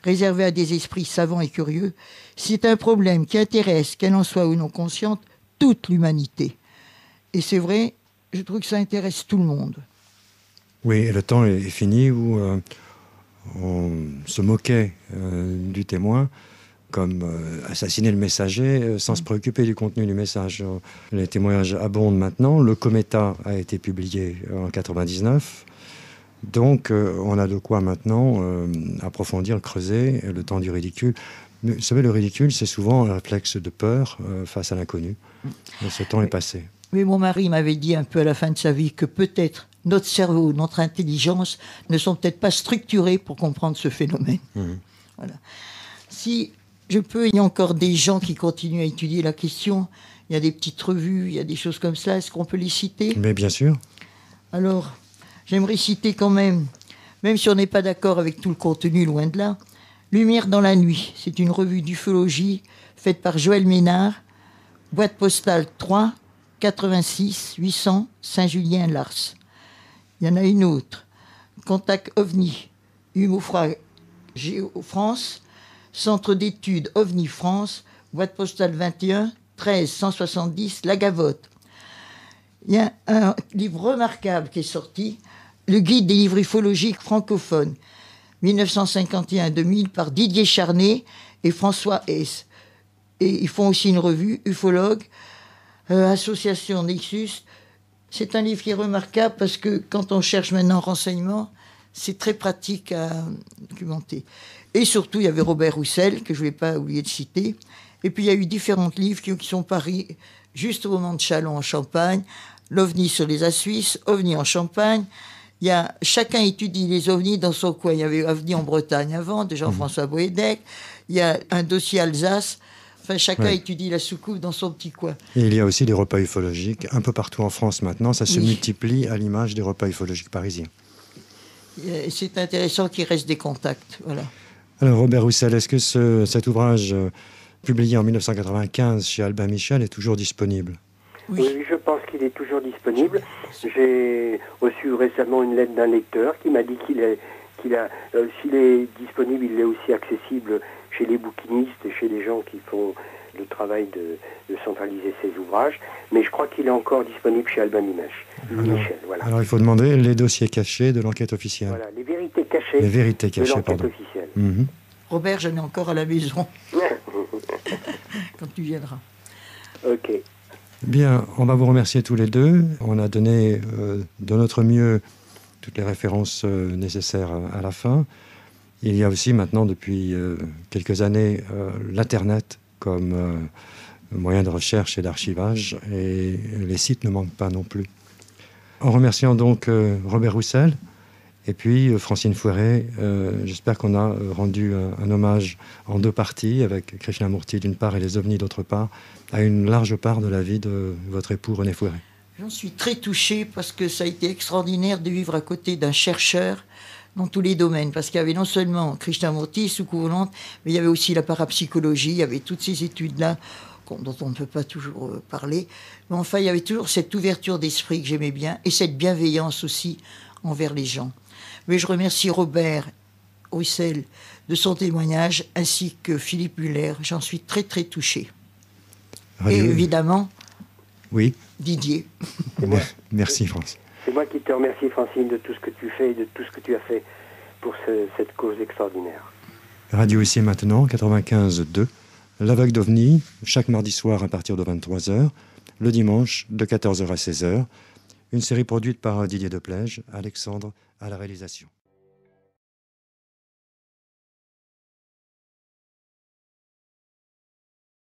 réservé à des esprits savants et curieux, c'est un problème qui intéresse, qu'elle en soit ou non consciente, toute l'humanité. Et c'est vrai, je trouve que ça intéresse tout le monde. Oui, et le temps est fini où on se moquait du témoin comme assassiner le messager sans se préoccuper du contenu du message. Les témoignages abondent maintenant. Le Cometa a été publié en 1999. Donc, on a de quoi maintenant approfondir, creuser le temps du ridicule. Mais, vous savez, le ridicule, c'est souvent un réflexe de peur face à l'inconnu. Et ce temps est passé. Mais mon mari m'avait dit un peu à la fin de sa vie que peut-être notre cerveau, notre intelligence ne sont peut-être pas structurés pour comprendre ce phénomène. Voilà. Si je peux, il y a encore des gens qui continuent à étudier la question. Il y a des petites revues, il y a des choses comme ça. Est-ce qu'on peut les citer ? Mais bien sûr. Alors, j'aimerais citer quand même si on n'est pas d'accord avec tout le contenu, loin de là, Lumière dans la nuit. C'est une revue d'ufologie faite par Joël Ménard, boîte postale 3, 86 800 Saint-Julien-Lars. Il y en a une autre, Contact OVNI, Humofra Géo-France, Centre d'études OVNI France, boîte postale 21, 13 170 La Gavotte. Il y a un livre remarquable qui est sorti, Le guide des livres ufologiques francophones, 1951-2000, par Didier Charnet et François Hess. Et ils font aussi une revue, Ufologue, Association Nexus. C'est un livre qui est remarquable parce que quand on cherche maintenant renseignements, c'est très pratique à documenter. Et surtout, il y avait Robert Roussel, que je ne vais pas oublier de citer. Et puis, il y a eu différents livres qui sont parus juste au moment de Châlons en Champagne, l'OVNI sur les Suisses, OVNI en Champagne. Chacun étudie les ovnis dans son coin. Il y avait OVNI en Bretagne avant, de Jean-François Boédec. Il y a un dossier Alsace. Enfin, chacun étudie la soucoupe dans son petit coin. Et il y a aussi des repas ufologiques un peu partout en France maintenant. Ça se multiplie à l'image des repas ufologiques parisiens. Et c'est intéressant qu'il reste des contacts. Voilà. Alors, Robert Roussel, est-ce que cet ouvrage publié en 1995 chez Albin Michel est toujours disponible ? Oui, je pense qu'il est toujours disponible. J'ai reçu récemment une lettre d'un lecteur qui m'a dit s'il est disponible, il est aussi accessible chez les bouquinistes et chez les gens qui font le travail de centraliser ces ouvrages. Mais je crois qu'il est encore disponible chez Albin Michel. Voilà. Alors, il faut demander les dossiers cachés de l'enquête officielle. Voilà, les vérités cachées, de l'enquête officielle. Robert, j'en ai encore à la maison. Quand tu viendras. Ok. Bien, on va vous remercier tous les deux. On a donné de notre mieux toutes les références nécessaires à la fin. Il y a aussi maintenant, depuis quelques années, l'Internet comme moyen de recherche et d'archivage. Et les sites ne manquent pas non plus. En remerciant donc Robert Roussel et puis Francine Fouéré, j'espère qu'on a rendu un hommage en deux parties, avec Krishnamurti d'une part et les ovnis d'autre part, à une large part de la vie de votre époux René Fouéré. J'en suis très touché parce que ça a été extraordinaire de vivre à côté d'un chercheur dans tous les domaines, parce qu'il y avait non seulement Krishnamurti, soucoupe volante, mais il y avait aussi la parapsychologie, il y avait toutes ces études-là dont on ne peut pas toujours parler. Mais enfin, il y avait toujours cette ouverture d'esprit que j'aimais bien, et cette bienveillance aussi envers les gens. Mais je remercie Robert Roussel de son témoignage, ainsi que Philippe Muller. J'en suis très très touchée. Et évidemment, oui. Didier. Merci France. C'est moi qui te remercie, Francine, de tout ce que tu fais et de tout ce que tu as fait pour cette cause extraordinaire. Radio ici et maintenant, 95.2, La Vague d'OVNI, chaque mardi soir à partir de 23h, le dimanche de 14h à 16h. Une série produite par Didier Deplège, Alexandre à la réalisation.